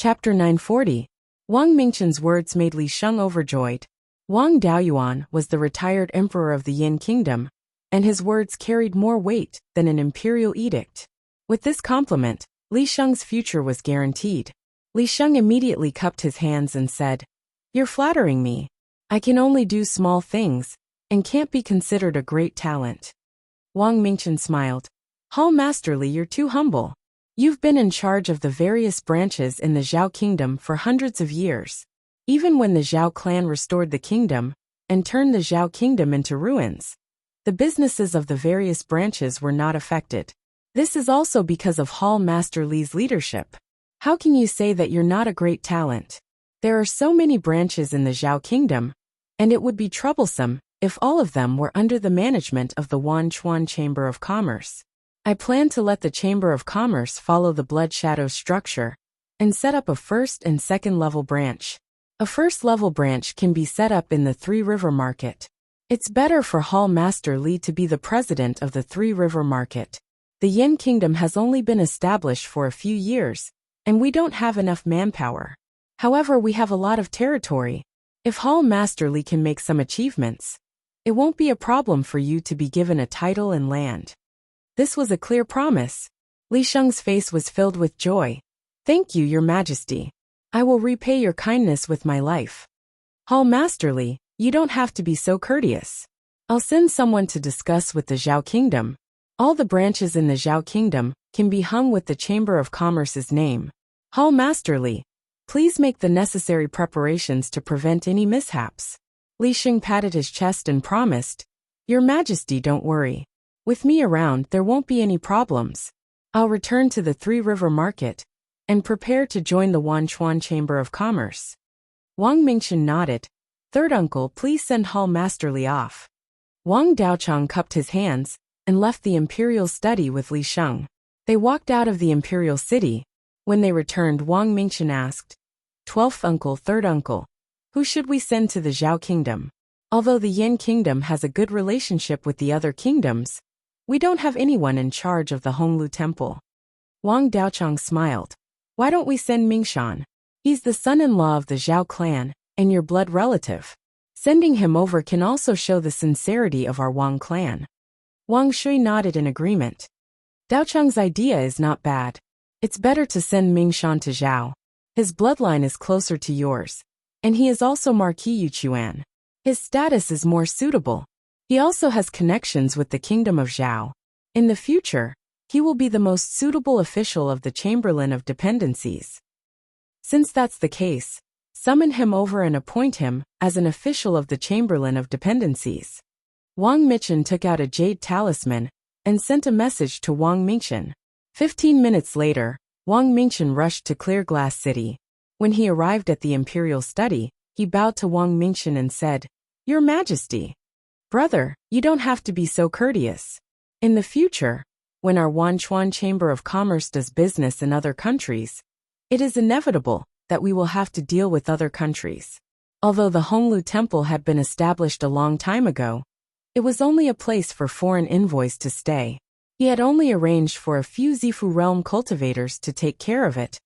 Chapter 940. Wang Mingqian's words made Li Sheng overjoyed. Wang Beiyuan was the retired emperor of the Yin kingdom, and his words carried more weight than an imperial edict. With this compliment, Li Sheng's future was guaranteed. Li Sheng immediately cupped his hands and said, "You're flattering me. I can only do small things, and can't be considered a great talent." Wang Mingqian smiled. "Hall Master Li, you're too humble. You've been in charge of the various branches in the Zhao kingdom for hundreds of years. Even when the Zhao clan restored the kingdom and turned the Zhao kingdom into ruins, the businesses of the various branches were not affected. This is also because of Hall Master Li's leadership. How can you say that you're not a great talent? There are so many branches in the Zhao kingdom, and it would be troublesome if all of them were under the management of the Wanchuan Chamber of Commerce. I plan to let the Chamber of Commerce follow the Blood Shadow structure and set up a first and second level branch. A first level branch can be set up in the Three River Market. It's better for Hall Master Li to be the president of the Three River Market. The Yin kingdom has only been established for a few years, and we don't have enough manpower. However, we have a lot of territory. If Hall Master Li can make some achievements, it won't be a problem for you to be given a title and land." This was a clear promise. Li Sheng's face was filled with joy. "Thank you, Your Majesty. I will repay your kindness with my life." "Hall Master Li, you don't have to be so courteous. I'll send someone to discuss with the Zhao kingdom. All the branches in the Zhao kingdom can be hung with the Chamber of Commerce's name. Hall Master Li, please make the necessary preparations to prevent any mishaps." Li Sheng patted his chest and promised, "Your Majesty, don't worry. With me around, there won't be any problems. I'll return to the Three River Market and prepare to join the Wanchuan Chamber of Commerce." Wang Mingqian nodded. "Third uncle, please send Hall Master Li off." Wang Daochang cupped his hands and left the imperial study with Li Sheng. They walked out of the imperial city. When they returned, Wang Mingqian asked, "12th uncle, third uncle, who should we send to the Zhao kingdom? Although the Yin kingdom has a good relationship with the other kingdoms, we don't have anyone in charge of the Honglu temple." Wang Daochang smiled. "Why don't we send Mingshan? He's the son-in-law of the Zhao clan and your blood relative. Sending him over can also show the sincerity of our Wang clan." Wang Shui nodded in agreement. "Daochang's idea is not bad. It's better to send Mingshan to Zhao. His bloodline is closer to yours, and he is also Marquis Yuchuan. His status is more suitable. He also has connections with the kingdom of Zhao. In the future, he will be the most suitable official of the Chamberlain of Dependencies. Since that's the case, summon him over and appoint him as an official of the Chamberlain of Dependencies." Wang Mingqian took out a jade talisman and sent a message to Wang Mingqian. 15 minutes later, Wang Mingqian rushed to Clear Glass City. When he arrived at the imperial study, he bowed to Wang Mingqian and said, "Your Majesty. Brother, you don't have to be so courteous. In the future, when our Wanchuan Chamber of Commerce does business in other countries, it is inevitable that we will have to deal with other countries. Although the Honglu Temple had been established a long time ago, it was only a place for foreign envoys to stay. He had only arranged for a few Zifu realm cultivators to take care of it,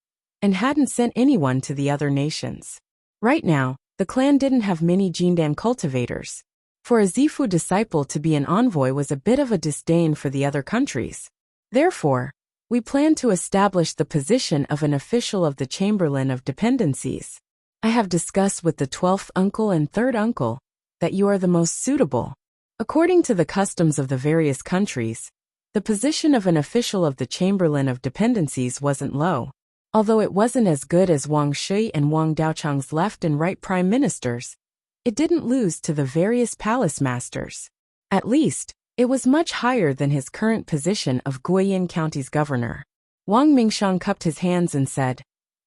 and hadn't sent anyone to the other nations. Right now, the clan didn't have many Jindan cultivators. For a Zifu disciple to be an envoy was a bit of a disdain for the other countries. Therefore, we plan to establish the position of an official of the Chamberlain of Dependencies. I have discussed with the 12th uncle and third uncle that you are the most suitable. According to the customs of the various countries, the position of an official of the Chamberlain of Dependencies wasn't low. Although it wasn't as good as Wang Shui and Wang Daochang's left and right prime ministers, it didn't lose to the various palace masters. At least, it was much higher than his current position of Guiyin County's governor. Wang Mingqian cupped his hands and said,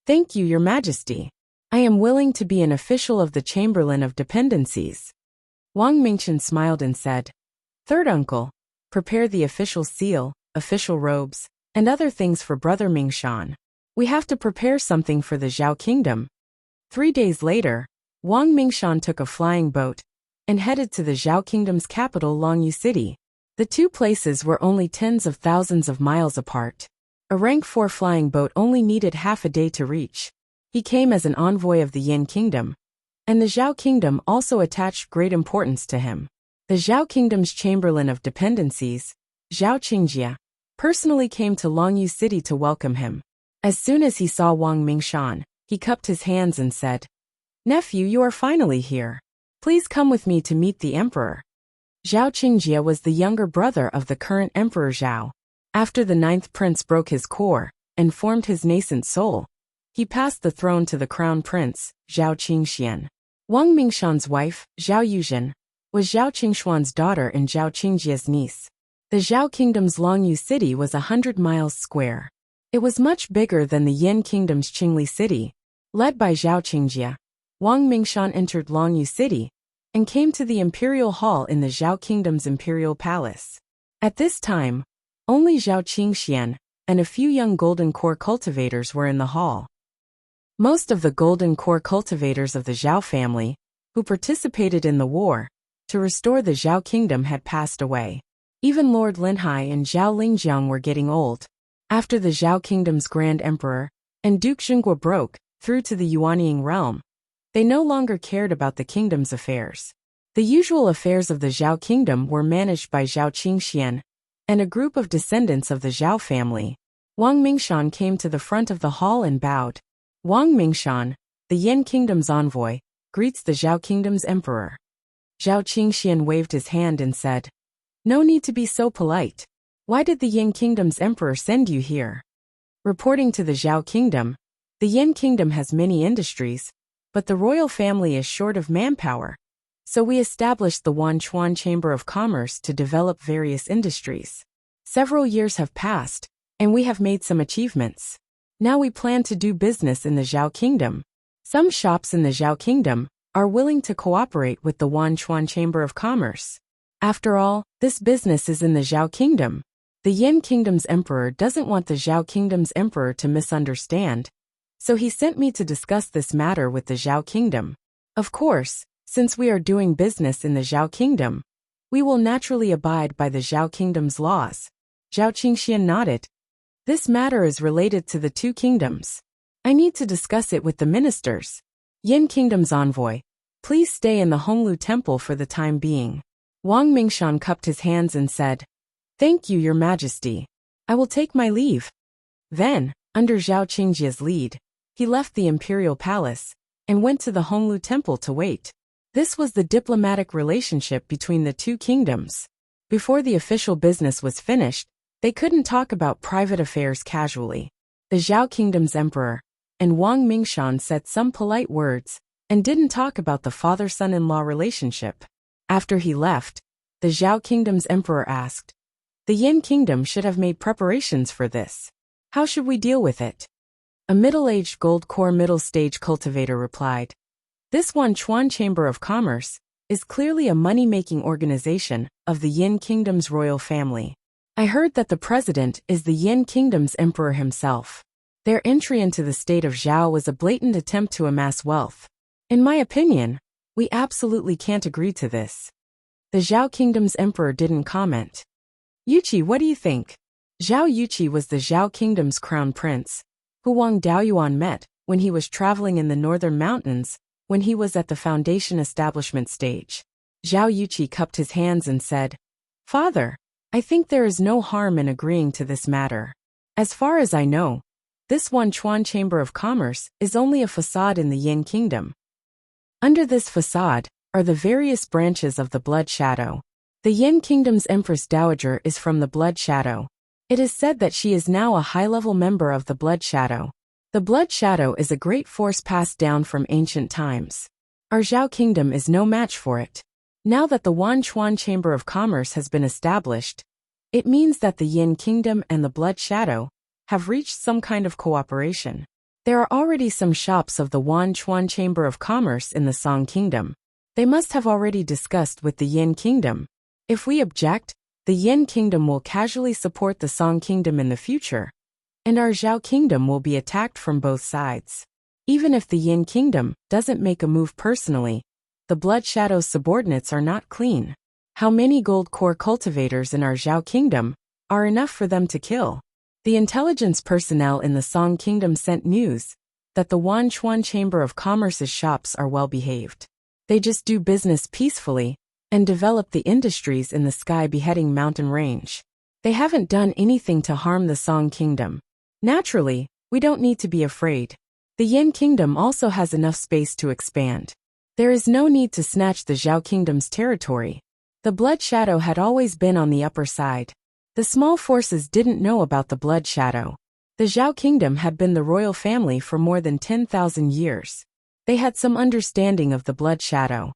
"Thank you, Your Majesty. I am willing to be an official of the Chamberlain of Dependencies." Wang Mingqian smiled and said, "Third uncle, prepare the official seal, official robes, and other things for Brother Mingshan. We have to prepare something for the Zhao kingdom." 3 days later, Wang Mingshan took a flying boat and headed to the Zhao kingdom's capital, Longyu City. The two places were only tens of thousands of miles apart. A rank 4 flying boat only needed half a day to reach. He came as an envoy of the Yin kingdom, and the Zhao kingdom also attached great importance to him. The Zhao kingdom's chamberlain of dependencies, Zhao Qingjie, personally came to Longyu City to welcome him. As soon as he saw Wang Mingshan, he cupped his hands and said, "Nephew, you are finally here. Please come with me to meet the emperor." Zhao Qingjie was the younger brother of the current emperor Zhao. After the ninth prince broke his core and formed his nascent soul, he passed the throne to the crown prince, Zhao Qingxian. Wang Mingshan's wife, Zhao Yuzhen, was Zhao Qingshuan's daughter and Zhao Qingjie's niece. The Zhao kingdom's Longyu city was 100 miles square. It was much bigger than the Yin kingdom's Qingli city. Led by Zhao Qingjie, Wang Mingshan entered Longyu city and came to the imperial hall in the Zhao kingdom's imperial palace. At this time, only Zhao Qingxian and a few young golden core cultivators were in the hall. Most of the golden core cultivators of the Zhao family, who participated in the war to restore the Zhao kingdom, had passed away. Even Lord Linhai and Zhao Lingjiang were getting old. After the Zhao kingdom's grand emperor and Duke Xingguo broke through to the Yuanying realm, they no longer cared about the kingdom's affairs. The usual affairs of the Zhao kingdom were managed by Zhao Qingxian and a group of descendants of the Zhao family. Wang Mingshan came to the front of the hall and bowed. Wang Mingshan, the Yin kingdom's envoy, greets the Zhao kingdom's emperor. Zhao Qingxian waved his hand and said, "No need to be so polite. Why did the Yin kingdom's emperor send you here?" Reporting to the Zhao kingdom, the Yin kingdom has many industries, but the royal family is short of manpower. So we established the Wanchuan Chamber of Commerce to develop various industries. Several years have passed, and we have made some achievements. Now we plan to do business in the Zhao kingdom. Some shops in the Zhao kingdom are willing to cooperate with the Wanchuan Chamber of Commerce. After all, this business is in the Zhao kingdom. The Yin kingdom's emperor doesn't want the Zhao kingdom's emperor to misunderstand, so he sent me to discuss this matter with the Zhao kingdom. Of course, since we are doing business in the Zhao kingdom, we will naturally abide by the Zhao kingdom's laws. Zhao Qingxian nodded. This matter is related to the two kingdoms. I need to discuss it with the ministers. Yin kingdom's envoy, please stay in the Honglu temple for the time being. Wang Mingshan cupped his hands and said, "Thank you, Your Majesty. I will take my leave." Then, under Zhao Qingjie's lead, he left the imperial palace and went to the Honglu temple to wait. This was the diplomatic relationship between the two kingdoms. Before the official business was finished, they couldn't talk about private affairs casually. The Zhao kingdom's emperor and Wang Mingshan said some polite words and didn't talk about the father-son-in-law relationship. After he left, the Zhao kingdom's emperor asked, "The Yin kingdom should have made preparations for this. How should we deal with it?" A middle-aged gold core middle-stage cultivator replied, "This Wanchuan Chamber of Commerce is clearly a money-making organization of the Yin kingdom's royal family. I heard that the president is the Yin kingdom's emperor himself. Their entry into the state of Zhao was a blatant attempt to amass wealth. In my opinion, we absolutely can't agree to this." The Zhao kingdom's emperor didn't comment. "Yuqi, what do you think?" Zhao Yuqi was the Zhao kingdom's crown prince, who Wang Daoyuan met when he was traveling in the northern mountains when he was at the foundation establishment stage. Zhao Yuqi cupped his hands and said, "Father, I think there is no harm in agreeing to this matter. As far as I know, this Wanchuan Chamber of Commerce is only a facade in the Yin kingdom. Under this facade are the various branches of the Blood Shadow. The Yin kingdom's Empress Dowager is from the Blood Shadow. It is said that she is now a high-level member of the Blood Shadow. The Blood Shadow is a great force passed down from ancient times. Our Zhao kingdom is no match for it. Now that the Wanchuan Chamber of Commerce has been established, it means that the Yin kingdom and the Blood Shadow have reached some kind of cooperation. There are already some shops of the Wanchuan Chamber of Commerce in the Song kingdom. They must have already discussed with the Yin kingdom. If we object, the Yin kingdom will casually support the Song kingdom in the future, and our Zhao kingdom will be attacked from both sides. Even if the Yin kingdom doesn't make a move personally, the Blood Shadow's subordinates are not clean. How many gold core cultivators in our Zhao kingdom are enough for them to kill?" The intelligence personnel in the Song kingdom sent news that the Wanchuan Chamber of Commerce's shops are well behaved. They just do business peacefully and develop the industries in the sky-beheading mountain range. They haven't done anything to harm the Song Kingdom. Naturally, we don't need to be afraid. The Yin Kingdom also has enough space to expand. There is no need to snatch the Zhao Kingdom's territory. The Blood Shadow had always been on the upper side. The small forces didn't know about the Blood Shadow. The Zhao Kingdom had been the royal family for more than 10,000 years. They had some understanding of the Blood Shadow.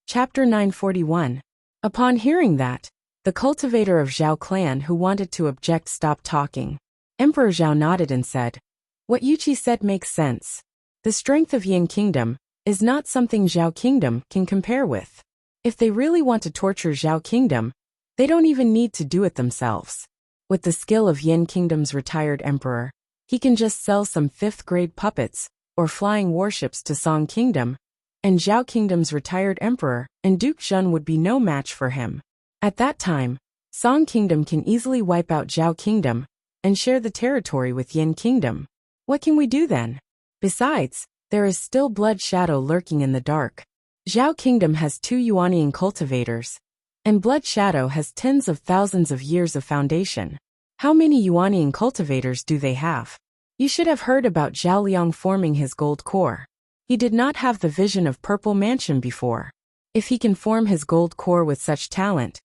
Chapter 941. Upon hearing that, the cultivator of Zhao clan who wanted to object stopped talking. Emperor Zhao nodded and said, "What Yuqi said makes sense. The strength of Yin Kingdom is not something Zhao Kingdom can compare with. If they really want to torture Zhao Kingdom, they don't even need to do it themselves. With the skill of Yin Kingdom's retired emperor, he can just sell some 5th-grade puppets or flying warships to Song Kingdom, and Zhao Kingdom's retired emperor and Duke Zhen would be no match for him. At that time, Song Kingdom can easily wipe out Zhao Kingdom and share the territory with Yin Kingdom. What can we do then? Besides, there is still Blood Shadow lurking in the dark. Zhao Kingdom has 2 Yuanian cultivators, and Blood Shadow has tens of thousands of years of foundation. How many Yuanian cultivators do they have? You should have heard about Zhao Liang forming his gold core. He did not have the vision of Purple Mansion before. If he can form his gold core with such talent,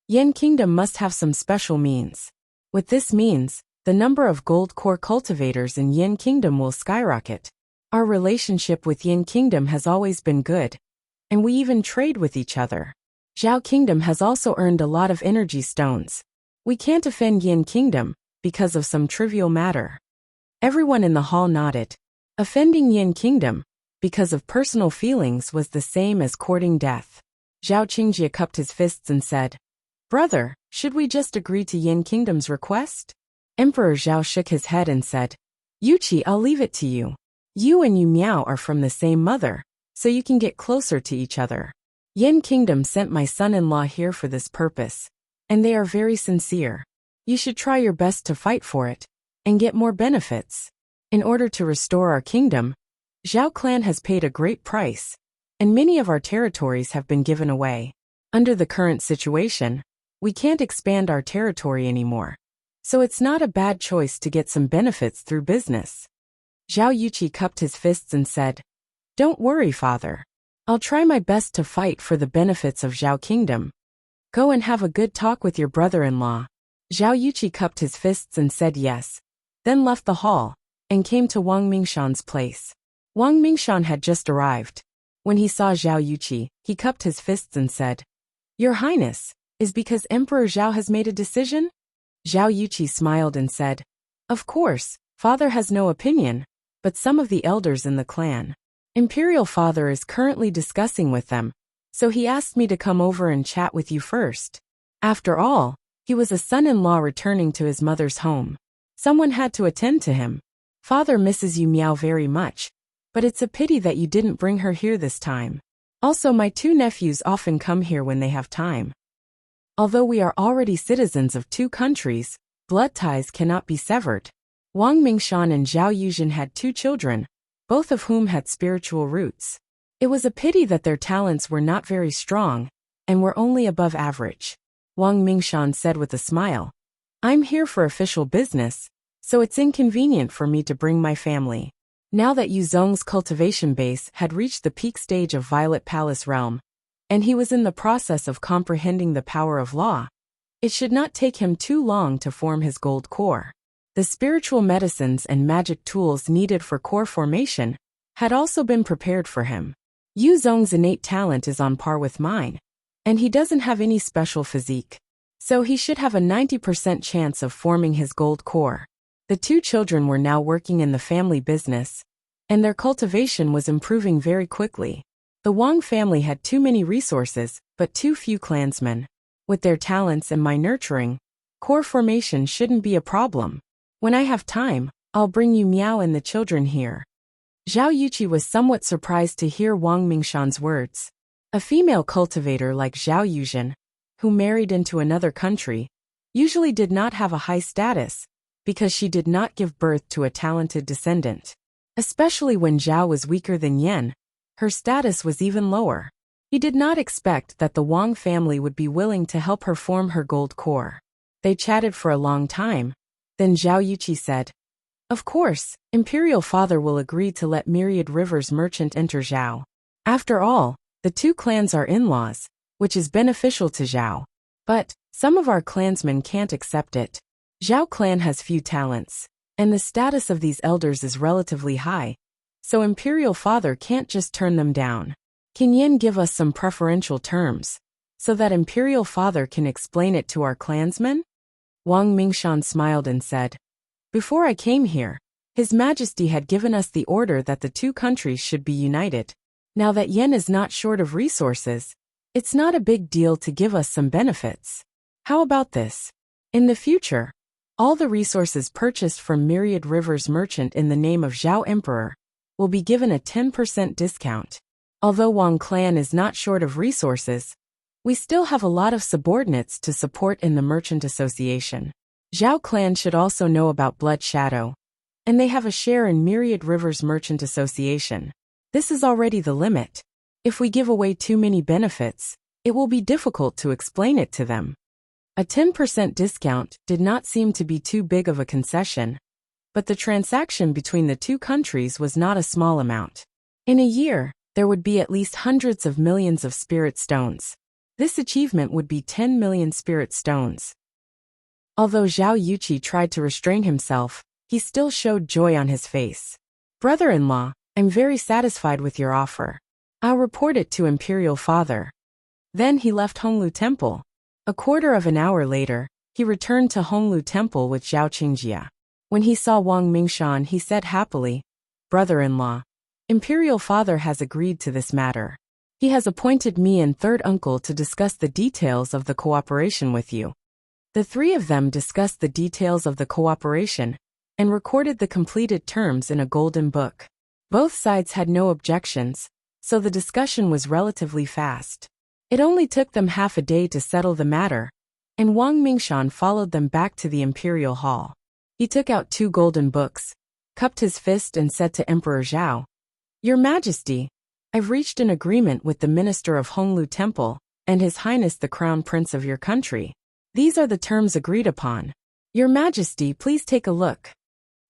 Yin Kingdom must have some special means. With this means, the number of gold core cultivators in Yin Kingdom will skyrocket. Our relationship with Yin Kingdom has always been good, and we even trade with each other. Zhao Kingdom has also earned a lot of energy stones. We can't offend Yin Kingdom because of some trivial matter." Everyone in the hall nodded. Offending Yin Kingdom because of personal feelings was the same as courting death. Zhao Qingjie cupped his fists and said, "Brother, should we just agree to Yin Kingdom's request?" Emperor Zhao shook his head and said, "Yuqi, I'll leave it to you. You and Yu Miao are from the same mother, so you can get closer to each other. Yin Kingdom sent my son-in-law here for this purpose, and they are very sincere. You should try your best to fight for it, and get more benefits. In order to restore our kingdom, Zhao clan has paid a great price, and many of our territories have been given away. Under the current situation, we can't expand our territory anymore. So it's not a bad choice to get some benefits through business." Zhao Yuqi cupped his fists and said, "Don't worry, father. I'll try my best to fight for the benefits of Zhao Kingdom. Go and have a good talk with your brother-in-law." Zhao Yuqi cupped his fists and said yes, then left the hall, and came to Wang Mingshan's place. Wang Mingshan had just arrived. When he saw Zhao Yuqi, he cupped his fists and said, "Your Highness, is because Emperor Zhao has made a decision?" Zhao Yuqi smiled and said, "Of course, father has no opinion, but some of the elders in the clan. Imperial father is currently discussing with them, so he asked me to come over and chat with you first. After all, he was a son-in-law returning to his mother's home. Someone had to attend to him. Father misses you Miao very much, but it's a pity that you didn't bring her here this time. Also, my 2 nephews often come here when they have time. Although we are already citizens of 2 countries, blood ties cannot be severed." Wang Mingshan and Zhao Yuzhen had 2 children, both of whom had spiritual roots. It was a pity that their talents were not very strong, and were only above average. Wang Mingshan said with a smile, "I'm here for official business, so it's inconvenient for me to bring my family." Now that Yu Zong's cultivation base had reached the peak stage of Violet Palace realm, and he was in the process of comprehending the power of law, it should not take him too long to form his gold core. The spiritual medicines and magic tools needed for core formation had also been prepared for him. Yu Zong's innate talent is on par with mine, and he doesn't have any special physique, so he should have a 90% chance of forming his gold core. The 2 children were now working in the family business, and their cultivation was improving very quickly. The Wang family had too many resources, but too few clansmen. With their talents and my nurturing, core formation shouldn't be a problem. When I have time, I'll bring you Miao and the children here." Zhao Yuqi was somewhat surprised to hear Wang Mingshan's words. A female cultivator like Zhao Yuzhen, who married into another country, usually did not have a high status, because she did not give birth to a talented descendant. Especially when Zhao was weaker than Yen, her status was even lower. He did not expect that the Wang family would be willing to help her form her gold core. They chatted for a long time. Then Zhao Yuqi said, "Of course, Imperial Father will agree to let Myriad Rivers Merchant enter Zhao. After all, the two clans are in-laws, which is beneficial to Zhao. But some of our clansmen can't accept it. Zhao clan has few talents, and the status of these elders is relatively high, so Imperial Father can't just turn them down. Can Yin give us some preferential terms, so that Imperial Father can explain it to our clansmen?" Wang Mingshan smiled and said, "Before I came here, His Majesty had given us the order that the two countries should be united. Now that Yen is not short of resources, it's not a big deal to give us some benefits. How about this? In the future, all the resources purchased from Myriad Rivers Merchant in the name of Zhao Emperor will be given a 10% discount. Although Wang clan is not short of resources, we still have a lot of subordinates to support in the Merchant Association. Zhao clan should also know about Blood Shadow, and they have a share in Myriad Rivers Merchant Association. This is already the limit. If we give away too many benefits, it will be difficult to explain it to them." A 10% discount did not seem to be too big of a concession, but the transaction between the two countries was not a small amount. In a year, there would be at least hundreds of millions of spirit stones. This achievement would be 10 million spirit stones. Although Zhao Yuqi tried to restrain himself, he still showed joy on his face. "Brother-in-law, I'm very satisfied with your offer. I'll report it to Imperial Father." Then he left Honglu Temple. A quarter of an hour later, he returned to Honglu Temple with Zhao Qingjia. When he saw Wang Mingshan, he said happily, "Brother-in-law, Imperial Father has agreed to this matter. He has appointed me and third uncle to discuss the details of the cooperation with you." The three of them discussed the details of the cooperation and recorded the completed terms in a golden book. Both sides had no objections, so the discussion was relatively fast. It only took them half a day to settle the matter, and Wang Mingshan followed them back to the Imperial Hall. He took out 2 golden books, cupped his fist and said to Emperor Zhao, "Your Majesty, I've reached an agreement with the Minister of Honglu Temple and His Highness the Crown Prince of your country. These are the terms agreed upon. Your Majesty, please take a look."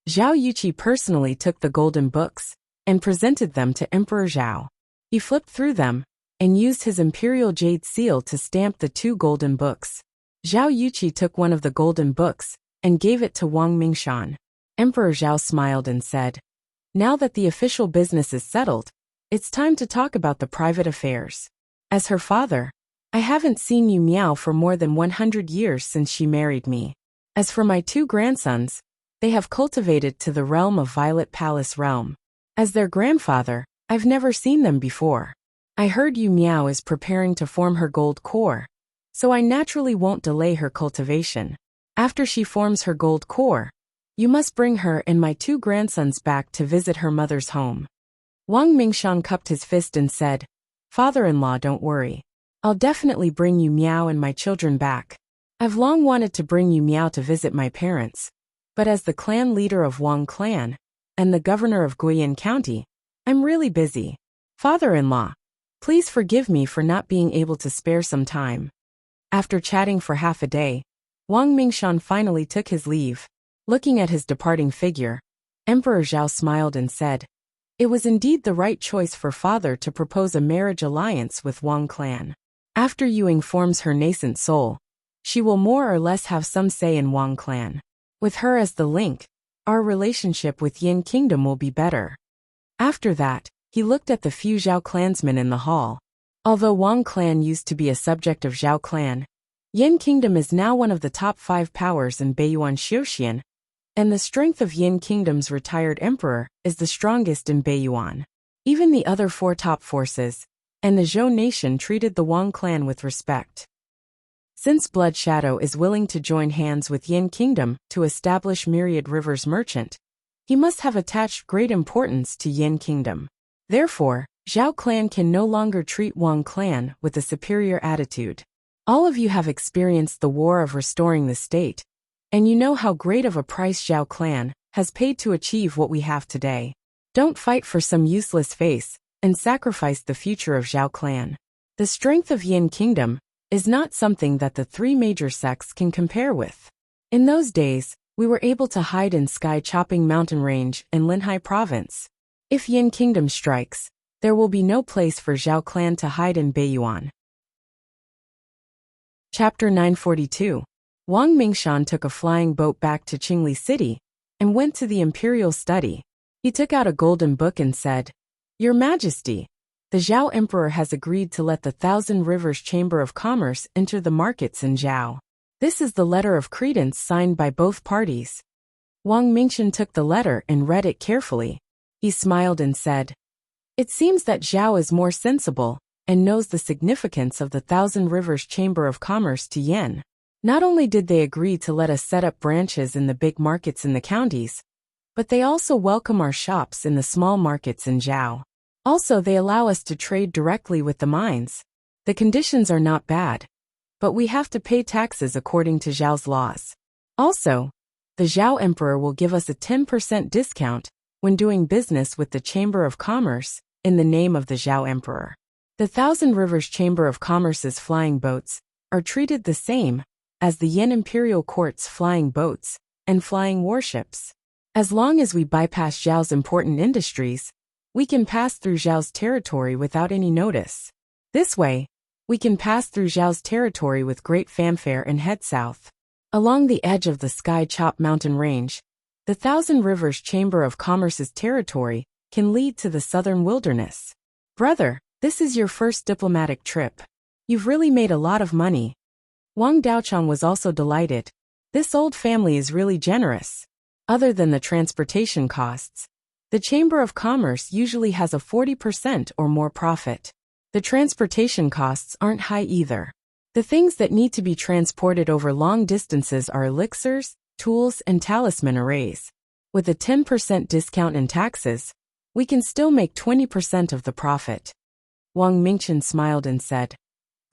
Zhao Yuqi personally took the golden books and presented them to Emperor Zhao. He flipped through them and used his imperial jade seal to stamp the 2 golden books. Zhao Yuqi took one of the golden books and gave it to Wang Mingshan. Emperor Zhao smiled and said, "Now that the official business is settled, it's time to talk about the private affairs. As her father, I haven't seen Yu Miao for more than 100 years since she married me. As for my 2 grandsons, they have cultivated to the realm of Violet Palace realm. As their grandfather, I've never seen them before. I heard Yu Miao is preparing to form her gold core, so I naturally won't delay her cultivation. After she forms her gold core, you must bring her and my 2 grandsons back to visit her mother's home." Wang Mingshan cupped his fist and said, "Father-in-law, don't worry. I'll definitely bring Yu Miao and my children back. I've long wanted to bring Yu Miao to visit my parents, but as the clan leader of Wang clan and the governor of Guiyuan County, I'm really busy. Father-in-law, please forgive me for not being able to spare some time." After chatting for half a day, Wang Mingshan finally took his leave. Looking at his departing figure, Emperor Zhao smiled and said, "It was indeed the right choice for father to propose a marriage alliance with Wang clan. After Yuing forms her nascent soul, she will more or less have some say in Wang clan. With her as the link, our relationship with Yin Kingdom will be better." After that, he looked at the few Zhao clansmen in the hall. Although Wang clan used to be a subject of Zhao clan, Yin Kingdom is now one of the top 5 powers in Beiyuan Xiuxian, and the strength of Yin Kingdom's retired emperor is the strongest in Beiyuan. Even the other 4 top forces, and the Zhou nation treated the Wang clan with respect. Since Blood Shadow is willing to join hands with Yin Kingdom to establish Myriad Rivers Merchant, he must have attached great importance to Yin Kingdom. Therefore, Zhao clan can no longer treat Wang clan with a superior attitude. All of you have experienced the war of restoring the state, And you know how great of a price Zhao clan has paid to achieve what we have today. Don't fight for some useless face and sacrifice the future of Zhao clan. The strength of Yin Kingdom is not something that the three major sects can compare with. In those days, we were able to hide in sky-chopping mountain range in Linhai province. If Yin Kingdom strikes, there will be no place for Zhao clan to hide in Beiyuan. Chapter 942. Wang Mingshan took a flying boat back to Qingli City and went to the imperial study. He took out a golden book and said, "Your Majesty, the Zhao Emperor has agreed to let the Thousand Rivers Chamber of Commerce enter the markets in Zhao. This is the letter of credence signed by both parties." Wang Mingshan took the letter and read it carefully. He smiled and said, "It seems that Zhao is more sensible and knows the significance of the Thousand Rivers Chamber of Commerce to Yen. Not only did they agree to let us set up branches in the big markets in the counties, but they also welcome our shops in the small markets in Zhao. Also, they allow us to trade directly with the mines. The conditions are not bad, but we have to pay taxes according to Zhao's laws. Also, the Zhao Emperor will give us a 10% discount when doing business with the Chamber of Commerce in the name of the Zhao Emperor. The Thousand Rivers Chamber of Commerce's flying boats are treated the same as the Yen Imperial Court's flying boats and flying warships. As long as we bypass Zhao's important industries, we can pass through Zhao's territory without any notice. This way, we can pass through Zhao's territory with great fanfare and head south. Along the edge of the Sky-Chop mountain range, the Thousand Rivers Chamber of Commerce's territory can lead to the southern wilderness. Brother, this is your first diplomatic trip. You've really made a lot of money." Wang Daochang was also delighted. This old family is really generous. Other than the transportation costs, the Chamber of Commerce usually has a 40% or more profit. The transportation costs aren't high either. The things that need to be transported over long distances are elixirs, tools, and talisman arrays. With a 10% discount in taxes, we can still make 20% of the profit. Wang Mingshan smiled and said,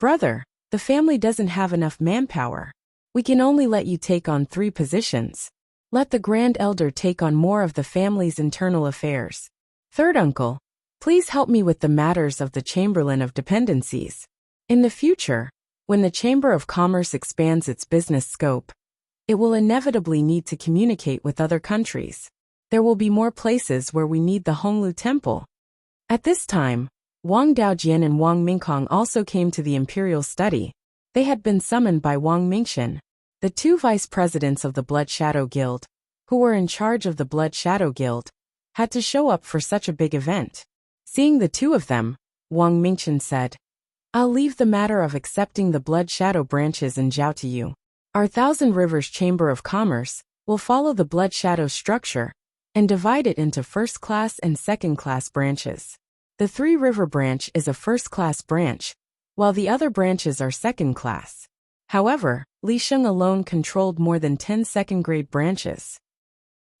"Brother, the family doesn't have enough manpower. We can only let you take on 3 positions. Let the Grand Elder take on more of the family's internal affairs. Third uncle, please help me with the matters of the Chamberlain of Dependencies. In the future, when the Chamber of Commerce expands its business scope, it will inevitably need to communicate with other countries. There will be more places where we need the Honglu Temple." At this time, Wang Daojian and Wang Mingkong also came to the imperial study. They had been summoned by Wang Mingshan. The 2 vice presidents of the Blood Shadow Guild, who were in charge of the Blood Shadow Guild, had to show up for such a big event. Seeing the 2 of them, Wang Mingshan said, "I'll leave the matter of accepting the Blood Shadow branches in Zhao to you. Our Thousand Rivers Chamber of Commerce will follow the Blood Shadow structure and divide it into first-class and second-class branches. The 3 River branch is a first-class branch, while the other branches are second-class. However, Li Sheng alone controlled more than 10 second-grade branches.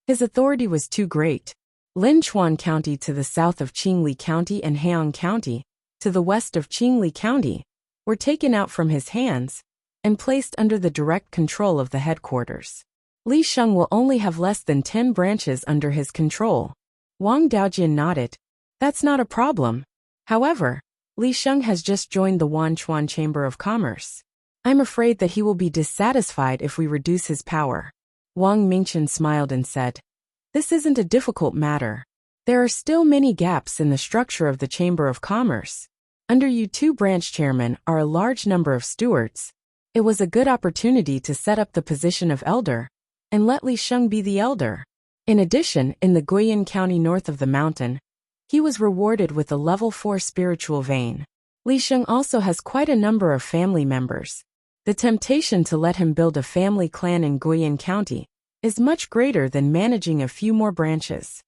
His authority was too great. Linchuan County to the south of Qingli County and Heian County, to the west of Qingli County, were taken out from his hands and placed under the direct control of the headquarters. Li Sheng will only have less than 10 branches under his control." Wang Daojian nodded. "That's not a problem. However, Li Sheng has just joined the Wanchuan Chamber of Commerce. I'm afraid that he will be dissatisfied if we reduce his power." Wang Mingshan smiled and said, "This isn't a difficult matter. There are still many gaps in the structure of the Chamber of Commerce. Under you 2 branch chairmen are a large number of stewards. It was a good opportunity to set up the position of elder and let Li Sheng be the elder. In addition, in the Guiyuan County north of the mountain, he was rewarded with a level 4 spiritual vein. Li Sheng also has quite a number of family members. The temptation to let him build a family clan in Guiyuan County is much greater than managing a few more branches."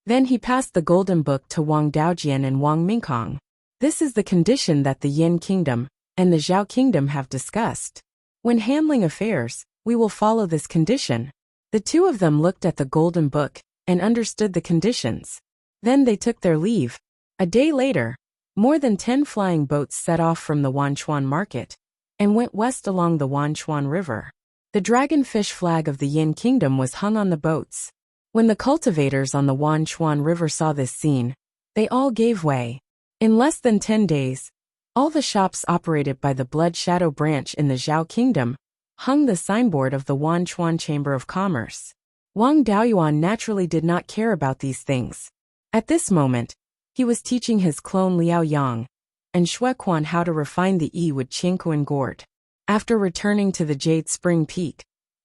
Then he passed the golden book to Wang Daojian and Wang Mingkong. "This is the condition that the Yin Kingdom and the Zhao Kingdom have discussed. When handling affairs, we will follow this condition." The 2 of them looked at the golden book and understood the conditions. Then they took their leave. A day later, more than 10 flying boats set off from the Wanchuan market and went west along the Wanchuan River. The dragonfish flag of the Yin Kingdom was hung on the boats. When the cultivators on the Wanchuan River saw this scene, they all gave way. In less than 10 days, all the shops operated by the Blood Shadow branch in the Zhao Kingdom hung the signboard of the Wanchuan Chamber of Commerce. Wang Daoyuan naturally did not care about these things. At this moment, he was teaching his clone Liao Yang and Xue Quan how to refine the Yiwood Qingkuan gourd. After returning to the Jade Spring Peak,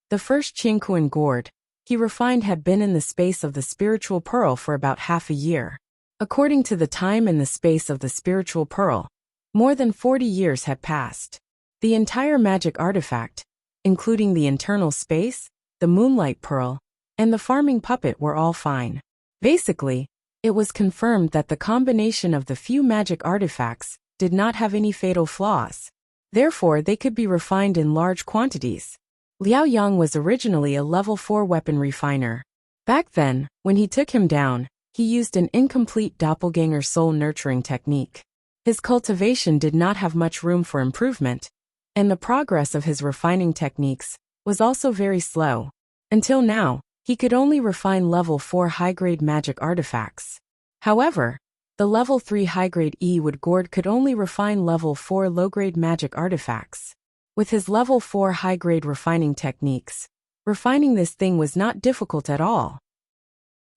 the first Qingkuan gourd he refined had been in the space of the spiritual pearl for about half a year. According to the time and the space of the spiritual pearl, more than 40 years had passed. The entire magic artifact, including the internal space, the moonlight pearl, and the farming puppet were all fine. Basically, it was confirmed that the combination of the few magic artifacts did not have any fatal flaws. Therefore, they could be refined in large quantities. Liao Yang was originally a level 4 weapon refiner. Back then, when he took him down, he used an incomplete doppelganger soul nurturing technique. His cultivation did not have much room for improvement, and the progress of his refining techniques was also very slow. Until now, he could only refine level 4 high-grade magic artifacts. However, the level 3 high-grade Yiwood gourd could only refine level 4 low-grade magic artifacts. With his level 4 high-grade refining techniques, refining this thing was not difficult at all.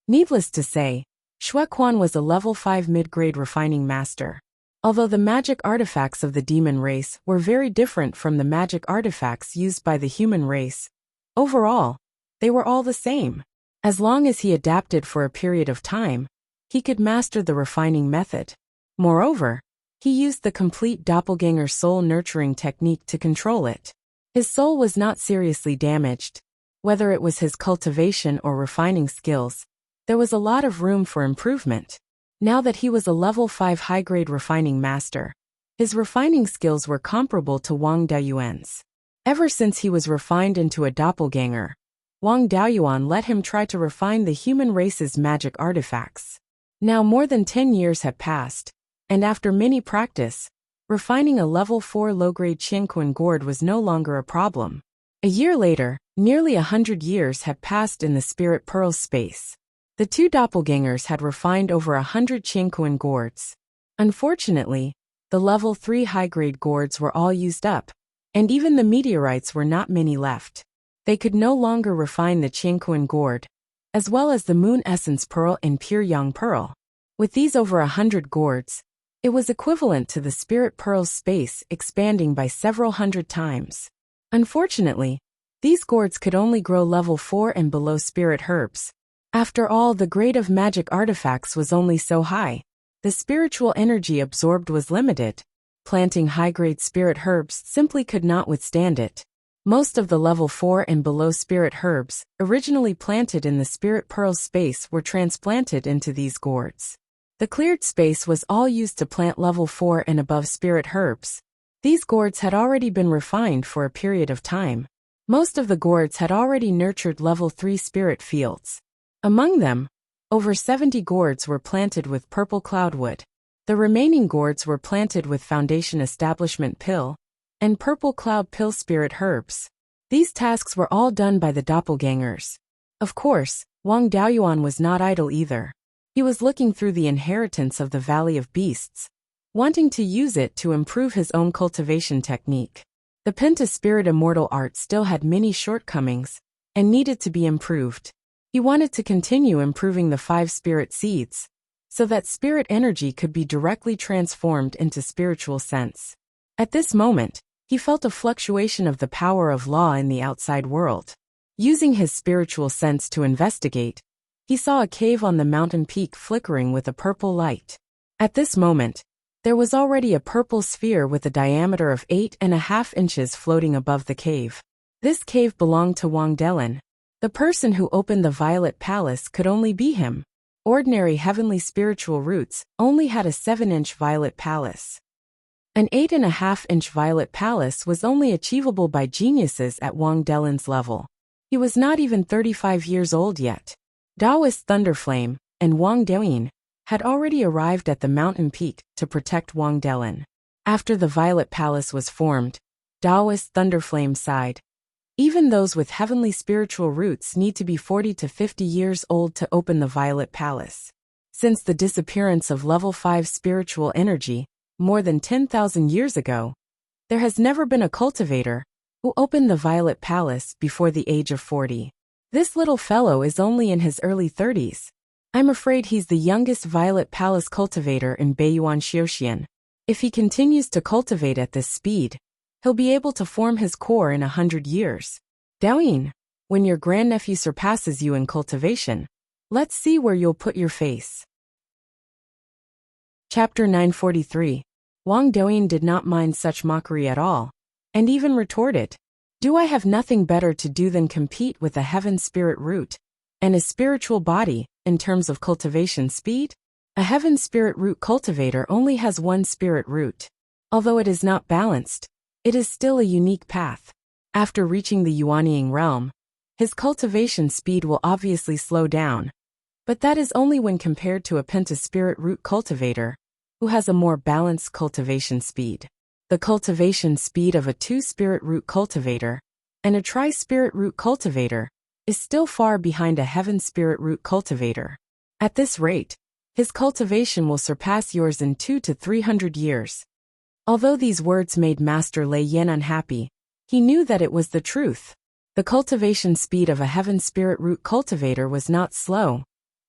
Needless to say, Xue Quan was a level 5 mid-grade refining master. Although the magic artifacts of the demon race were very different from the magic artifacts used by the human race, overall, they were all the same. As long as he adapted for a period of time, he could master the refining method. Moreover, he used the complete doppelganger soul nurturing technique to control it. His soul was not seriously damaged. Whether it was his cultivation or refining skills, there was a lot of room for improvement. Now that he was a level 5 high-grade refining master, his refining skills were comparable to Wang Daoyuan's. Ever since he was refined into a doppelganger, Wang Daoyuan let him try to refine the human race's magic artifacts. Now more than 10 years had passed, and after many practice, refining a level 4 low-grade Qingkuan gourd was no longer a problem. A year later, nearly 100 years had passed in the Spirit Pearl space. The two doppelgangers had refined over 100 Qingkuan gourds. Unfortunately, the level 3 high-grade gourds were all used up, and even the meteorites were not many left. They could no longer refine the Qingkuan gourd, as well as the Moon Essence Pearl and Pure Yang Pearl. With these over 100 gourds, it was equivalent to the Spirit Pearl's space expanding by several hundred times. Unfortunately, these gourds could only grow level 4 and below spirit herbs. After all, the grade of magic artifacts was only so high. The spiritual energy absorbed was limited. Planting high-grade spirit herbs simply could not withstand it. Most of the level 4 and below spirit herbs, originally planted in the Spirit Pearl space, were transplanted into these gourds. The cleared space was all used to plant level 4 and above spirit herbs. These gourds had already been refined for a period of time. Most of the gourds had already nurtured level 3 spirit fields. Among them, over 70 gourds were planted with purple cloudwood. The remaining gourds were planted with Foundation Establishment Pill and Purple Cloud Pill spirit herbs. These tasks were all done by the doppelgangers. Of course, Wang Daoyuan was not idle either. He was looking through the inheritance of the Valley of Beasts, wanting to use it to improve his own cultivation technique. The Pentaspirit Immortal art still had many shortcomings and needed to be improved. He wanted to continue improving the 5 spirit seeds, so that spirit energy could be directly transformed into spiritual sense. At this moment, he felt a fluctuation of the power of law in the outside world. Using his spiritual sense to investigate, he saw a cave on the mountain peak flickering with a purple light. At this moment, there was already a purple sphere with a diameter of 8.5 inches floating above the cave. This cave belonged to Wang Delin. The person who opened the Violet Palace could only be him. Ordinary heavenly spiritual roots only had a 7-inch Violet Palace. An 8.5-inch Violet Palace was only achievable by geniuses at Wang Delin's level. He was not even 35 years old yet. Taoist Thunderflame and Wang Delin had already arrived at the mountain peak to protect Wang Delin. After the Violet Palace was formed, Taoist Thunderflame sighed. Even those with heavenly spiritual roots need to be 40 to 50 years old to open the Violet Palace. Since the disappearance of level 5 spiritual energy, more than 10,000 years ago, there has never been a cultivator who opened the Violet Palace before the age of 40. This little fellow is only in his early 30s. I'm afraid he's the youngest Violet Palace cultivator in Beiyuan Xiuxian. If he continues to cultivate at this speed, he'll be able to form his core in 100 years. Daoyin, when your grandnephew surpasses you in cultivation, let's see where you'll put your face. Chapter 943. Wang Daoyin did not mind such mockery at all, and even retorted, "Do I have nothing better to do than compete with a heaven spirit root and a spiritual body in terms of cultivation speed? A heaven spirit root cultivator only has one spirit root. Although it is not balanced, it is still a unique path. After reaching the Yuanying realm, his cultivation speed will obviously slow down, but that is only when compared to a pentaspirit root cultivator, who has a more balanced cultivation speed. The cultivation speed of a two-spirit root cultivator and a tri-spirit root cultivator is still far behind a heaven spirit root cultivator. At this rate, his cultivation will surpass yours in 200 to 300 years. Although these words made Master Lei Yan unhappy, he knew that it was the truth. The cultivation speed of a heaven spirit root cultivator was not slow,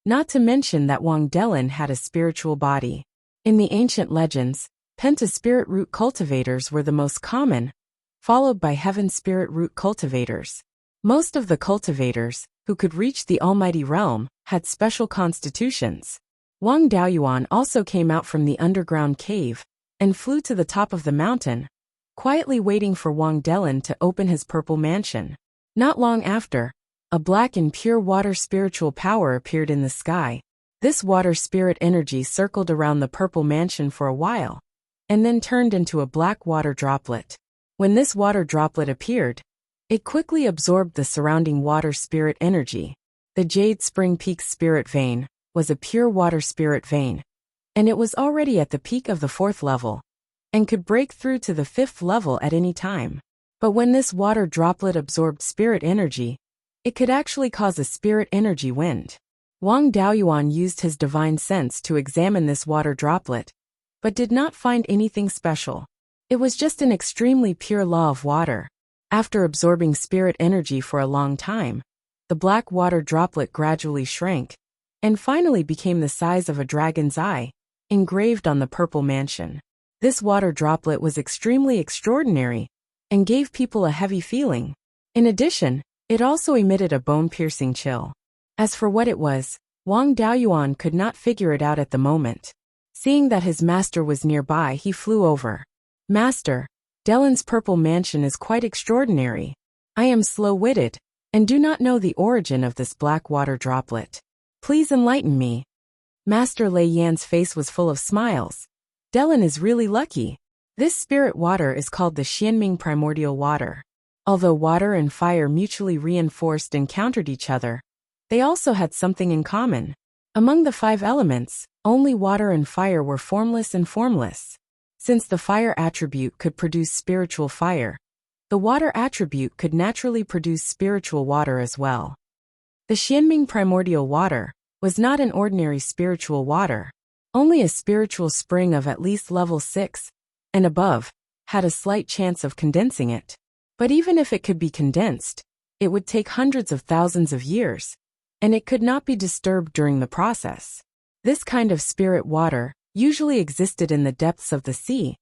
not to mention that Wang Delin had a spiritual body. In the ancient legends, pentaspirit root cultivators were the most common, followed by heaven spirit root cultivators. Most of the cultivators, who could reach the Almighty Realm, had special constitutions. Wang Daoyuan also came out from the underground cave and flew to the top of the mountain, quietly waiting for Wang Delin to open his purple mansion. Not long after, a black and pure water spiritual power appeared in the sky. This water spirit energy circled around the purple mansion for a while, and then turned into a black water droplet. When this water droplet appeared, it quickly absorbed the surrounding water spirit energy. The Jade Spring Peak Spirit Vein was a pure water spirit vein, and it was already at the peak of the 4th level, and could break through to the 5th level at any time. But when this water droplet absorbed spirit energy, it could actually cause a spirit energy wind. Wang Daoyuan used his divine sense to examine this water droplet, but did not find anything special. It was just an extremely pure law of water. After absorbing spirit energy for a long time, the black water droplet gradually shrank, and finally became the size of a dragon's eye, engraved on the purple mansion. This water droplet was extremely extraordinary, and gave people a heavy feeling. In addition, it also emitted a bone-piercing chill. As for what it was, Wang Daoyuan could not figure it out at the moment. Seeing that his master was nearby, he flew over. "Master, Delin's purple mansion is quite extraordinary. I am slow-witted, and do not know the origin of this black water droplet. Please enlighten me." Master Lei Yan's face was full of smiles. "Delin is really lucky. This spirit water is called the Xianming primordial water. Although water and fire mutually reinforced and countered each other, they also had something in common. Among the 5 elements, only water and fire were formless and formless. Since the fire attribute could produce spiritual fire, the water attribute could naturally produce spiritual water as well. The Xianming primordial water was not an ordinary spiritual water. Only a spiritual spring of at least level 6 and above had a slight chance of condensing it. But even if it could be condensed, it would take hundreds of thousands of years, and it could not be disturbed during the process. This kind of spirit water usually existed in the depths of the sea,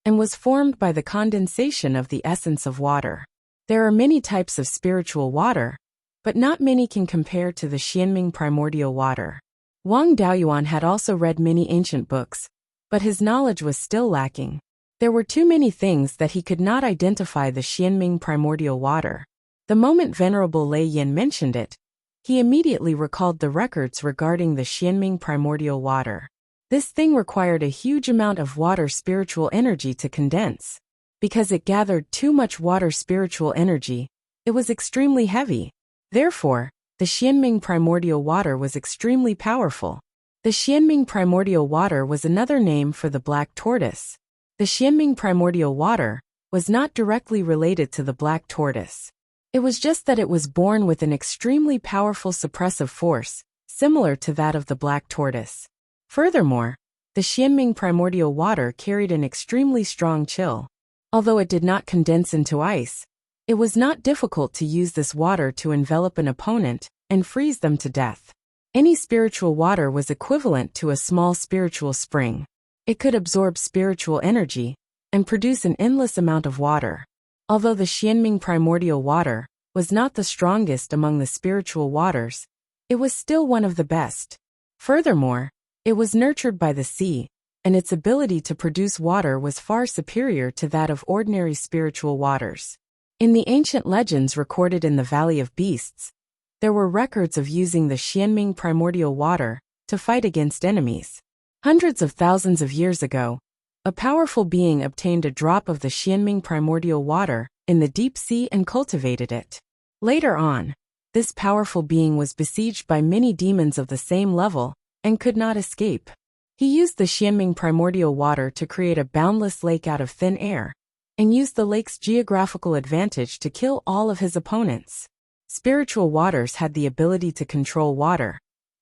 and was formed by the condensation of the essence of water. There are many types of spiritual water, but not many can compare to the Xianming primordial water. Wang Daoyuan had also read many ancient books, but his knowledge was still lacking. There were too many things that he could not identify the Xianming primordial water. The moment Venerable Lei Yan mentioned it, he immediately recalled the records regarding the Xianming primordial water. This thing required a huge amount of water spiritual energy to condense. Because it gathered too much water spiritual energy, it was extremely heavy. Therefore, the Xianming primordial water was extremely powerful. The Xianming primordial water was another name for the black tortoise. The Xianming primordial water was not directly related to the black tortoise. It was just that it was born with an extremely powerful suppressive force, similar to that of the black tortoise. Furthermore, the Xianming primordial water carried an extremely strong chill. Although it did not condense into ice, it was not difficult to use this water to envelop an opponent and freeze them to death. Any spiritual water was equivalent to a small spiritual spring. It could absorb spiritual energy and produce an endless amount of water. Although the Xianming primordial water was not the strongest among the spiritual waters, it was still one of the best. Furthermore, it was nurtured by the sea, and its ability to produce water was far superior to that of ordinary spiritual waters. In the ancient legends recorded in the Valley of Beasts, there were records of using the Xianming primordial water to fight against enemies. Hundreds of thousands of years ago, a powerful being obtained a drop of the Xianming primordial water in the deep sea and cultivated it. Later on, this powerful being was besieged by many demons of the same level and could not escape. He used the Xianming primordial water to create a boundless lake out of thin air, and used the lake's geographical advantage to kill all of his opponents. Spiritual waters had the ability to control water,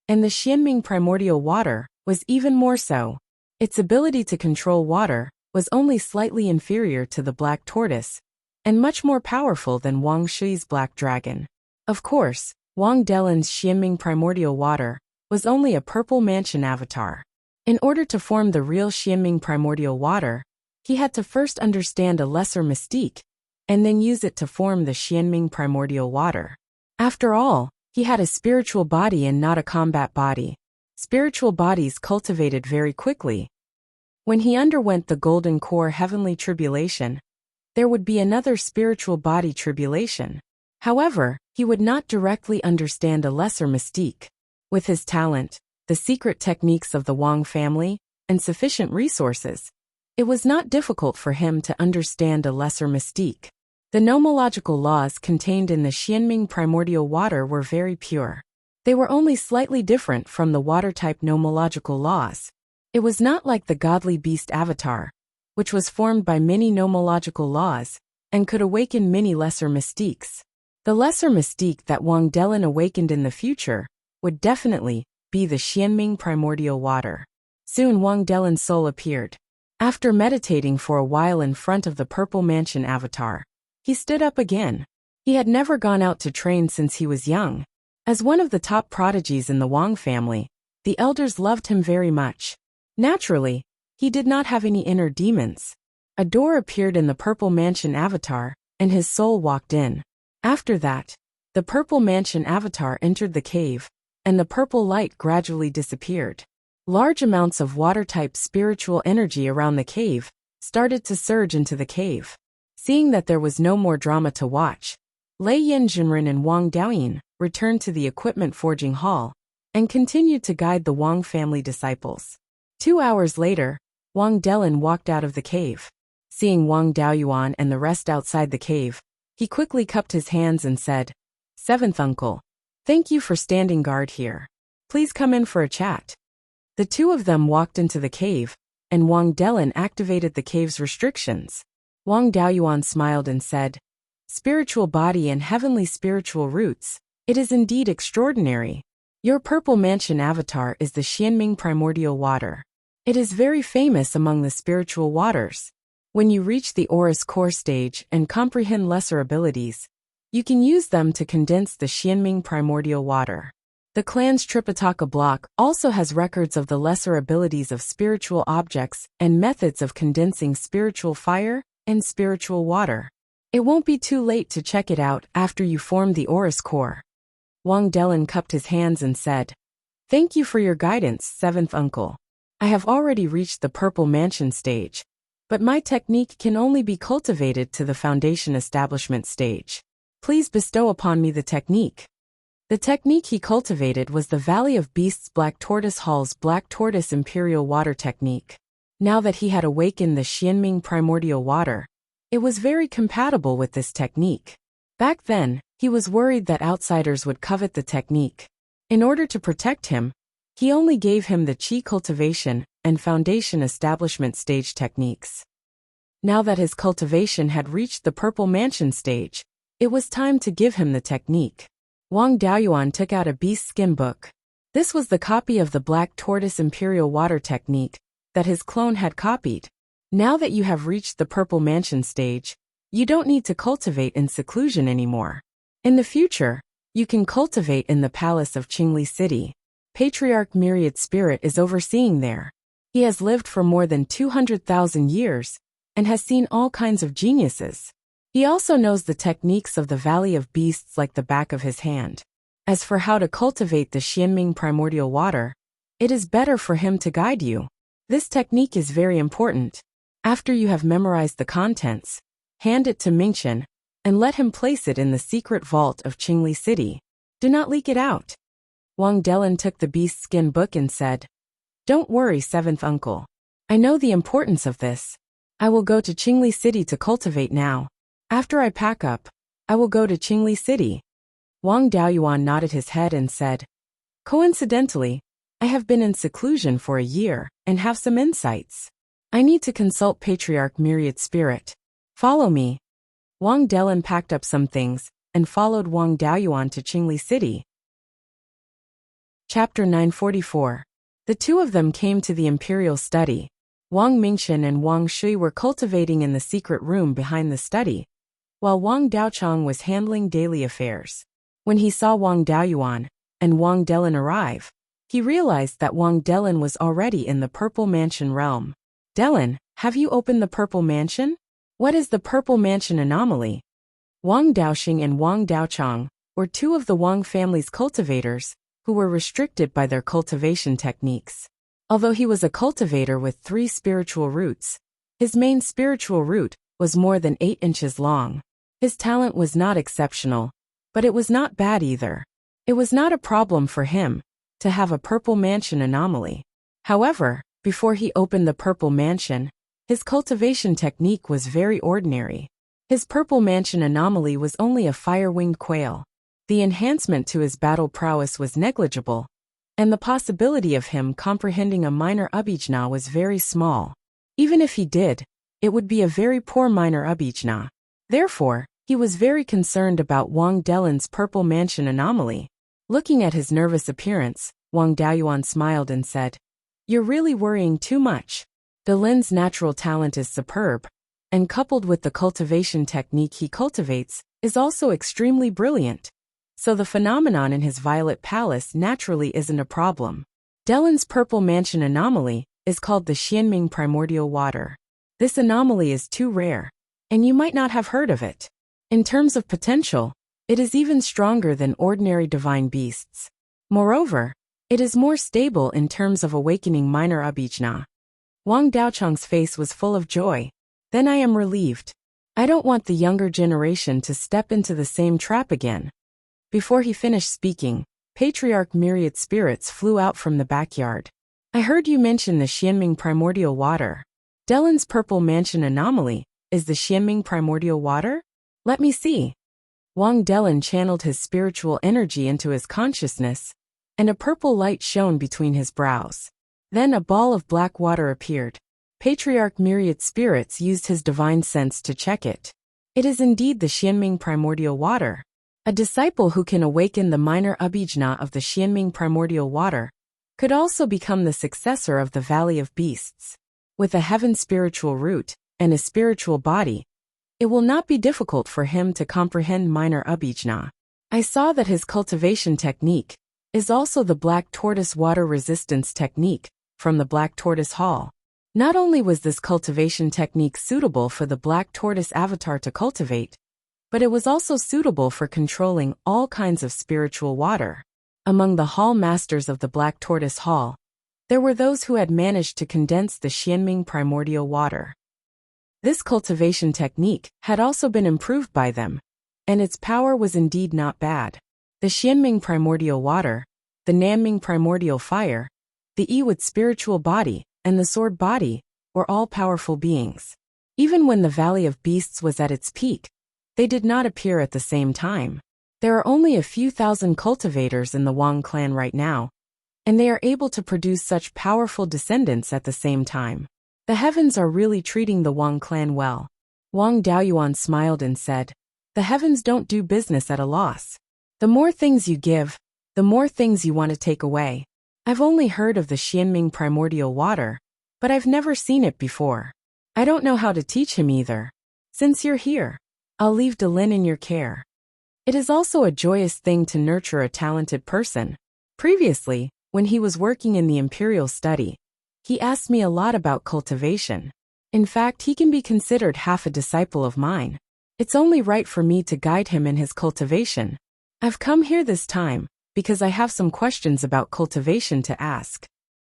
and the Xianming primordial water was even more so. Its ability to control water was only slightly inferior to the black tortoise, and much more powerful than Wang Shi's black dragon. Of course, Wang Delin's Xianming primordial water was only a purple mansion avatar. In order to form the real Xianming primordial water, he had to first understand a lesser mystique, and then use it to form the Xianming primordial water. After all, he had a spiritual body and not a combat body. Spiritual bodies cultivated very quickly. When he underwent the golden core heavenly tribulation, there would be another spiritual body tribulation. However, he would not directly understand a lesser mystique. With his talent, the secret techniques of the Wang family, and sufficient resources, it was not difficult for him to understand a lesser mystique. The nomological laws contained in the Xianming primordial water were very pure. They were only slightly different from the water-type nomological laws. It was not like the godly beast avatar, which was formed by many nomological laws, and could awaken many lesser mystiques. The lesser mystique that Wang Delin awakened in the future would definitely be the Xianming primordial water. Soon Wang Delin's soul appeared. After meditating for a while in front of the purple mansion avatar, he stood up again. He had never gone out to train since he was young. As one of the top prodigies in the Wang family, the elders loved him very much. Naturally, he did not have any inner demons. A door appeared in the purple mansion avatar, and his soul walked in. After that, the purple mansion avatar entered the cave, and the purple light gradually disappeared. Large amounts of water-type spiritual energy around the cave started to surge into the cave. Seeing that there was no more drama to watch, Lei Yinjinren and Wang Daoyin returned to the equipment forging hall and continued to guide the Wang family disciples. 2 hours later, Wang Delin walked out of the cave. Seeing Wang Daoyuan and the rest outside the cave, he quickly cupped his hands and said, "Seventh uncle, thank you for standing guard here. Please come in for a chat." The two of them walked into the cave, and Wang Delin activated the cave's restrictions. Wang Daoyuan smiled and said, "Spiritual body and heavenly spiritual roots, it is indeed extraordinary. Your purple mansion avatar is the Xianming primordial water. It is very famous among the spiritual waters. When you reach the Aura's core stage and comprehend lesser abilities, you can use them to condense the Xianming primordial water. The clan's Tripitaka block also has records of the lesser abilities of spiritual objects and methods of condensing spiritual fire and spiritual water. It won't be too late to check it out after you form the Aura's core." Wang Delin cupped his hands and said, "Thank you for your guidance, seventh uncle. I have already reached the purple mansion stage, but my technique can only be cultivated to the foundation establishment stage. Please bestow upon me the technique." The technique he cultivated was the Valley of Beasts Black Tortoise Hall's Black Tortoise Imperial Water Technique. Now that he had awakened the Xianming primordial water, it was very compatible with this technique. Back then, he was worried that outsiders would covet the technique. In order to protect him, he only gave him the Qi cultivation and foundation establishment stage techniques. Now that his cultivation had reached the purple mansion stage, It was time to give him the technique. Wang Daoyuan took out a beast skin book. This was the copy of the Black Tortoise Imperial Water technique that his clone had copied. Now that you have reached the Purple Mansion stage, you don't need to cultivate in seclusion anymore. In the future, you can cultivate in the palace of Qingli City. Patriarch Myriad Spirit is overseeing there. He has lived for more than 200,000 years and has seen all kinds of geniuses. He also knows the techniques of the Valley of Beasts like the back of his hand. As for how to cultivate the Xianming primordial water, it is better for him to guide you. This technique is very important. After you have memorized the contents, hand it to Mingchen and let him place it in the secret vault of Qingli City. Do not leak it out. Wang Delin took the beast skin book and said, "Don't worry, seventh uncle. I know the importance of this. I will go to Qingli City to cultivate now. After I pack up, I will go to Qingli City." Wang Daoyuan nodded his head and said, "Coincidentally, I have been in seclusion for a year and have some insights. I need to consult Patriarch Myriad Spirit. Follow me." Wang Delin packed up some things and followed Wang Daoyuan to Qingli City. Chapter 944. The two of them came to the imperial study. Wang Mingchen and Wang Shui were cultivating in the secret room behind the study, while Wang Daochang was handling daily affairs. When he saw Wang Daoyuan and Wang Delin arrive, he realized that Wang Delin was already in the Purple Mansion realm. "Delin, have you opened the Purple Mansion? What is the Purple Mansion anomaly?" Wang Daoxing and Wang Daochang were two of the Wang family's cultivators who were restricted by their cultivation techniques. Although he was a cultivator with 3 spiritual roots, his main spiritual root was more than 8 inches long. His talent was not exceptional, but it was not bad either. It was not a problem for him to have a Purple Mansion anomaly. However, before he opened the Purple Mansion, his cultivation technique was very ordinary. His Purple Mansion anomaly was only a fire-winged quail. The enhancement to his battle prowess was negligible, and the possibility of him comprehending a minor abhijna was very small. Even if he did, it would be a very poor minor abhijna. Therefore, he was very concerned about Wang Delin's Purple Mansion anomaly. Looking at his nervous appearance, Wang Daoyuan smiled and said, "You're really worrying too much. Delin's natural talent is superb, and coupled with the cultivation technique he cultivates, is also extremely brilliant. So the phenomenon in his Violet Palace naturally isn't a problem. Delin's Purple Mansion anomaly is called the Xianming primordial water. This anomaly is too rare, and you might not have heard of it. In terms of potential, it is even stronger than ordinary divine beasts. Moreover, it is more stable in terms of awakening minor abhijna." Wang Daochang's face was full of joy. "Then I am relieved. I don't want the younger generation to step into the same trap again." Before he finished speaking, Patriarch Myriad Spirits flew out from the backyard. "I heard you mention the Xianming primordial water. Delin's Purple Mansion anomaly is the Xianming primordial water? Let me see." Wang Delin channeled his spiritual energy into his consciousness, and a purple light shone between his brows. Then a ball of black water appeared. Patriarch Myriad Spirits used his divine sense to check it. It is indeed the Xianming primordial water. A disciple who can awaken the minor abhijna of the Xianming primordial water could also become the successor of the Valley of Beasts. With a heaven spiritual root and a spiritual body, it will not be difficult for him to comprehend minor abhijna. I saw that his cultivation technique is also the Black Tortoise water resistance technique from the Black Tortoise Hall. Not only was this cultivation technique suitable for the Black Tortoise avatar to cultivate, but it was also suitable for controlling all kinds of spiritual water. Among the hall masters of the Black Tortoise Hall, there were those who had managed to condense the Xianming primordial water. This cultivation technique had also been improved by them, and its power was indeed not bad. The Xianming primordial water, the Nanming primordial fire, the Yiwood spiritual body, and the sword body were all powerful beings. Even when the Valley of Beasts was at its peak, they did not appear at the same time. There are only a few thousand cultivators in the Wang clan right now, and they are able to produce such powerful descendants at the same time. The heavens are really treating the Wang clan well. Wang Daoyuan smiled and said, The heavens don't do business at a loss. The more things you give, the more things you want to take away. I've only heard of the Xianming primordial water, but I've never seen it before. I don't know how to teach him either. Since you're here, I'll leave Delin in your care. It is also a joyous thing to nurture a talented person. Previously, when he was working in the Imperial study, he asked me a lot about cultivation. In fact, he can be considered half a disciple of mine. It's only right for me to guide him in his cultivation. I've come here this time because I have some questions about cultivation to ask.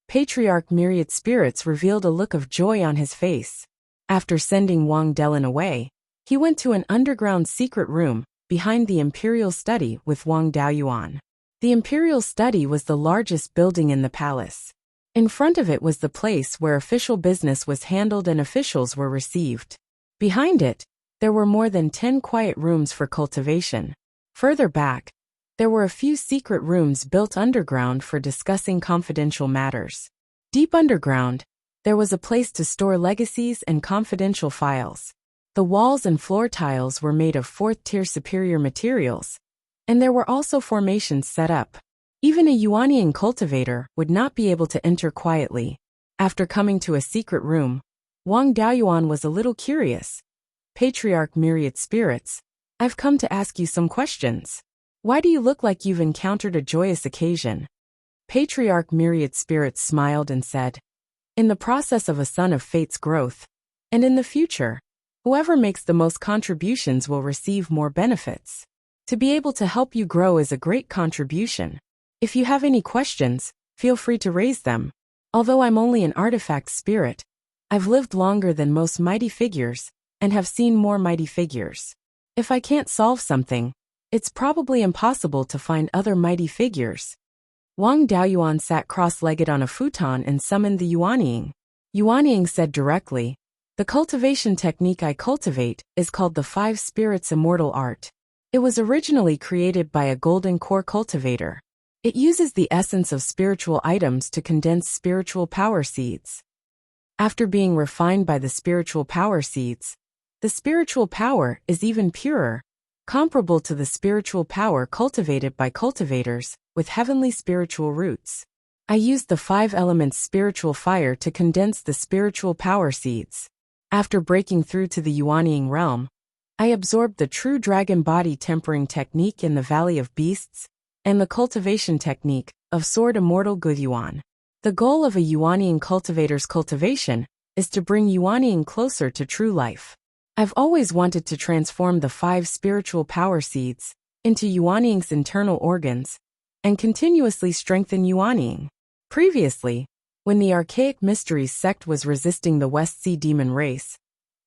Patriarch Myriad Spirits revealed a look of joy on his face. After sending Wang Delin away, he went to an underground secret room behind the Imperial study with Wang Daoyuan. The Imperial study was the largest building in the palace. In front of it was the place where official business was handled and officials were received. Behind it, there were more than 10 quiet rooms for cultivation. Further back, there were a few secret rooms built underground for discussing confidential matters. Deep underground, there was a place to store legacies and confidential files. The walls and floor tiles were made of 4th-tier superior materials, and there were also formations set up. Even a Yuanian cultivator would not be able to enter quietly. After coming to a secret room, Wang Daoyuan was a little curious. Patriarch Myriad Spirits, I've come to ask you some questions. Why do you look like you've encountered a joyous occasion? Patriarch Myriad Spirits smiled and said, in the process of a son of fate's growth, and in the future, whoever makes the most contributions will receive more benefits. To be able to help you grow is a great contribution. If you have any questions, feel free to raise them. Although I'm only an artifact spirit, I've lived longer than most mighty figures, and have seen more mighty figures. If I can't solve something, it's probably impossible to find other mighty figures. Wang Daoyuan sat cross-legged on a futon and summoned the Yuanying. Yuanying said directly, the cultivation technique I cultivate is called the 5 Spirits Immortal Art. It was originally created by a golden core cultivator. It uses the essence of spiritual items to condense spiritual power seeds. After being refined by the spiritual power seeds, the spiritual power is even purer, comparable to the spiritual power cultivated by cultivators with heavenly spiritual roots. I used the 5 elements spiritual fire to condense the spiritual power seeds. After breaking through to the Yuanying realm, I absorbed the true dragon body tempering technique in the Valley of Beasts and the cultivation technique of Sword Immortal Gudyuan. The goal of a Yuanying cultivator's cultivation is to bring Yuanying closer to true life. I've always wanted to transform the 5 spiritual power seeds into Yuanying's internal organs and continuously strengthen Yuanying. Previously, when the Archaic Mysteries sect was resisting the West Sea demon race,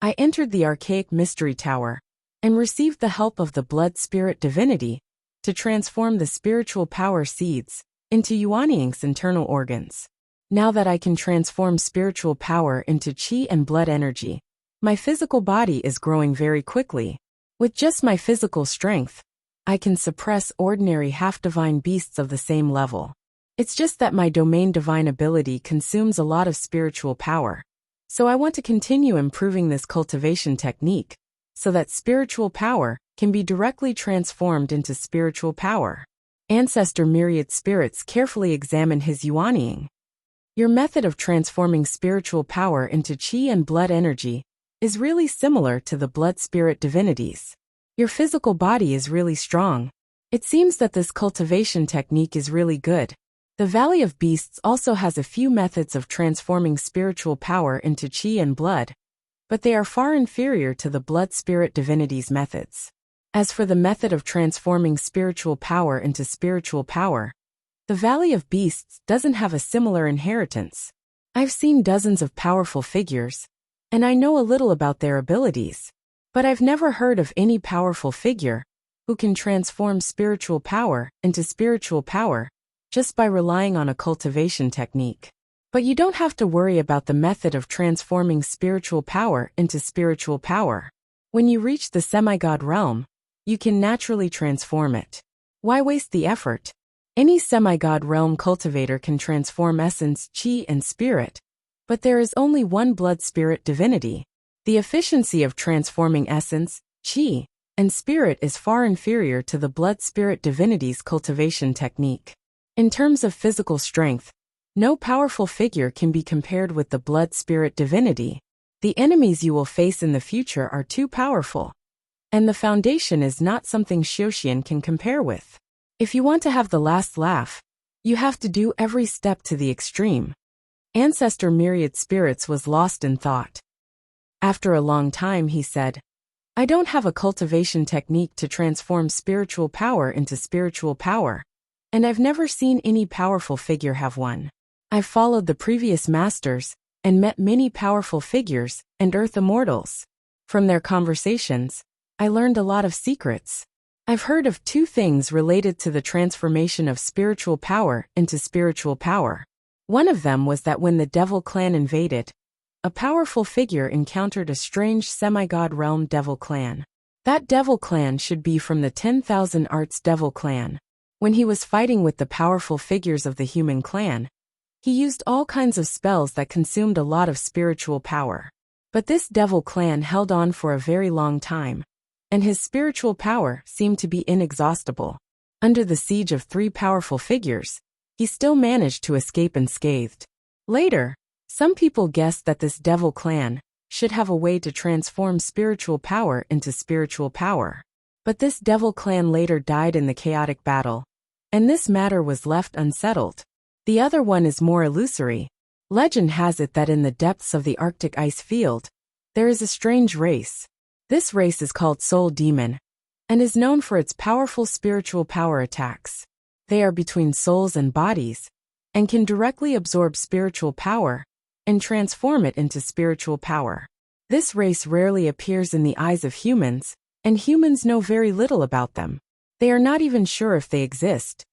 I entered the Archaic Mystery Tower and received the help of the Blood Spirit Divinity to transform the spiritual power seeds into Yuanying's internal organs. Now that I can transform spiritual power into chi and blood energy, my physical body is growing very quickly. With just my physical strength, I can suppress ordinary half-divine beasts of the same level. It's just that my domain divine ability consumes a lot of spiritual power. So I want to continue improving this cultivation technique so that spiritual power can be directly transformed into spiritual power. Ancestor Myriad Spirits carefully examined his Yuanying. Your method of transforming spiritual power into chi and blood energy is really similar to the blood spirit divinities. Your physical body is really strong. It seems that this cultivation technique is really good. The Valley of Beasts also has a few methods of transforming spiritual power into chi and blood, but they are far inferior to the blood spirit divinities' methods. As for the method of transforming spiritual power into spiritual power, the Valley of Beasts doesn't have a similar inheritance. I've seen dozens of powerful figures, and I know a little about their abilities, but I've never heard of any powerful figure who can transform spiritual power into spiritual power just by relying on a cultivation technique. But you don't have to worry about the method of transforming spiritual power into spiritual power. When you reach the semi-god realm, you can naturally transform it. Why waste the effort? Any semi-god realm cultivator can transform essence, chi, and spirit, but there is only one blood spirit divinity. The efficiency of transforming essence, chi, and spirit is far inferior to the blood-spirit divinity's cultivation technique. In terms of physical strength, no powerful figure can be compared with the blood-spirit divinity. The enemies you will face in the future are too powerful, and the foundation is not something Xiuxian can compare with. If you want to have the last laugh, you have to do every step to the extreme. Ancestor Myriad Spirits was lost in thought. After a long time he said, I don't have a cultivation technique to transform spiritual power into spiritual power, and I've never seen any powerful figure have one. I've followed the previous masters and met many powerful figures and earth immortals. From their conversations, I learned a lot of secrets. I've heard of 2 things related to the transformation of spiritual power into spiritual power. One of them was that when the Devil Clan invaded, a powerful figure encountered a strange semi-god realm Devil Clan. That Devil Clan should be from the 10,000 Arts Devil Clan. When he was fighting with the powerful figures of the human clan, he used all kinds of spells that consumed a lot of spiritual power. But this Devil Clan held on for a very long time, and his spiritual power seemed to be inexhaustible. Under the siege of 3 powerful figures, he still managed to escape unscathed. Later, some people guessed that this Devil Clan should have a way to transform spiritual power into spiritual power. But this Devil Clan later died in the chaotic battle, and this matter was left unsettled. The other one is more illusory. Legend has it that in the depths of the Arctic ice field, there is a strange race. This race is called Soul Demon, and is known for its powerful spiritual power attacks. They are between souls and bodies, and can directly absorb spiritual power and transform it into spiritual power. This race rarely appears in the eyes of humans, and humans know very little about them. They are not even sure if they exist.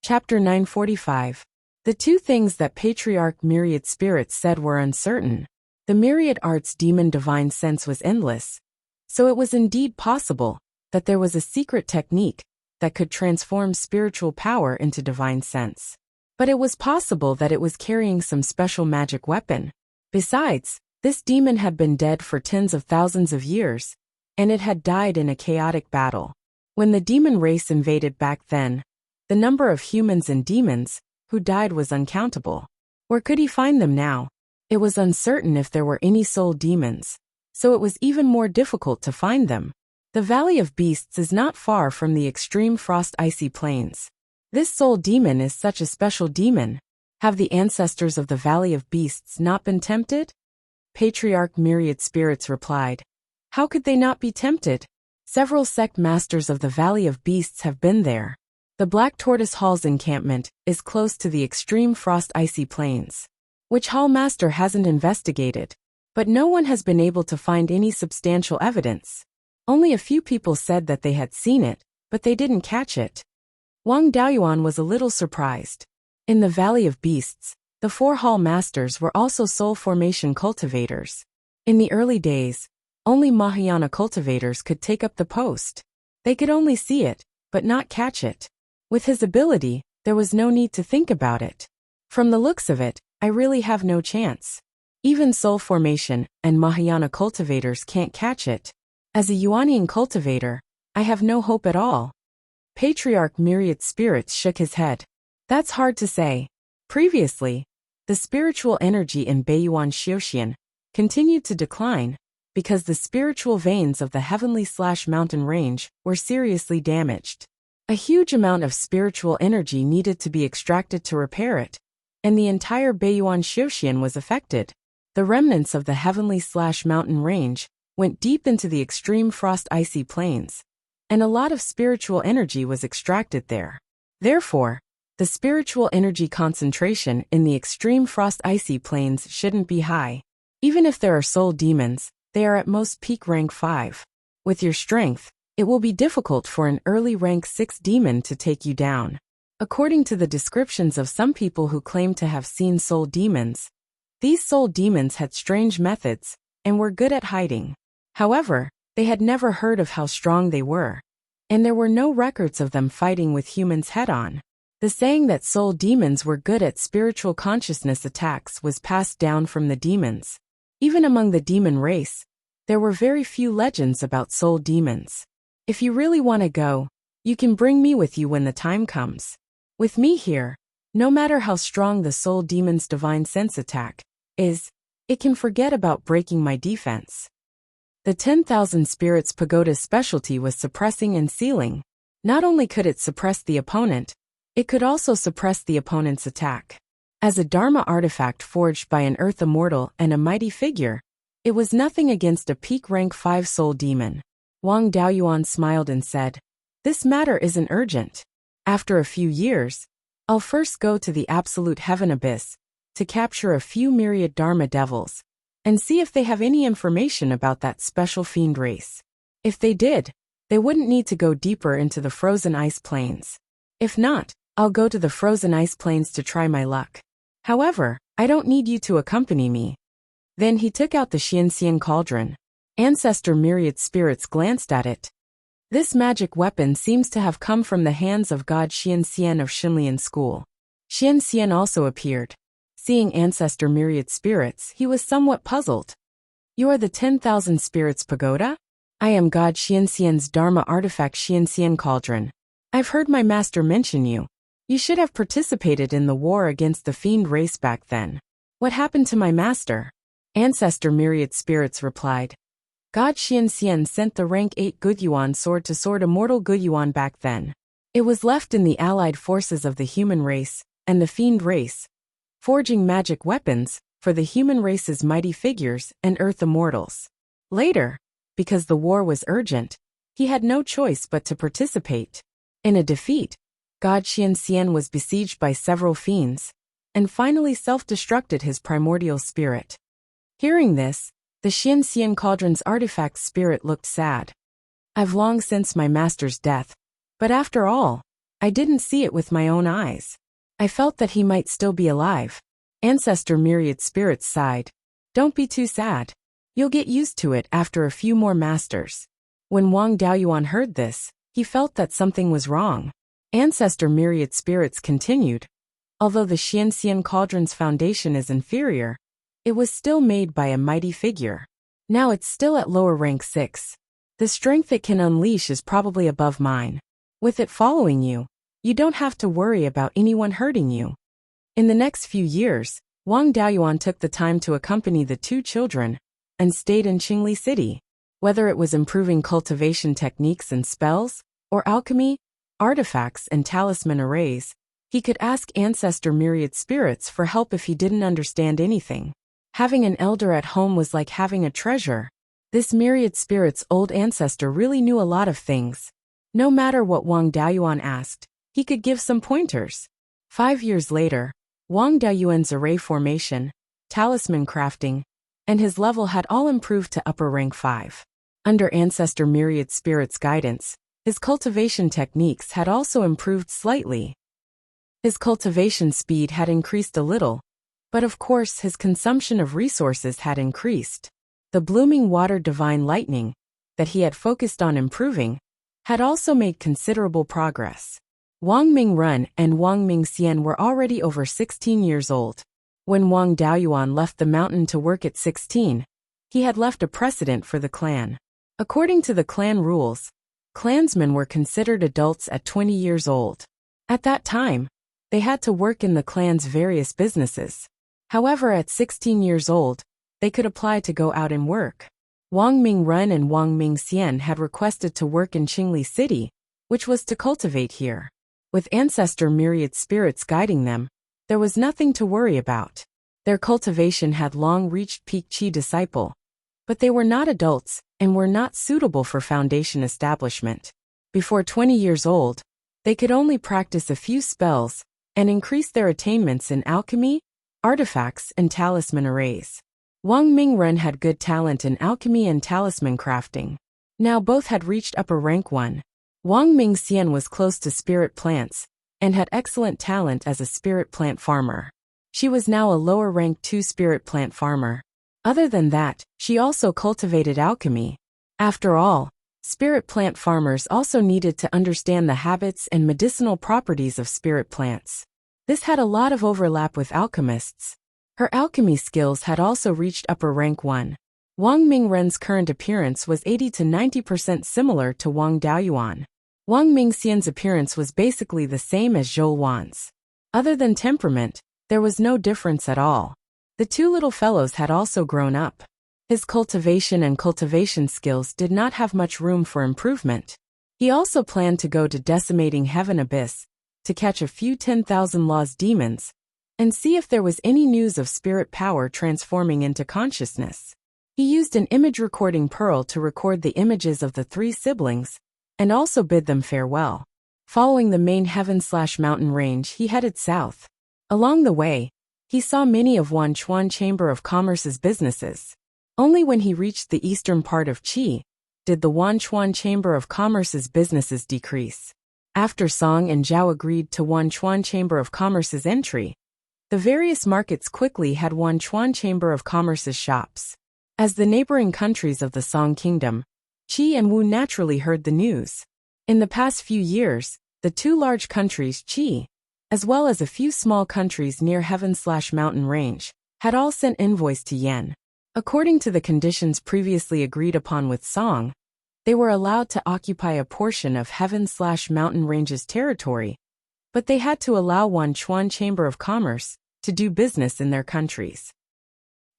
Chapter 945. The 2 things that Patriarch Myriad Spirits said were uncertain. The Myriad Arts demon divine sense was endless, so it was indeed possible that there was a secret technique that could transform spiritual power into divine sense. But it was possible that it was carrying some special magic weapon. Besides, this demon had been dead for tens of thousands of years, and it had died in a chaotic battle. When the demon race invaded back then, the number of humans and demons who died was uncountable. Where could he find them now? It was uncertain if there were any soul demons, so it was even more difficult to find them. The Valley of Beasts is not far from the extreme frost icy plains. This soul demon is such a special demon. Have the ancestors of the Valley of Beasts not been tempted? Patriarch Myriad Spirits replied. How could they not be tempted? Several sect masters of the Valley of Beasts have been there. The Black Tortoise Hall's encampment is close to the extreme frost icy plains, which Hall Master hasn't investigated, but no one has been able to find any substantial evidence. Only a few people said that they had seen it, but they didn't catch it. Wang Daoyuan was a little surprised. In the Valley of Beasts, the 4 Hall Masters were also soul formation cultivators. In the early days, only Mahayana cultivators could take up the post. They could only see it, but not catch it. With his ability, there was no need to think about it. From the looks of it, I really have no chance. Even soul formation and Mahayana cultivators can't catch it. As a Yuanian cultivator, I have no hope at all. Patriarch Myriad Spirits shook his head. That's hard to say. Previously, the spiritual energy in Beiyuan Xiuxian continued to decline because the spiritual veins of the heavenly/mountain range were seriously damaged. A huge amount of spiritual energy needed to be extracted to repair it, and the entire Beiyuan Xiuxian was affected. The remnants of the heavenly/mountain range went deep into the extreme frost icy plains, and a lot of spiritual energy was extracted there. Therefore, the spiritual energy concentration in the extreme frost icy plains shouldn't be high. Even if there are soul demons, they are at most peak rank 5. With your strength, it will be difficult for an early rank 6 demon to take you down. According to the descriptions of some people who claim to have seen soul demons, these soul demons had strange methods and were good at hiding. However, they had never heard of how strong they were, and there were no records of them fighting with humans head-on. The saying that soul demons were good at spiritual consciousness attacks was passed down from the demons. Even among the demon race, there were very few legends about soul demons. If you really want to go, you can bring me with you when the time comes. With me here, no matter how strong the soul demon's divine sense attack is, it can forget about breaking my defense. The 10,000 Spirits Pagoda's specialty was suppressing and sealing. Not only could it suppress the opponent, it could also suppress the opponent's attack. As a Dharma artifact forged by an Earth Immortal and a mighty figure, it was nothing against a peak rank 5 soul demon. Wang Daoyuan smiled and said, "This matter isn't urgent. After a few years, I'll first go to the absolute heaven abyss to capture a few myriad Dharma devils and see if they have any information about that special fiend race. If they did, they wouldn't need to go deeper into the frozen ice plains. If not, I'll go to the frozen ice plains to try my luck. However, I don't need you to accompany me." Then he took out the Xianxian cauldron. Ancestor Myriad Spirits glanced at it. This magic weapon seems to have come from the hands of God Xianxian of Xinlian School. Xianxian also appeared. Seeing Ancestor Myriad Spirits, he was somewhat puzzled. "You are the 10,000 Spirits Pagoda? I am God Xianxian's Dharma artifact Xianxian cauldron. I've heard my master mention you. You should have participated in the war against the fiend race back then. What happened to my master?" Ancestor Myriad Spirits replied. "God Xianxian sent the rank 8 Guiyuan sword to sword Immortal Guiyuan back then. It was left in the allied forces of the human race and the fiend race, forging magic weapons for the human race's mighty figures and Earth Immortals. Later, because the war was urgent, he had no choice but to participate. In a defeat, God Xianxian was besieged by several fiends, and finally self-destructed his primordial spirit." Hearing this, the Xianxian cauldron's artifact spirit looked sad. "I've long since my master's death, but after all, I didn't see it with my own eyes. I felt that he might still be alive." Ancestor Myriad Spirits sighed. "Don't be too sad. You'll get used to it after a few more masters." When Wang Daoyuan heard this, he felt that something was wrong. Ancestor Myriad Spirits continued. "Although the Xianxian cauldron's foundation is inferior, it was still made by a mighty figure. Now it's still at lower rank 6. The strength it can unleash is probably above mine. With it following you, you don't have to worry about anyone hurting you." In the next few years, Wang Daoyuan took the time to accompany the 2 children and stayed in Qingli City. Whether it was improving cultivation techniques and spells, or alchemy, artifacts and talisman arrays, he could ask Ancestor Myriad Spirits for help if he didn't understand anything. Having an elder at home was like having a treasure. This Myriad Spirit's old ancestor really knew a lot of things. No matter what Wang Daoyuan asked, he could give some pointers. 5 years later, Wang Daoyuan's array formation, talisman crafting, and his level had all improved to upper rank 5. Under Ancestor Myriad Spirits' guidance, his cultivation techniques had also improved slightly. His cultivation speed had increased a little, but of course his consumption of resources had increased. The blooming water divine lightning, that he had focused on improving, had also made considerable progress. Wang Mingrun and Wang Mingxian were already over 16 years old. When Wang Daoyuan left the mountain to work at 16, he had left a precedent for the clan. According to the clan rules, clansmen were considered adults at 20 years old. At that time, they had to work in the clan's various businesses. However, at 16 years old, they could apply to go out and work. Wang Mingrun and Wang Mingxian had requested to work in Qingli City, which was to cultivate here. With Ancestor Myriad Spirits guiding them, there was nothing to worry about. Their cultivation had long reached peak Qi disciple, but they were not adults and were not suitable for foundation establishment. Before 20 years old, they could only practice a few spells and increase their attainments in alchemy, artifacts, and talisman arrays. Wang Mingrun had good talent in alchemy and talisman crafting. Now both had reached upper rank 1. Wang Mingxian was close to spirit plants and had excellent talent as a spirit plant farmer. She was now a lower rank 2 spirit plant farmer. Other than that, she also cultivated alchemy. After all, spirit plant farmers also needed to understand the habits and medicinal properties of spirit plants. This had a lot of overlap with alchemists. Her alchemy skills had also reached upper rank 1. Wang Mingren's current appearance was 80 to 90% similar to Wang Daoyuan. Wang Mingxian's appearance was basically the same as Zhou Wan's. Other than temperament, there was no difference at all. The two little fellows had also grown up. His cultivation and cultivation skills did not have much room for improvement. He also planned to go to decimating heaven abyss, to catch a few 10,000 laws demons, and see if there was any news of spirit power transforming into consciousness. He used an image recording pearl to record the images of the three siblings, and also bid them farewell. Following the main heaven/mountain range, he headed south. Along the way, he saw many of Wanchuan Chamber of Commerce's businesses. Only when he reached the eastern part of Qi did the Wanchuan Chamber of Commerce's businesses decrease. After Song and Zhao agreed to Wanchuan Chamber of Commerce's entry, the various markets quickly had Wanchuan Chamber of Commerce's shops. As the neighboring countries of the Song Kingdom, Qi and Wu naturally heard the news. In the past few years, the two large countries Qi, as well as a few small countries near heaven/mountain range, had all sent envoys to Yan. According to the conditions previously agreed upon with Song, they were allowed to occupy a portion of heaven/mountain range's territory, but they had to allow Wanchuan Chamber of Commerce to do business in their countries.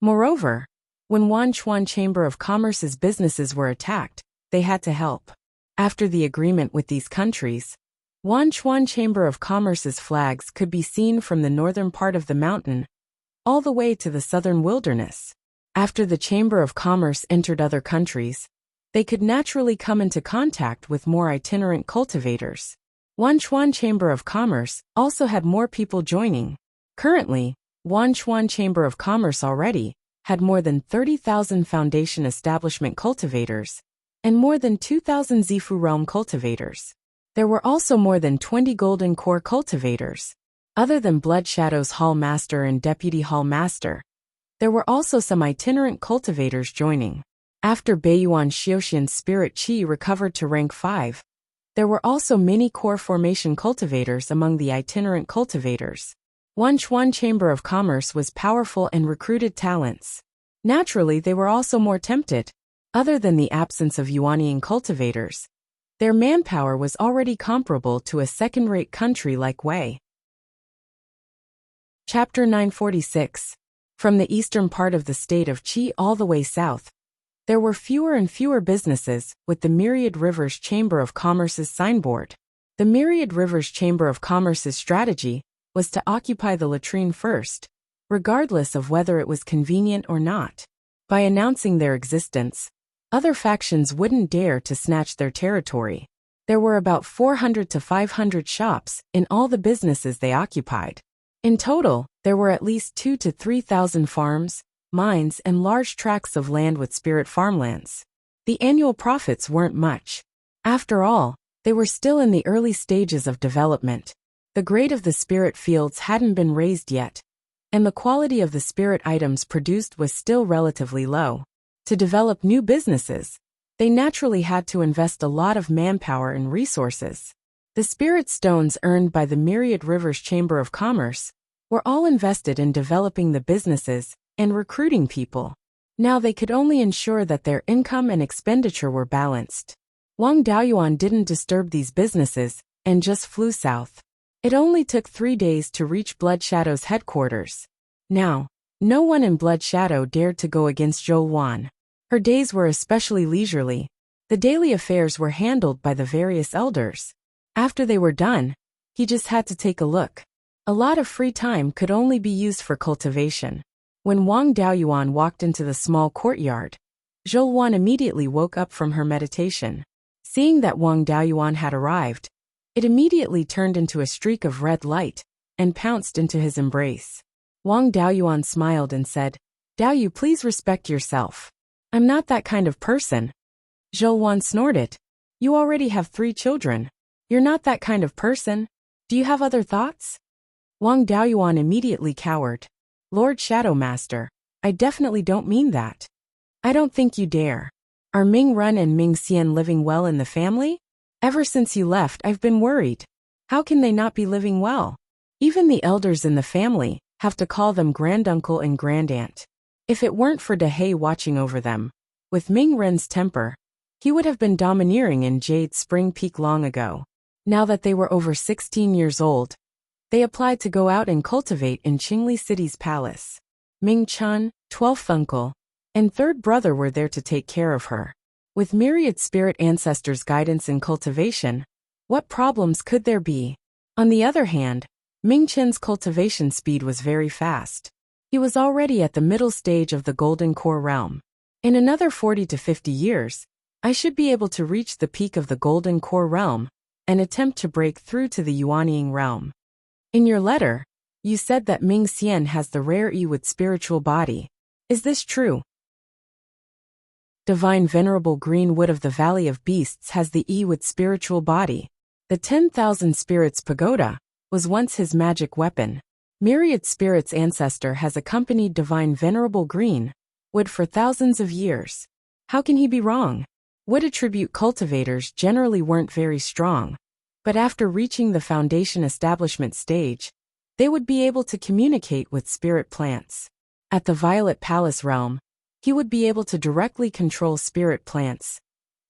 Moreover, when Wanchuan Chamber of Commerce's businesses were attacked, they had to help. After the agreement with these countries, Wanchuan Chamber of Commerce's flags could be seen from the northern part of the mountain all the way to the southern wilderness. After the Chamber of Commerce entered other countries, they could naturally come into contact with more itinerant cultivators. Wanchuan Chamber of Commerce also had more people joining. Currently, Wanchuan Chamber of Commerce already had more than 30,000 foundation establishment cultivators and more than 2,000 Zifu realm cultivators. There were also more than 20 golden core cultivators. Other than Blood Shadow's Hall Master and Deputy Hall Master, there were also some itinerant cultivators joining. After Beiyuan Xiuxian's spirit Qi recovered to rank 5, there were also many core formation cultivators among the itinerant cultivators. Wanchuan Chamber of Commerce was powerful and recruited talents. Naturally, they were also more tempted. Other than the absence of Yuanian cultivators, their manpower was already comparable to a second-rate country like Wei. Chapter 946. From the eastern part of the state of Qi all the way south, there were fewer and fewer businesses with the Myriad Rivers Chamber of Commerce's signboard. The Myriad Rivers Chamber of Commerce's strategy was to occupy the latrine first, regardless of whether it was convenient or not. By announcing their existence, other factions wouldn't dare to snatch their territory. There were about 400 to 500 shops in all the businesses they occupied. In total, there were at least 2,000 to 3,000 farms, mines, and large tracts of land with spirit farmlands. The annual profits weren't much. After all, they were still in the early stages of development. The grade of the spirit fields hadn't been raised yet, and the quality of the spirit items produced was still relatively low. To develop new businesses, they naturally had to invest a lot of manpower and resources. The spirit stones earned by the Myriad Rivers Chamber of Commerce were all invested in developing the businesses and recruiting people. Now they could only ensure that their income and expenditure were balanced. Wang Daoyuan didn't disturb these businesses and just flew south. It only took 3 days to reach Blood Shadow's headquarters. Now, no one in Blood Shadow dared to go against Zhou Wan. Her days were especially leisurely. The daily affairs were handled by the various elders. After they were done, he just had to take a look. A lot of free time could only be used for cultivation. When Wang Daoyuan walked into the small courtyard, Zhou Wan immediately woke up from her meditation. Seeing that Wang Daoyuan had arrived, it immediately turned into a streak of red light and pounced into his embrace. Wang Daoyuan smiled and said, "Daoyu, please respect yourself. I'm not that kind of person." Zhou Wan snorted. "You already have 3 children. You're not that kind of person. Do you have other thoughts?" Wang Daoyuan immediately cowered. "Lord Shadow Master, I definitely don't mean that. I don't think you dare. Are Ming Run and Ming Xian living well in the family? Ever since you left, I've been worried. How can they not be living well? Even the elders in the family have to call them granduncle and grandaunt. If it weren't for Dehei watching over them, with Ming Ren's temper, he would have been domineering in Jade Spring Peak long ago. Now that they were over 16 years old, they applied to go out and cultivate in Qingli City's palace. Ming Chun, 12th uncle, and third brother were there to take care of her. With myriad spirit ancestors' guidance in cultivation, what problems could there be? On the other hand, Ming Chen's cultivation speed was very fast. He was already at the middle stage of the Golden Core realm. In another 40 to 50 years, I should be able to reach the peak of the Golden Core realm and attempt to break through to the Yuanying realm. In your letter, you said that Ming Xian has the rare Yi with spiritual body. Is this true? Divine Venerable Green Wood of the Valley of Beasts has the Yi with spiritual body. The 10,000 Spirits Pagoda was once his magic weapon. Myriad Spirits' ancestor has accompanied Divine Venerable Green Wood for thousands of years. How can he be wrong? Wood attribute cultivators generally weren't very strong, but after reaching the foundation establishment stage, they would be able to communicate with spirit plants. At the Violet Palace realm, he would be able to directly control spirit plants,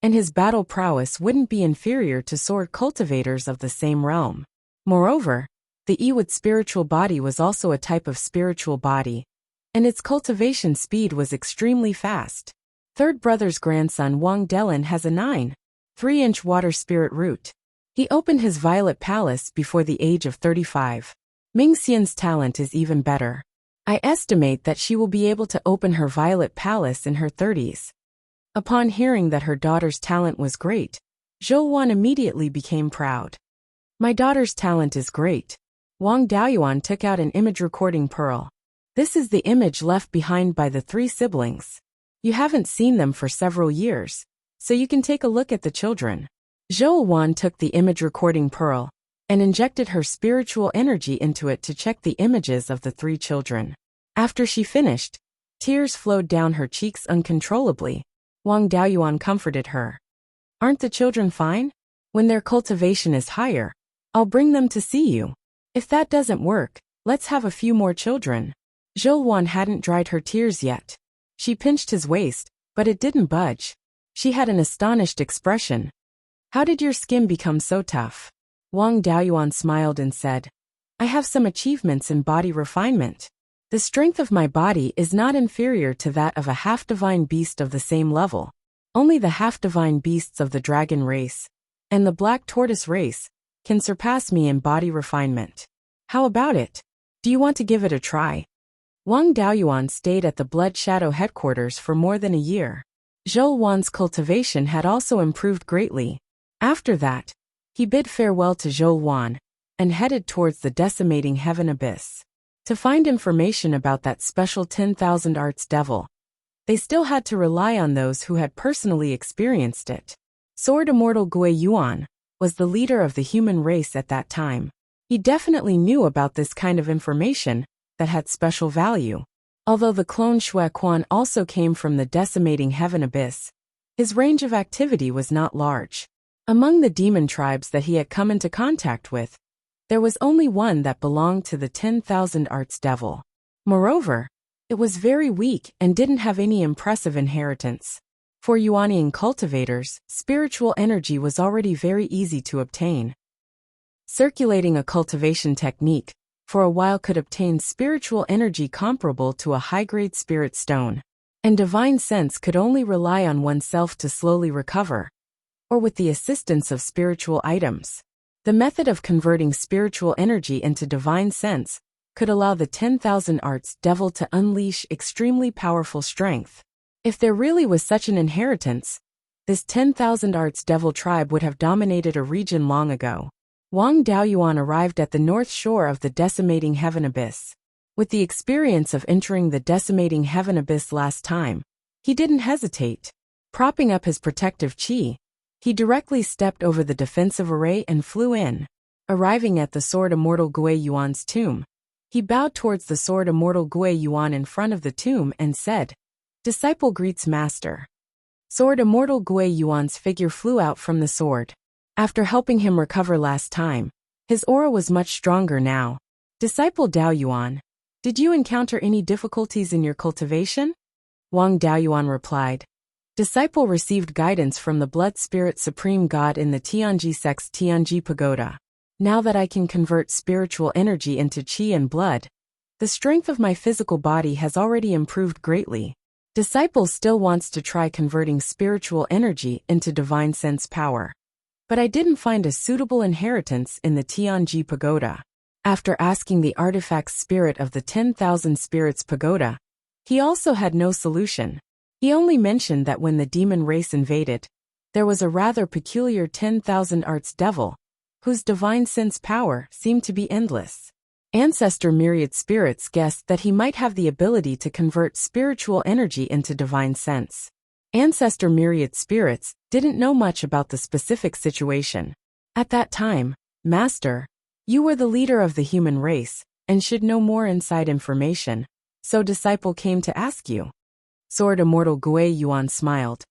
and his battle prowess wouldn't be inferior to sword cultivators of the same realm. Moreover, the Yi with spiritual body was also a type of spiritual body, and its cultivation speed was extremely fast. Third brother's grandson Wang Delin has a 9.3-inch water spirit root. He opened his Violet Palace before the age of 35. Ming Xian's talent is even better. I estimate that she will be able to open her Violet Palace in her 30s. Upon hearing that her daughter's talent was great, Zhou Wan immediately became proud. My daughter's talent is great. Wang Daoyuan took out an image recording pearl. This is the image left behind by the 3 siblings. You haven't seen them for several years, so you can take a look at the children. Zhou Wan took the image recording pearl and injected her spiritual energy into it to check the images of the 3 children. After she finished, tears flowed down her cheeks uncontrollably. Wang Daoyuan comforted her. Aren't the children fine? When their cultivation is higher, I'll bring them to see you. If that doesn't work, let's have a few more children. Zhou Wan hadn't dried her tears yet. She pinched his waist, but it didn't budge. She had an astonished expression. How did your skin become so tough? Wang Daoyuan smiled and said, I have some achievements in body refinement. The strength of my body is not inferior to that of a half-divine beast of the same level. Only the half-divine beasts of the dragon race and the black tortoise race can surpass me in body refinement. How about it? Do you want to give it a try? Wang Daoyuan stayed at the Blood Shadow headquarters for more than a year. Zhou Wan's cultivation had also improved greatly. After that, he bid farewell to Zhou Wan and headed towards the decimating heaven abyss. To find information about that special 10,000 arts devil, they still had to rely on those who had personally experienced it. Sword Immortal Beiyuan was the leader of the human race at that time. He definitely knew about this kind of information that had special value. Although the clone Xue Quan also came from the decimating heaven abyss, his range of activity was not large. Among the demon tribes that he had come into contact with, there was only one that belonged to the 10,000 arts devil. Moreover, it was very weak and didn't have any impressive inheritance. For Yuanying cultivators, spiritual energy was already very easy to obtain. Circulating a cultivation technique for a while could obtain spiritual energy comparable to a high-grade spirit stone, and divine sense could only rely on oneself to slowly recover, or with the assistance of spiritual items. The method of converting spiritual energy into divine sense could allow the 10,000 arts devil to unleash extremely powerful strength. If there really was such an inheritance, this 10,000 arts devil tribe would have dominated a region long ago. Wang Daoyuan arrived at the north shore of the decimating heaven abyss. With the experience of entering the decimating heaven abyss last time, he didn't hesitate. Propping up his protective chi, he directly stepped over the defensive array and flew in. Arriving at the Sword Immortal Beiyuan's tomb, he bowed towards the Sword Immortal Beiyuan in front of the tomb and said, Disciple greets Master. Sword Immortal Beiyuan's figure flew out from the sword. After helping him recover last time, his aura was much stronger now. Disciple Daoyuan, Did you encounter any difficulties in your cultivation? Wang Daoyuan replied. Disciple received guidance from the Blood Spirit Supreme God in the Tianji sect's Tianji Pagoda. Now that I can convert spiritual energy into qi and blood, the strength of my physical body has already improved greatly. Disciple still wants to try converting spiritual energy into divine sense power. But I didn't find a suitable inheritance in the Tianji Pagoda. After asking the artifact spirit of the 10,000 Spirits Pagoda, he also had no solution. He only mentioned that when the demon race invaded, there was a rather peculiar 10,000 arts devil, whose divine sense power seemed to be endless. Ancestor Myriad Spirits guessed that he might have the ability to convert spiritual energy into divine sense. Ancestor Myriad Spirits didn't know much about the specific situation. At that time, Master, you were the leader of the human race, and should know more inside information, so Disciple came to ask you. Sword Immortal Gui Yuan smiled.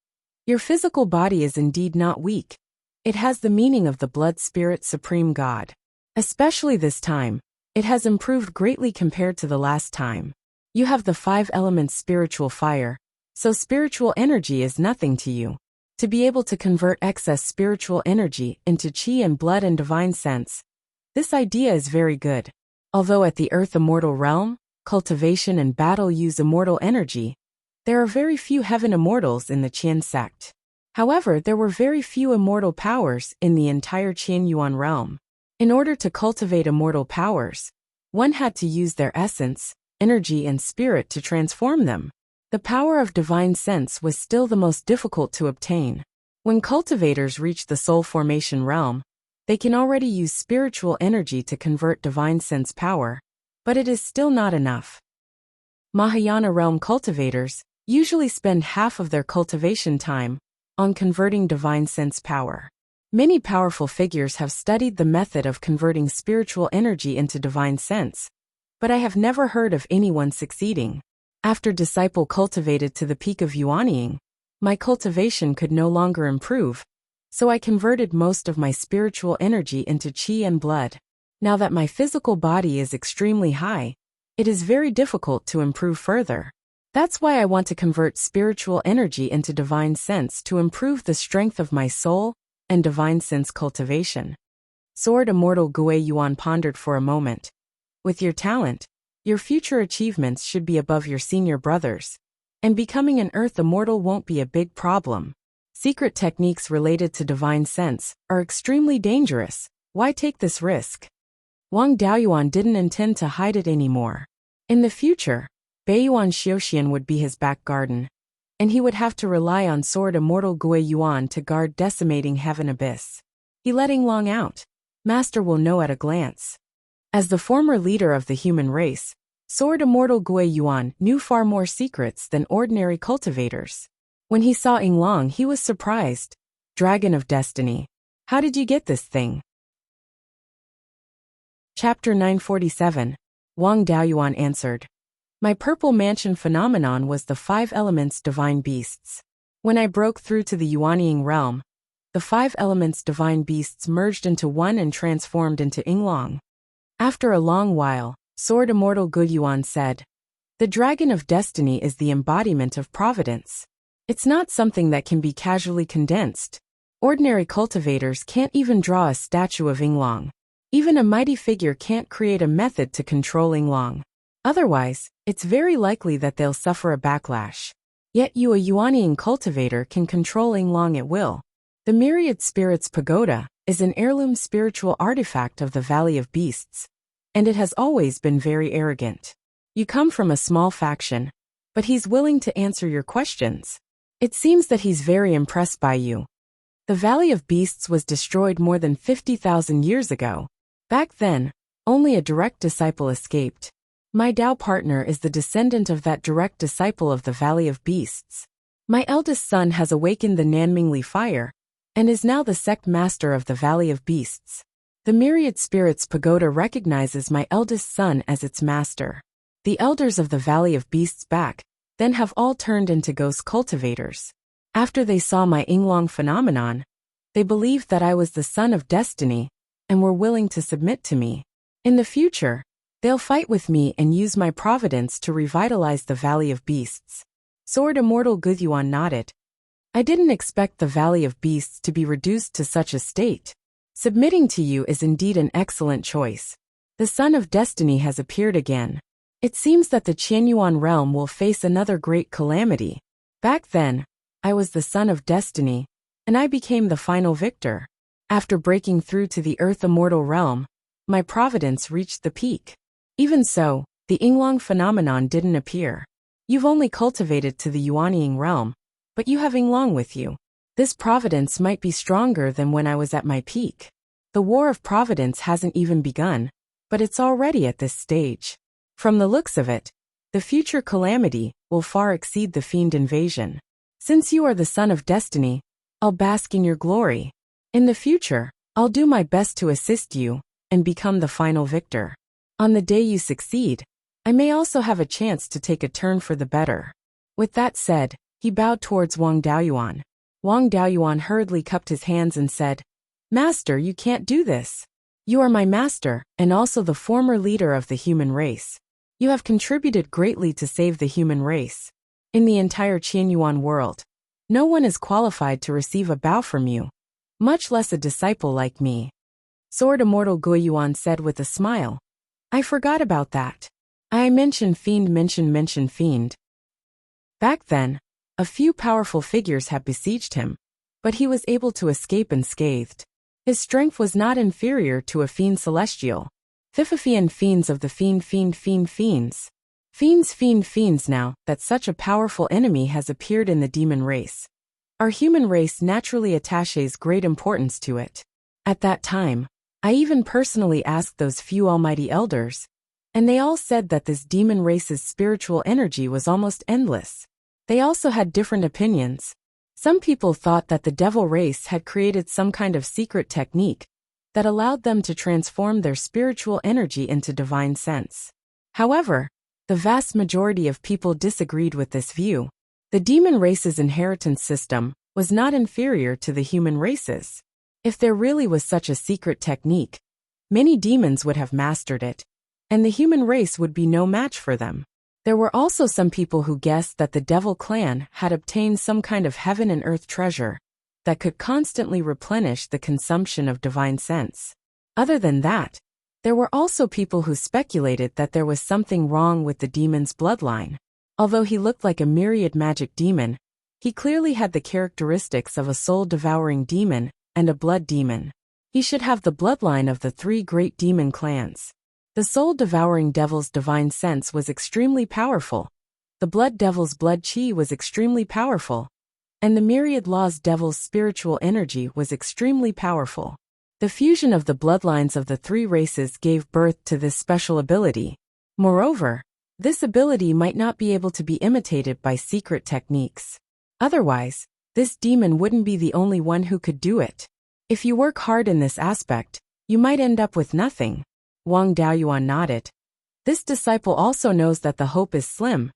Your physical body is indeed not weak. It has the meaning of the Blood Spirit Supreme God. Especially this time, it has improved greatly compared to the last time. You have the 5 elements spiritual fire, so spiritual energy is nothing to you. To be able to convert excess spiritual energy into qi and blood and divine sense, this idea is very good. Although at the Earth Immortal realm, cultivation and battle use immortal energy, there are very few heaven immortals in the Qian sect. However, there were very few immortal powers in the entire Qianyuan realm. In order to cultivate immortal powers, one had to use their essence, energy and spirit to transform them. The power of divine sense was still the most difficult to obtain. When cultivators reach the soul formation realm, they can already use spiritual energy to convert divine sense power, but it is still not enough. Mahayana realm cultivators usually spend half of their cultivation time on converting divine sense power. Many powerful figures have studied the method of converting spiritual energy into divine sense, but I have never heard of anyone succeeding. After Disciple cultivated to the peak of Yuanying, my cultivation could no longer improve, so I converted most of my spiritual energy into qi and blood. Now that my physical body is extremely high, it is very difficult to improve further. That's why I want to convert spiritual energy into divine sense to improve the strength of my soul and divine sense cultivation. Sword Immortal Gui Yuan pondered for a moment. With your talent, your future achievements should be above your senior brothers, and becoming an Earth Immortal won't be a big problem. Secret techniques related to divine sense are extremely dangerous. Why take this risk? Wang Daoyuan didn't intend to hide it anymore. In the future, Beiyuan Xiuxian would be his back garden, and he would have to rely on Sword Immortal Gui Yuan to guard decimating Heaven Abyss. He letting Long out. Master will know at a glance. As the former leader of the human race, Sword Immortal Gui Yuan knew far more secrets than ordinary cultivators. When he saw Yinglong, he was surprised. Dragon of Destiny. How did you get this thing? Chapter 947. Wang Daoyuan answered. My purple mansion phenomenon was the 5 elements divine beasts. When I broke through to the Yuanying realm, the 5 elements divine beasts merged into one and transformed into Yinglong. After a long while, Sword Immortal Gui Yuan said, the Dragon of Destiny is the embodiment of providence. It's not something that can be casually condensed. Ordinary cultivators can't even draw a statue of Yinglong. Even a mighty figure can't create a method to control Yinglong. Otherwise, it's very likely that they'll suffer a backlash. Yet you, a Yuanying cultivator, can control Yinglong at will. The Myriad Spirits Pagoda is an heirloom spiritual artifact of the Valley of Beasts, and it has always been very arrogant. You come from a small faction, but he's willing to answer your questions. It seems that he's very impressed by you. The Valley of Beasts was destroyed more than 50,000 years ago. Back then, only a direct disciple escaped. My Dao partner is the descendant of that direct disciple of the Valley of Beasts. My eldest son has awakened the Nanmingli fire, and is now the sect master of the Valley of Beasts. The Myriad Spirits Pagoda recognizes my eldest son as its master. The elders of the Valley of Beasts back then have all turned into ghost cultivators. After they saw my Yinglong phenomenon, they believed that I was the son of destiny, and were willing to submit to me. In the future, They'll fight with me and use my providence to revitalize the Valley of Beasts. Sword Immortal Beiyuan nodded. I didn't expect the Valley of Beasts to be reduced to such a state. Submitting to you is indeed an excellent choice. The Son of Destiny has appeared again. It seems that the Qianyuan realm will face another great calamity. Back then, I was the Son of Destiny, and I became the final victor. After breaking through to the Earth Immortal realm, my providence reached the peak. Even so, the Yinglong phenomenon didn't appear. You've only cultivated to the Yuanying realm, but you have Yinglong with you. This providence might be stronger than when I was at my peak. The war of providence hasn't even begun, but it's already at this stage. From the looks of it, the future calamity will far exceed the fiend invasion. Since you are the Son of Destiny, I'll bask in your glory. In the future, I'll do my best to assist you and become the final victor. On the day you succeed, I may also have a chance to take a turn for the better. With that said, he bowed towards Wang Daoyuan. Wang Daoyuan hurriedly cupped his hands and said, Master, you can't do this. You are my master and also the former leader of the human race. You have contributed greatly to save the human race. In the entire Qianyuan world, no one is qualified to receive a bow from you, much less a disciple like me. Sword Immortal Beiyuan said with a smile. I forgot about that. I mentioned fiend. Back then, a few powerful figures had besieged him, but he was able to escape unscathed. His strength was not inferior to a fiend celestial. Fififian fiends of the fiends. Fiends now that such a powerful enemy has appeared in the demon race. Our human race naturally attaches great importance to it. At that time, I even personally asked those few almighty elders, and they all said that this demon race's spiritual energy was almost endless. They also had different opinions. Some people thought that the devil race had created some kind of secret technique that allowed them to transform their spiritual energy into divine sense. However, the vast majority of people disagreed with this view. The demon race's inheritance system was not inferior to the human race's. If there really was such a secret technique, many demons would have mastered it, and the human race would be no match for them. There were also some people who guessed that the devil clan had obtained some kind of heaven and earth treasure that could constantly replenish the consumption of divine sense. Other than that, there were also people who speculated that there was something wrong with the demon's bloodline. Although he looked like a myriad magic demon, he clearly had the characteristics of a soul-devouring demon and a blood demon. He should have the bloodline of the three great demon clans. The soul-devouring devil's divine sense was extremely powerful. The blood devil's blood chi was extremely powerful. And the myriad law's devil's spiritual energy was extremely powerful. The fusion of the bloodlines of the three races gave birth to this special ability. Moreover, this ability might not be able to be imitated by secret techniques. Otherwise, this demon wouldn't be the only one who could do it. If you work hard in this aspect, you might end up with nothing. Wang Daoyuan nodded. This disciple also knows that the hope is slim.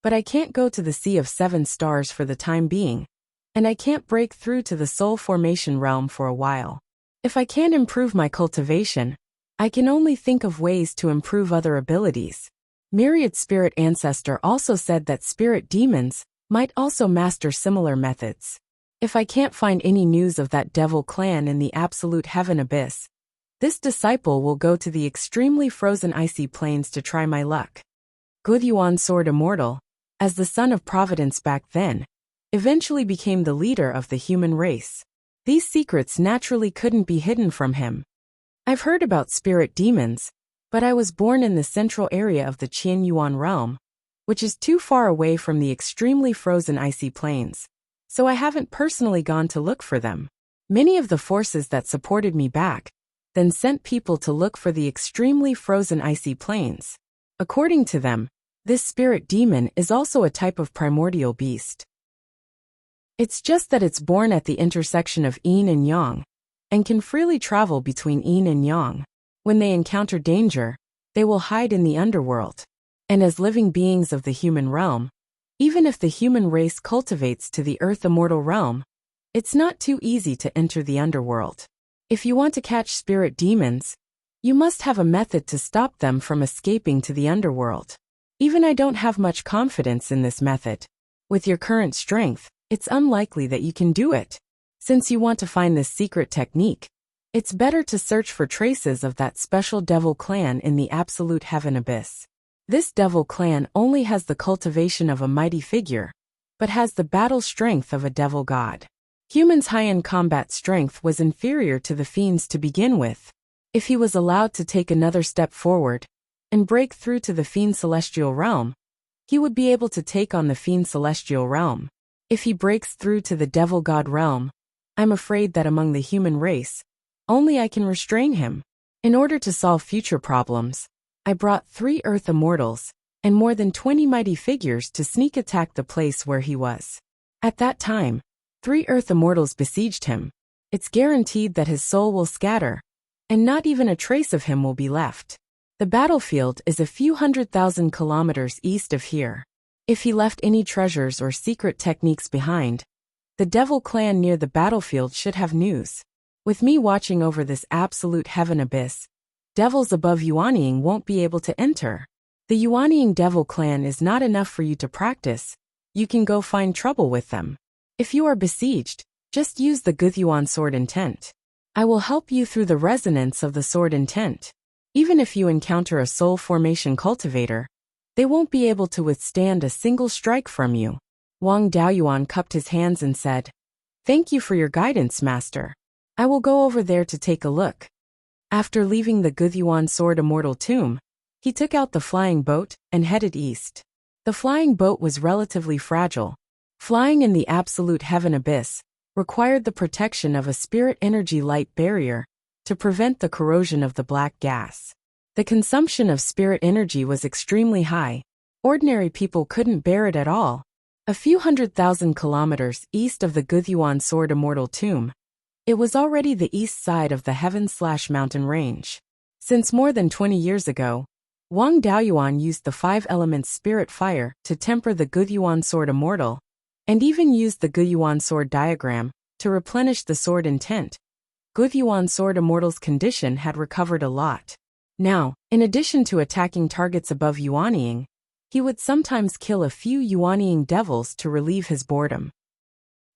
But I can't go to the Sea of Seven Stars for the time being, and I can't break through to the soul formation realm for a while. If I can't improve my cultivation, I can only think of ways to improve other abilities. Myriad Spirit Ancestor also said that spirit demons might also master similar methods. If I can't find any news of that devil clan in the absolute heaven abyss, this disciple will go to the extremely frozen icy plains to try my luck. Beiyuan Sword Immortal, as the son of Providence back then, eventually became the leader of the human race. These secrets naturally couldn't be hidden from him. I've heard about spirit demons, but I was born in the central area of the Qianyuan realm, which is too far away from the extremely frozen icy plains, so I haven't personally gone to look for them. Many of the forces that supported me back then sent people to look for the extremely frozen icy plains. According to them, this spirit demon is also a type of primordial beast. It's just that it's born at the intersection of yin and yang, and can freely travel between yin and yang. When they encounter danger, they will hide in the underworld. And as living beings of the human realm, even if the human race cultivates to the earth immortal realm, it's not too easy to enter the underworld. If you want to catch spirit demons, You must have a method to stop them from escaping to the underworld. Even I don't have much confidence in this method. With your current strength, it's unlikely that you can do it. Since you want to find this secret technique, it's better to search for traces of that special devil clan in the absolute heaven abyss. This devil clan only has the cultivation of a mighty figure, but has the battle strength of a devil god. Humans' high-end combat strength was inferior to the fiend's to begin with. If he was allowed to take another step forward and break through to the fiend's celestial realm, he would be able to take on the fiend's celestial realm. If he breaks through to the devil god realm, I'm afraid that among the human race, only I can restrain him. In order to solve future problems, I brought 3 Earth Immortals and more than 20 mighty figures to sneak attack the place where he was. At that time, 3 Earth Immortals besieged him. It's guaranteed that his soul will scatter, and not even a trace of him will be left. The battlefield is a few 100,000 kilometers east of here. If he left any treasures or secret techniques behind, the devil clan near the battlefield should have news. With me watching over this absolute heaven abyss, devils above Yuanying won't be able to enter. The Yuanying devil clan is not enough for you to practice. You can go find trouble with them. If you are besieged, just use the Beiyuan sword intent. I will help you through the resonance of the sword intent. Even if you encounter a soul formation cultivator, they won't be able to withstand a single strike from you. Wang Daoyuan cupped his hands and said, "Thank you for your guidance, master. I will go over there to take a look." After leaving the Beiyuan sword immortal tomb, he took out the flying boat and headed east. The flying boat was relatively fragile. Flying in the absolute heaven abyss required the protection of a spirit energy light barrier to prevent the corrosion of the black gas. The consumption of spirit energy was extremely high. Ordinary people couldn't bear it at all. A few 100,000 kilometers east of the Beiyuan sword immortal tomb, it was already the east side of the heaven/mountain range. Since more than 20 years ago, Wang Daoyuan used the 5-element spirit fire to temper the Beiyuan sword immortal, and even used the Beiyuan sword diagram to replenish the sword intent. Beiyuan sword immortal's condition had recovered a lot. Now, in addition to attacking targets above Yuanying, he would sometimes kill a few Yuanying devils to relieve his boredom.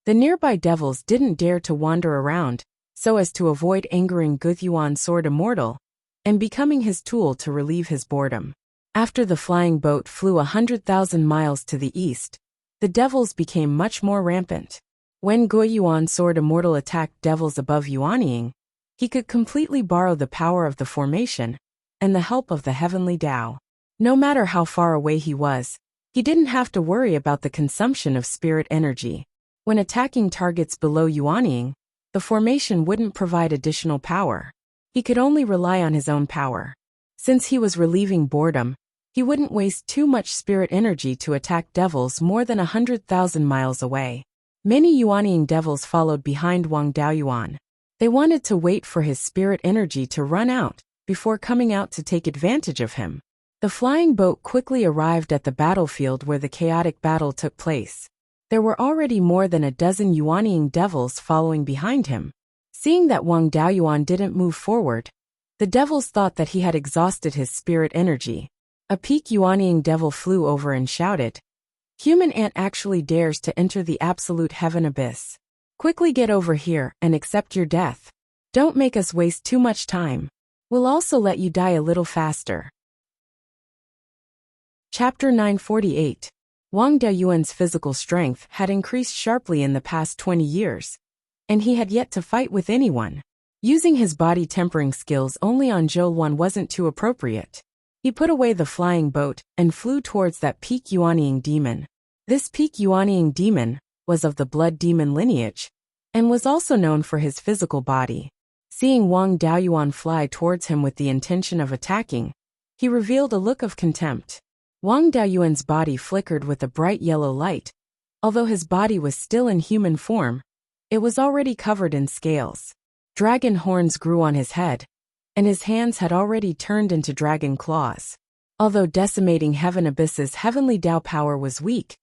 The nearby devils didn't dare to wander around, so as to avoid angering Beiyuan sword immortal and becoming his tool to relieve his boredom. After the flying boat flew 100,000 miles to the east, the devils became much more rampant. When Beiyuan sword immortal attacked devils above Yuanying, he could completely borrow the power of the formation and the help of the heavenly Tao. No matter how far away he was, he didn't have to worry about the consumption of spirit energy. When attacking targets below Yuanying, the formation wouldn't provide additional power. He could only rely on his own power. Since he was relieving boredom, he wouldn't waste too much spirit energy to attack devils more than 100,000 miles away. Many Yuanying devils followed behind Wang Daoyuan. They wanted to wait for his spirit energy to run out before coming out to take advantage of him. The flying boat quickly arrived at the battlefield where the chaotic battle took place. There were already more than a dozen Yuanying devils following behind him. Seeing that Wang Daoyuan didn't move forward, the devils thought that he had exhausted his spirit energy. A peak Yuanying devil flew over and shouted, "Human ant actually dares to enter the absolute heaven abyss. Quickly get over here and accept your death. Don't make us waste too much time. We'll also let you die a little faster." Chapter 948. Wang Daoyuan's physical strength had increased sharply in the past 20 years, and he had yet to fight with anyone. Using his body tempering skills only on Zhou wasn't too appropriate. He put away the flying boat and flew towards that peak Yuanying demon. This peak Yuanying demon was of the blood demon lineage, and was also known for his physical body. Seeing Wang Daoyuan fly towards him with the intention of attacking, he revealed a look of contempt. Wang Daoyuan's body flickered with a bright yellow light. Although his body was still in human form, it was already covered in scales. Dragon horns grew on his head, and his hands had already turned into dragon claws. Although decimating Heaven Abyss's heavenly Tao power was weak,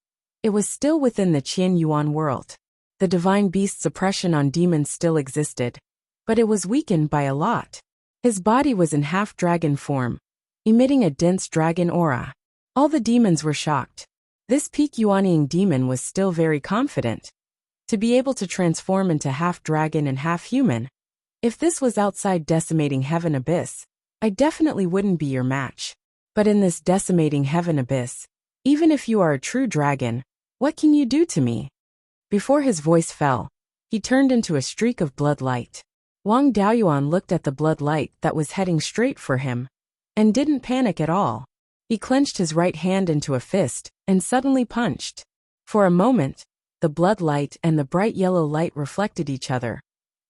it was still within the Qian Yuan world. The divine beast's oppression on demons still existed, but it was weakened by a lot. His body was in half-dragon form, emitting a dense dragon aura. All the demons were shocked. This peak Yuanying demon was still very confident. To be able to transform into half-dragon and half-human. If this was outside decimating heaven abyss, I definitely wouldn't be your match. But in this decimating heaven abyss, even if you are a true dragon, what can you do to me? Before his voice fell, he turned into a streak of blood light. Wang Daoyuan looked at the blood light that was heading straight for him, and didn't panic at all. He clenched his right hand into a fist, and suddenly punched. For a moment, the blood light and the bright yellow light reflected each other.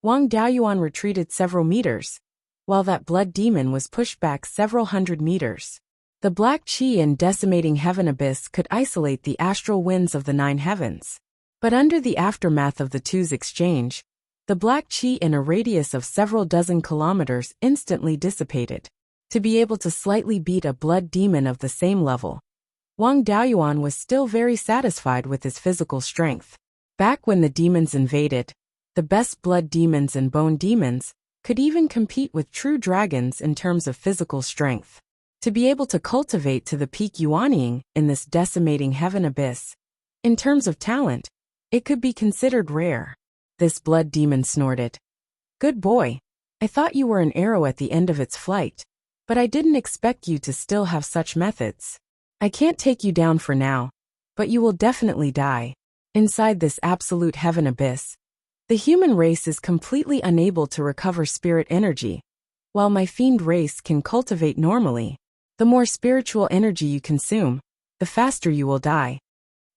Wang Daoyuan retreated several meters, while that blood demon was pushed back several hundred meters. The black qi in decimating heaven abyss could isolate the astral winds of the 9 heavens. But under the aftermath of the two's exchange, the black qi in a radius of several dozen kilometers instantly dissipated. To be able to slightly beat a blood demon of the same level, Wang Daoyuan was still very satisfied with his physical strength. Back when the demons invaded, the best blood demons and bone demons could even compete with true dragons in terms of physical strength. To be able to cultivate to the peak Yuanying in this decimating heaven abyss, in terms of talent, it could be considered rare. This blood demon snorted. Good boy. I thought you were an arrow at the end of its flight, but I didn't expect you to still have such methods. I can't take you down for now, but you will definitely die. Inside this absolute heaven abyss, the human race is completely unable to recover spirit energy, while my fiend race can cultivate normally. The more spiritual energy you consume, the faster you will die.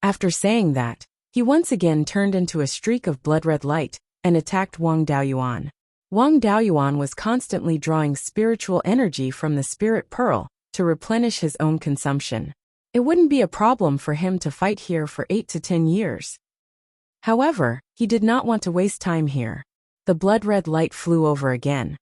After saying that, he once again turned into a streak of blood-red light and attacked Wang Daoyuan. Wang Daoyuan was constantly drawing spiritual energy from the spirit pearl to replenish his own consumption. It wouldn't be a problem for him to fight here for 8 to 10 years. However, he did not want to waste time here. The blood-red light flew over again,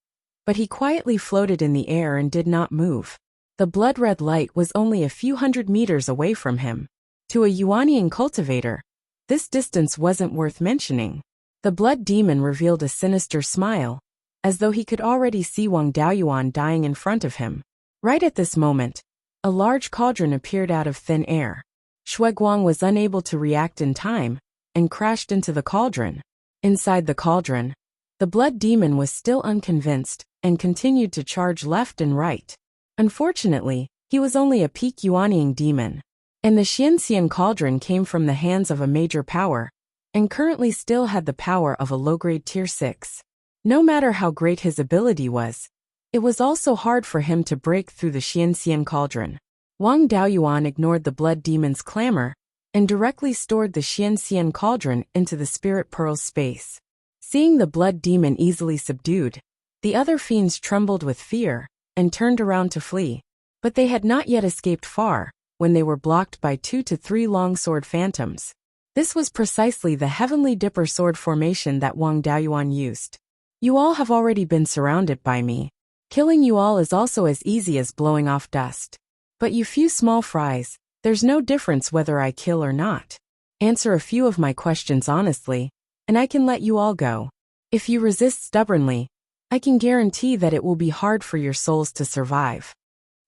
but he quietly floated in the air and did not move. The blood-red light was only a few hundred meters away from him. To a Yuanying cultivator, this distance wasn't worth mentioning. The blood demon revealed a sinister smile, as though he could already see Wang Daoyuan dying in front of him. Right at this moment, a large cauldron appeared out of thin air. Shueguang was unable to react in time, and crashed into the cauldron. Inside the cauldron, the blood demon was still unconvinced, and continued to charge left and right. Unfortunately, he was only a peak Yuanying demon, and the Xianxian cauldron came from the hands of a major power, and currently still had the power of a low-grade tier 6. No matter how great his ability was, it was also hard for him to break through the Xianxian cauldron. Wang Daoyuan ignored the blood demon's clamor, and directly stored the Xianxian cauldron into the spirit pearl's space. Seeing the blood demon easily subdued, the other fiends trembled with fear, and turned around to flee. But they had not yet escaped far, when they were blocked by 2 to 3 longsword phantoms. This was precisely the Heavenly Dipper sword formation that Wang Daoyuan used. You all have already been surrounded by me. Killing you all is also as easy as blowing off dust. But you few small fries, there's no difference whether I kill or not. Answer a few of my questions honestly, and I can let you all go. If you resist stubbornly, I can guarantee that it will be hard for your souls to survive.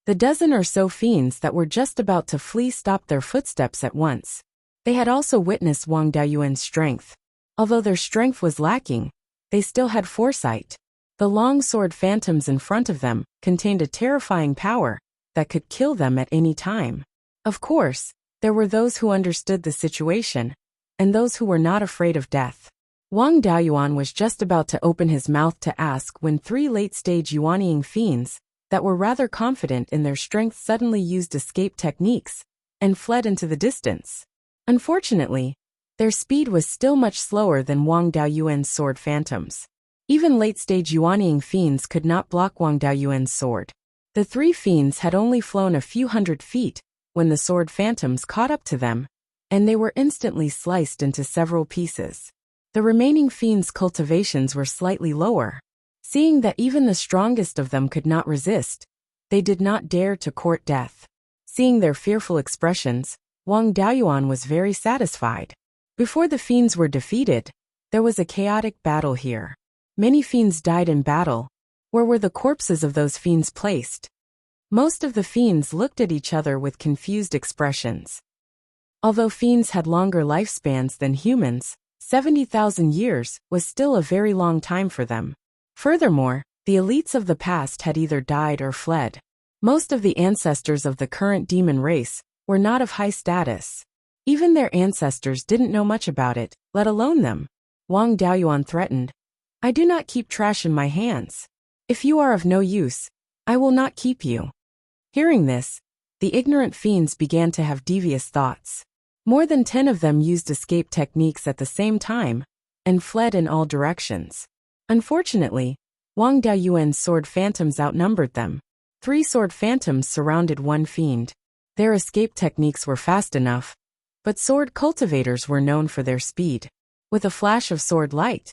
The dozen or so fiends that were just about to flee stopped their footsteps at once. They had also witnessed Wang Daoyuan's strength. Although their strength was lacking, they still had foresight. The long sword phantoms in front of them contained a terrifying power that could kill them at any time. Of course, there were those who understood the situation, and those who were not afraid of death. Wang Daoyuan was just about to open his mouth to ask when 3 late-stage Yuanying fiends that were rather confident in their strength suddenly used escape techniques and fled into the distance. Unfortunately, their speed was still much slower than Wang Daoyuan's sword phantoms. Even late-stage Yuanying fiends could not block Wang Daoyuan's sword. The 3 fiends had only flown a few hundred feet when the sword phantoms caught up to them, and they were instantly sliced into several pieces. The remaining fiends' cultivations were slightly lower. Seeing that even the strongest of them could not resist, they did not dare to court death. Seeing their fearful expressions, Wang Daoyuan was very satisfied. Before the fiends were defeated, there was a chaotic battle here. Many fiends died in battle, Where were the corpses of those fiends placed? Most of the fiends looked at each other with confused expressions. Although fiends had longer lifespans than humans, 70,000 years was still a very long time for them. Furthermore, the elites of the past had either died or fled. Most of the ancestors of the current demon race were not of high status. Even their ancestors didn't know much about it, let alone them. Wang Daoyuan threatened, "I do not keep trash in my hands. If you are of no use, I will not keep you." Hearing this, the ignorant fiends began to have devious thoughts. More than 10 of them used escape techniques at the same time and fled in all directions. Unfortunately, Wang Daoyuan's sword phantoms outnumbered them. 3 sword phantoms surrounded one fiend. Their escape techniques were fast enough, but sword cultivators were known for their speed. With a flash of sword light,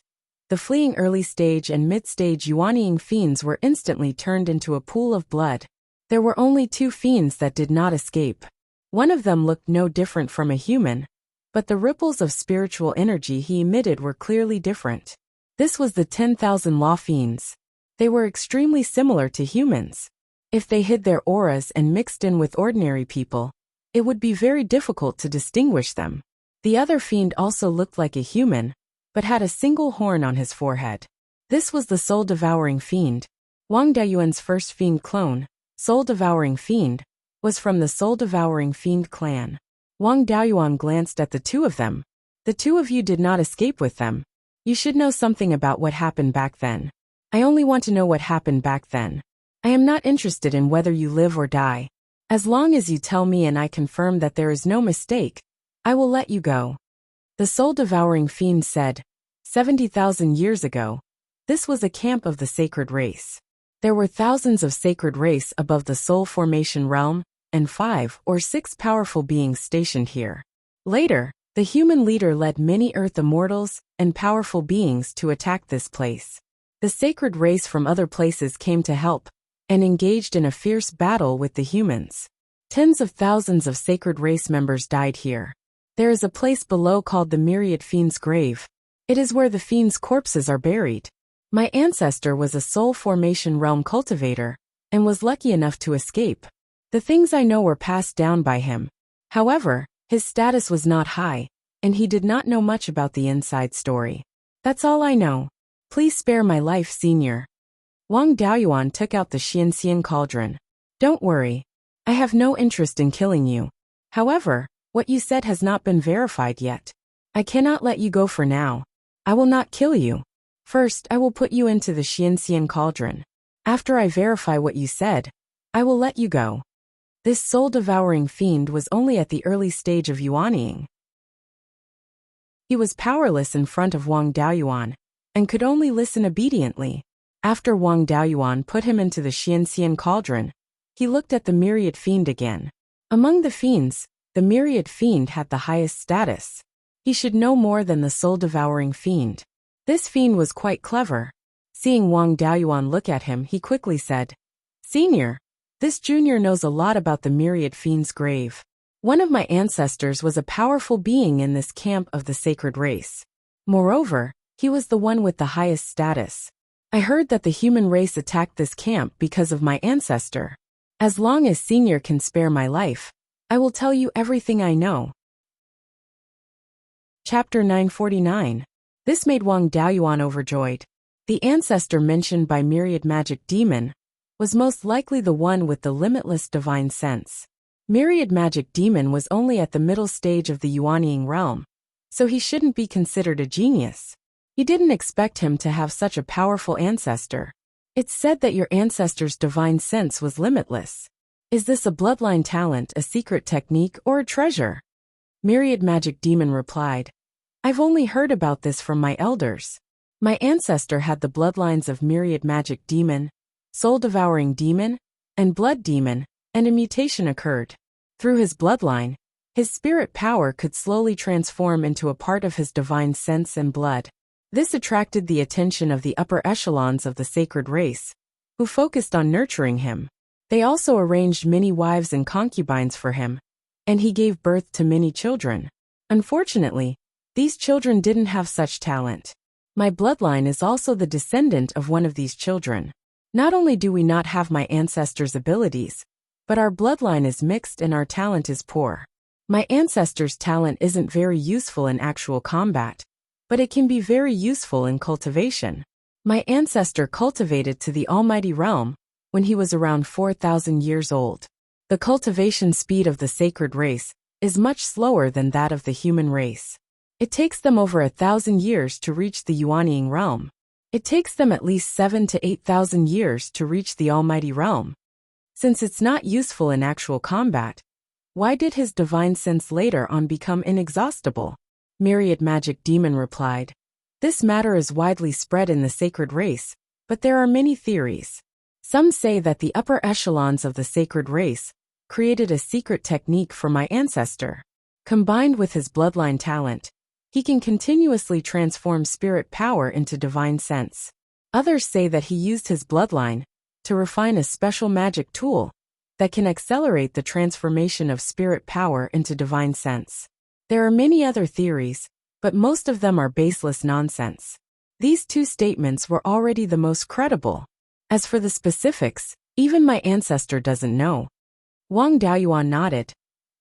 the fleeing early stage and mid-stage Yuanying fiends were instantly turned into a pool of blood. There were only 2 fiends that did not escape. One of them looked no different from a human, but the ripples of spiritual energy he emitted were clearly different. This was the 10,000 law fiends. They were extremely similar to humans. If they hid their auras and mixed in with ordinary people, it would be very difficult to distinguish them. The other fiend also looked like a human, but had a single horn on his forehead. This was the soul-devouring fiend. Wang Daoyuan's first fiend clone, soul-devouring fiend, was from the soul-devouring fiend clan. Wang Daoyuan glanced at the 2 of them. "The 2 of you did not escape with them. You should know something about what happened back then." "I only want to know what happened back then. I am not interested in whether you live or die. As long as you tell me and I confirm that there is no mistake, I will let you go." The soul-devouring fiend said, 70,000 years ago, this was a camp of the sacred race. There were thousands of sacred race above the soul formation realm, and 5 or 6 powerful beings stationed here. Later, the human leader led many Earth Immortals and powerful beings to attack this place. The sacred race from other places came to help, and engaged in a fierce battle with the humans. Tens of thousands of sacred race members died here. There is a place below called the Myriad Fiends' Grave. It is where the fiends' corpses are buried. My ancestor was a soul formation realm cultivator, and was lucky enough to escape. The things I know were passed down by him. However, his status was not high, and he did not know much about the inside story. That's all I know. Please spare my life, senior. Wang Daoyuan took out the Xianxian cauldron. Don't worry. I have no interest in killing you. However, what you said has not been verified yet. I cannot let you go for now. I will not kill you. First, I will put you into the Xianxian cauldron. After I verify what you said, I will let you go. This soul-devouring fiend was only at the early stage of Yuanying. He was powerless in front of Wang Daoyuan, and could only listen obediently. After Wang Daoyuan put him into the Xianxian cauldron, he looked at the myriad fiend again. Among the fiends, the myriad fiend had the highest status. He should know more than the soul-devouring fiend. This fiend was quite clever. Seeing Wang Daoyuan look at him, he quickly said, "Senior, this junior knows a lot about the myriad fiend's grave. One of my ancestors was a powerful being in this camp of the sacred race. Moreover, he was the one with the highest status. I heard that the human race attacked this camp because of my ancestor. As long as Senior can spare my life, I will tell you everything I know." Chapter 949. This made Wang Daoyuan overjoyed. The ancestor mentioned by Myriad Magic Demon was most likely the one with the limitless divine sense. Myriad Magic Demon was only at the middle stage of the Yuanying realm, so he shouldn't be considered a genius. He didn't expect him to have such a powerful ancestor. It's said that your ancestor's divine sense was limitless. Is this a bloodline talent, a secret technique, or a treasure? Myriad Magic Demon replied, I've only heard about this from my elders. My ancestor had the bloodlines of Myriad Magic Demon, Soul-Devouring Demon, and Blood Demon, and a mutation occurred. Through his bloodline, his spirit power could slowly transform into a part of his divine sense and blood. This attracted the attention of the upper echelons of the sacred race, who focused on nurturing him. They also arranged many wives and concubines for him, and he gave birth to many children. Unfortunately, these children didn't have such talent. My bloodline is also the descendant of one of these children. Not only do we not have my ancestors' abilities, but our bloodline is mixed and our talent is poor. My ancestors' talent isn't very useful in actual combat, but it can be very useful in cultivation. My ancestor cultivated to the almighty realm when he was around 4,000 years old. The cultivation speed of the sacred race is much slower than that of the human race. It takes them over 1,000 years to reach the Yuanying realm. It takes them at least 7,000 to 8,000 years to reach the almighty realm. Since it's not useful in actual combat, why did his divine sense later on become inexhaustible? Myriad Magic Demon replied, "This matter is widely spread in the sacred race, but there are many theories. Some say that the upper echelons of the sacred race created a secret technique for my ancestor. Combined with his bloodline talent, he can continuously transform spirit power into divine sense. Others say that he used his bloodline to refine a special magic tool that can accelerate the transformation of spirit power into divine sense. There are many other theories, but most of them are baseless nonsense. These two statements were already the most credible. As for the specifics, even my ancestor doesn't know." Wang Daoyuan nodded.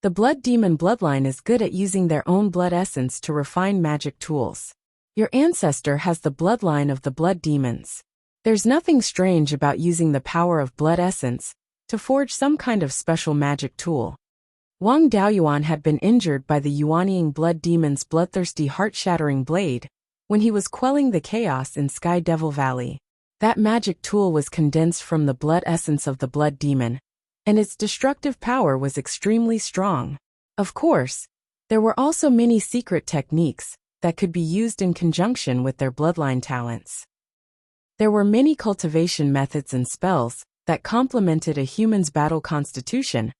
The blood demon bloodline is good at using their own blood essence to refine magic tools. Your ancestor has the bloodline of the blood demons. There's nothing strange about using the power of blood essence to forge some kind of special magic tool. Wang Daoyuan had been injured by the Yuanying blood demon's bloodthirsty heart-shattering blade when he was quelling the chaos in Sky Devil Valley. That magic tool was condensed from the blood essence of the blood demon, and its destructive power was extremely strong. Of course, there were also many secret techniques that could be used in conjunction with their bloodline talents. There were many cultivation methods and spells that complemented a human's battle constitution,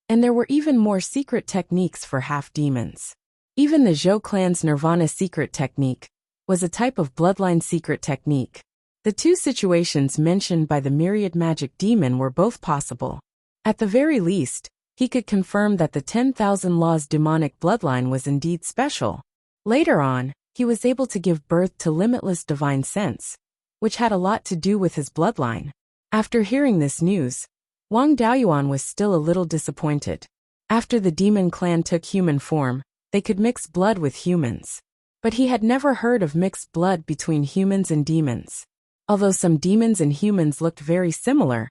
and there were even more secret techniques for half-demons. Even the Zhou clan's Nirvana secret technique was a type of bloodline secret technique. The two situations mentioned by the Myriad Magic Demon were both possible. At the very least, he could confirm that the 10,000 Laws demonic bloodline was indeed special. Later on, he was able to give birth to limitless divine sense, which had a lot to do with his bloodline. After hearing this news, Wang Daoyuan was still a little disappointed. After the demon clan took human form, they could mix blood with humans. But he had never heard of mixed blood between humans and demons. Although some demons and humans looked very similar,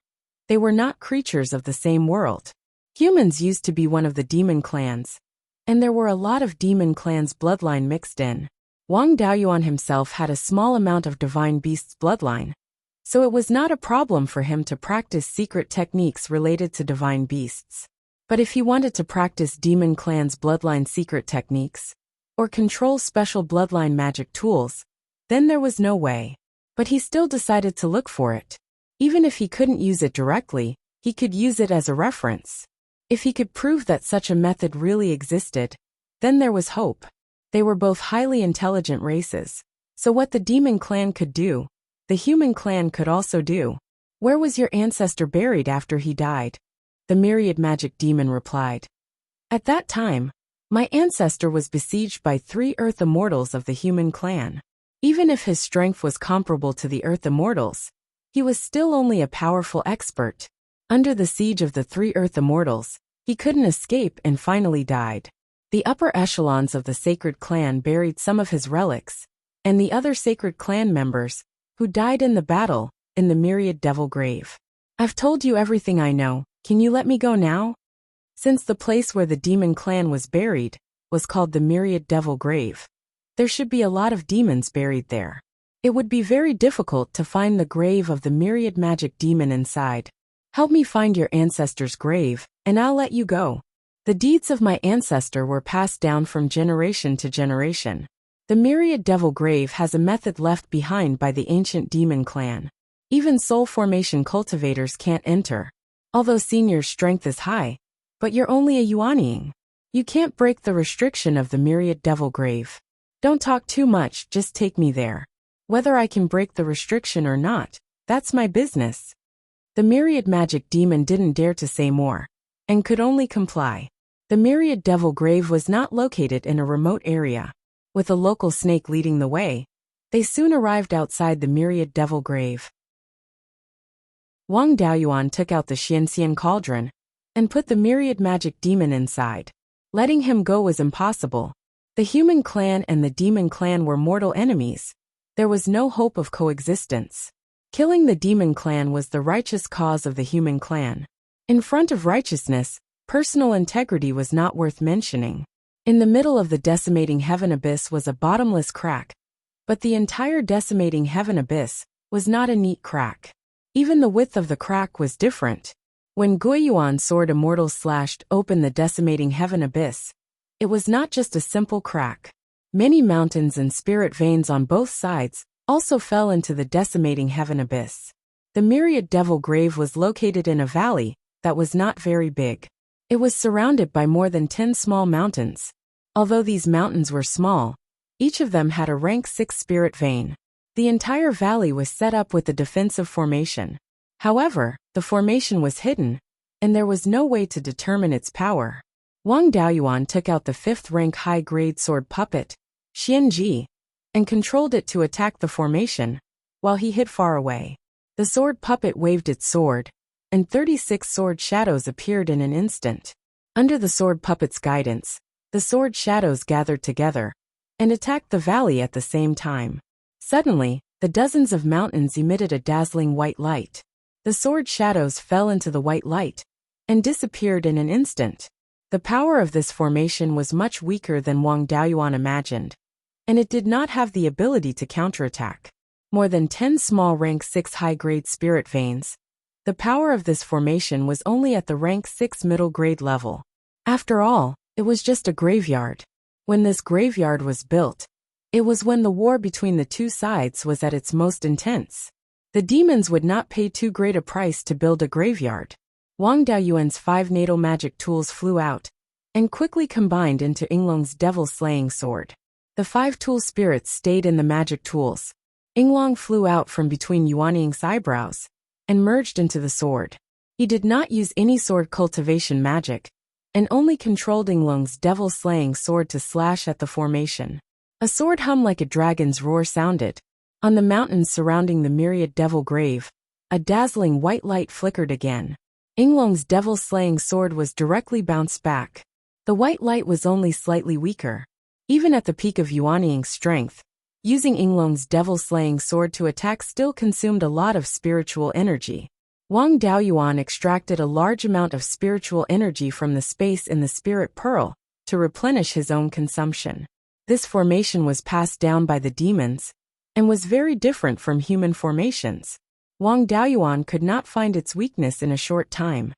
they were not creatures of the same world. Humans used to be one of the demon clans, and there were a lot of demon clans' bloodline mixed in. Wang Daoyuan himself had a small amount of divine beast's bloodline, so it was not a problem for him to practice secret techniques related to divine beasts. But if he wanted to practice demon clans' bloodline secret techniques, or control special bloodline magic tools, then there was no way. But he still decided to look for it. Even if he couldn't use it directly, he could use it as a reference. If he could prove that such a method really existed, then there was hope. They were both highly intelligent races, so what the demon clan could do, the human clan could also do. "Where was your ancestor buried after he died?" the Myriad Magic Demon replied. "At that time, my ancestor was besieged by 3 Earth Immortals of the human clan. Even if his strength was comparable to the Earth Immortals, he was still only a powerful expert. Under the siege of the 3 Earth Immortals, he couldn't escape and finally died. The upper echelons of the sacred clan buried some of his relics, and the other sacred clan members, who died in the battle, in the Myriad Devil Grave. I've told you everything I know, can you let me go now?" Since the place where the demon clan was buried was called the Myriad Devil Grave, there should be a lot of demons buried there. It would be very difficult to find the grave of the Myriad Magic Demon inside. "Help me find your ancestor's grave, and I'll let you go. The deeds of my ancestor were passed down from generation to generation. The Myriad Devil Grave has a method left behind by the ancient demon clan. Even soul formation cultivators can't enter. Although senior's strength is high, but you're only a Yuanying. You can't break the restriction of the Myriad Devil Grave. Don't talk too much, just take me there. Whether I can break the restriction or not, that's my business." The Myriad Magic Demon didn't dare to say more, and could only comply. The Myriad Devil Grave was not located in a remote area. With a local snake leading the way, they soon arrived outside the Myriad Devil Grave. Wang Daoyuan took out the Xianxian cauldron and put the myriad magic demon inside. Letting him go was impossible. The human clan and the demon clan were mortal enemies. There was no hope of coexistence. Killing the demon clan was the righteous cause of the human clan. In front of righteousness, personal integrity was not worth mentioning. In the middle of the decimating heaven abyss was a bottomless crack, but the entire decimating heaven abyss was not a neat crack. Even the width of the crack was different. When Beiyuan's sword Immortals slashed open the decimating heaven abyss, it was not just a simple crack. Many mountains and spirit veins on both sides also fell into the decimating heaven abyss. The myriad devil grave was located in a valley that was not very big. It was surrounded by more than 10 small mountains. Although these mountains were small, each of them had a rank 6 spirit vein. The entire valley was set up with a defensive formation. However, the formation was hidden, and there was no way to determine its power. Wang Daoyuan took out the 5th rank high-grade sword puppet, Xianji, and controlled it to attack the formation, while he hid far away. The sword puppet waved its sword, and 36 sword shadows appeared in an instant. Under the sword puppet's guidance, the sword shadows gathered together and attacked the valley at the same time. Suddenly, the dozens of mountains emitted a dazzling white light. The sword shadows fell into the white light and disappeared in an instant. The power of this formation was much weaker than Wang Daoyuan imagined, and it did not have the ability to counterattack. More than 10 small rank 6 high-grade spirit veins. The power of this formation was only at the rank 6 middle grade level. After all, it was just a graveyard. When this graveyard was built, it was when the war between the two sides was at its most intense. The demons would not pay too great a price to build a graveyard. Wang Daoyuan's 5 natal magic tools flew out and quickly combined into Yinglong's devil-slaying sword. The 5 tool spirits stayed in the magic tools. Yinglong flew out from between Yuanying's eyebrows and merged into the sword. He did not use any sword cultivation magic, and only controlled Yinglong's devil-slaying sword to slash at the formation. A sword hum like a dragon's roar sounded. On the mountains surrounding the myriad devil grave, a dazzling white light flickered again. Yinglong's devil-slaying sword was directly bounced back. The white light was only slightly weaker. Even at the peak of Yuanying's strength, using Yinglong's devil-slaying sword to attack still consumed a lot of spiritual energy. Wang Daoyuan extracted a large amount of spiritual energy from the space in the spirit pearl to replenish his own consumption. This formation was passed down by the demons and was very different from human formations. Wang Daoyuan could not find its weakness in a short time.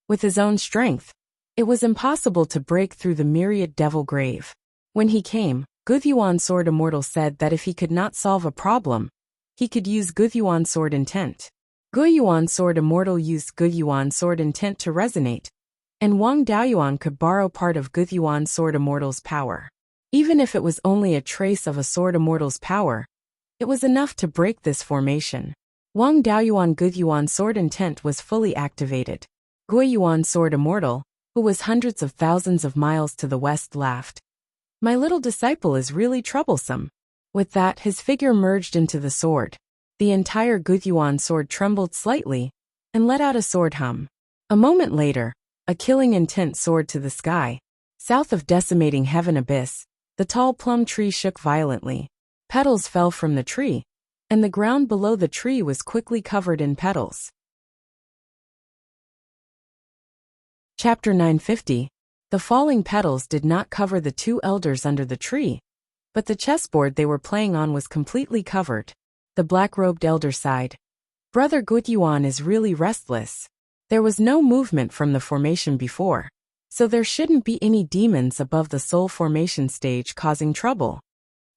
With his own strength, it was impossible to break through the myriad devil grave. When he came, Beiyuan's sword Immortal said that if he could not solve a problem, he could use Beiyuan's sword intent. Beiyuan's sword Immortal used Beiyuan's sword intent to resonate, and Wang Daoyuan could borrow part of Beiyuan's sword Immortal's power. Even if it was only a trace of a sword Immortal's power, it was enough to break this formation. Wang Daoyuan Beiyuan's sword intent was fully activated. Beiyuan's sword Immortal, who was hundreds of thousands of miles to the west, laughed. "My little disciple is really troublesome." With that, his figure merged into the sword. The entire Beiyuan sword trembled slightly and let out a sword hum. A moment later, a killing intent soared to the sky. South of decimating heaven abyss, the tall plum tree shook violently. Petals fell from the tree, and the ground below the tree was quickly covered in petals. Chapter 950. The falling petals did not cover the 2 elders under the tree, but the chessboard they were playing on was completely covered. The black-robed elder sighed. "Brother Beiyuan is really restless. There was no movement from the formation before, so there shouldn't be any demons above the soul formation stage causing trouble."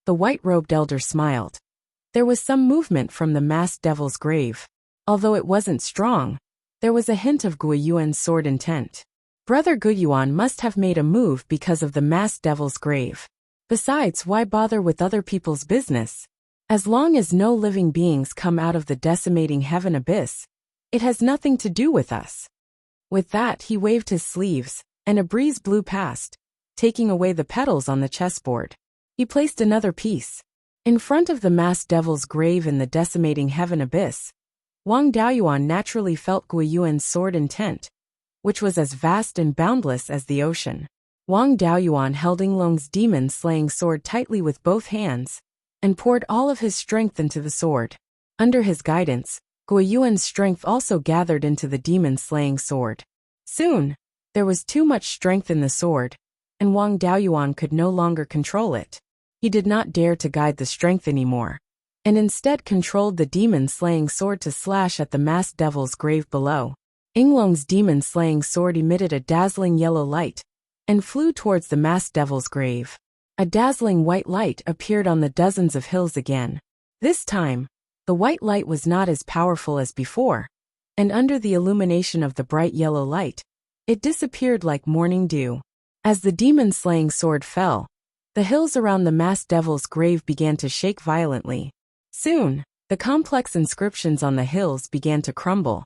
The white-robed elder smiled. There was some movement from the masked devil's grave. Although it wasn't strong, there was a hint of Beiyuan's sword intent. Brother Beiyuan must have made a move because of the masked devil's grave. Besides, why bother with other people's business? As long as no living beings come out of the decimating heaven abyss, it has nothing to do with us. With that, he waved his sleeves, and a breeze blew past, taking away the petals on the chessboard. He placed another piece in front of the masked devil's grave in the decimating heaven abyss Wang Daoyuan naturally felt Beiyuan's sword intent, which was as vast and boundless as the ocean. Wang Daoyuan held Yinglong's demon-slaying sword tightly with both hands, and poured all of his strength into the sword. Under his guidance, Beiyuan's strength also gathered into the demon-slaying sword. Soon, there was too much strength in the sword, and Wang Daoyuan could no longer control it. He did not dare to guide the strength anymore, and instead controlled the demon-slaying sword to slash at the masked devil's grave below. Yinglong's demon-slaying sword emitted a dazzling yellow light, and flew towards the masked devil's grave. A dazzling white light appeared on the dozens of hills again. This time, the white light was not as powerful as before, and under the illumination of the bright yellow light, it disappeared like morning dew. As the demon-slaying sword fell, the hills around the masked devil's grave began to shake violently. Soon, the complex inscriptions on the hills began to crumble,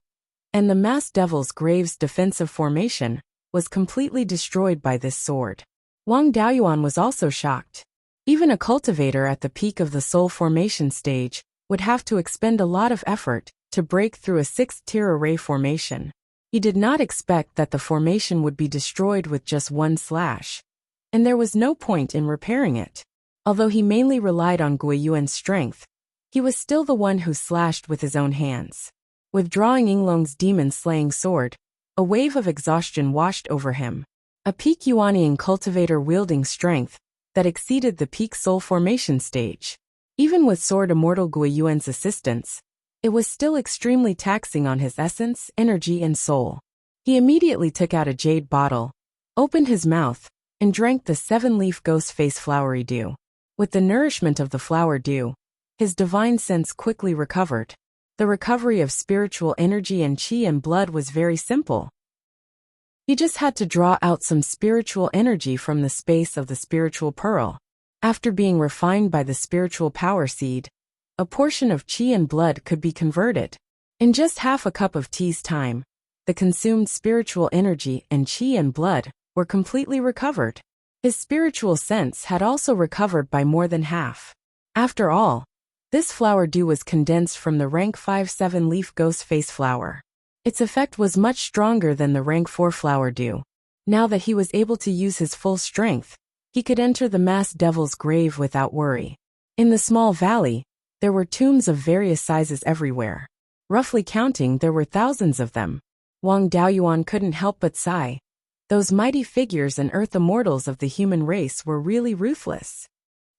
and the masked devil's grave's defensive formation was completely destroyed by this sword. Wang Daoyuan was also shocked. Even a cultivator at the peak of the soul formation stage would have to expend a lot of effort to break through a 6th-tier array formation. He did not expect that the formation would be destroyed with just one slash, and there was no point in repairing it. Although he mainly relied on Beiyuan's strength, he was still the one who slashed with his own hands. Withdrawing Yinglong's demon-slaying sword, a wave of exhaustion washed over him. A peak Yuanian cultivator wielding strength that exceeded the peak soul formation stage. Even with sword immortal Beiyuan's assistance, it was still extremely taxing on his essence, energy, and soul. He immediately took out a jade bottle, opened his mouth, and drank the 7-leaf ghost face flowery dew. With the nourishment of the flower dew, his divine sense quickly recovered. The recovery of spiritual energy and chi and blood was very simple. He just had to draw out some spiritual energy from the space of the spiritual pearl. After being refined by the spiritual power seed, a portion of chi and blood could be converted. In just half a cup of tea's time, the consumed spiritual energy and chi and blood were completely recovered. His spiritual sense had also recovered by more than half. After all, this flower dew was condensed from the rank 5 7-leaf ghost face flower. Its effect was much stronger than the rank 4 flower dew. Now that he was able to use his full strength, he could enter the masked devil's grave without worry. In the small valley, there were tombs of various sizes everywhere. Roughly counting, there were thousands of them. Wang Daoyuan couldn't help but sigh. Those mighty figures and earth immortals of the human race were really ruthless.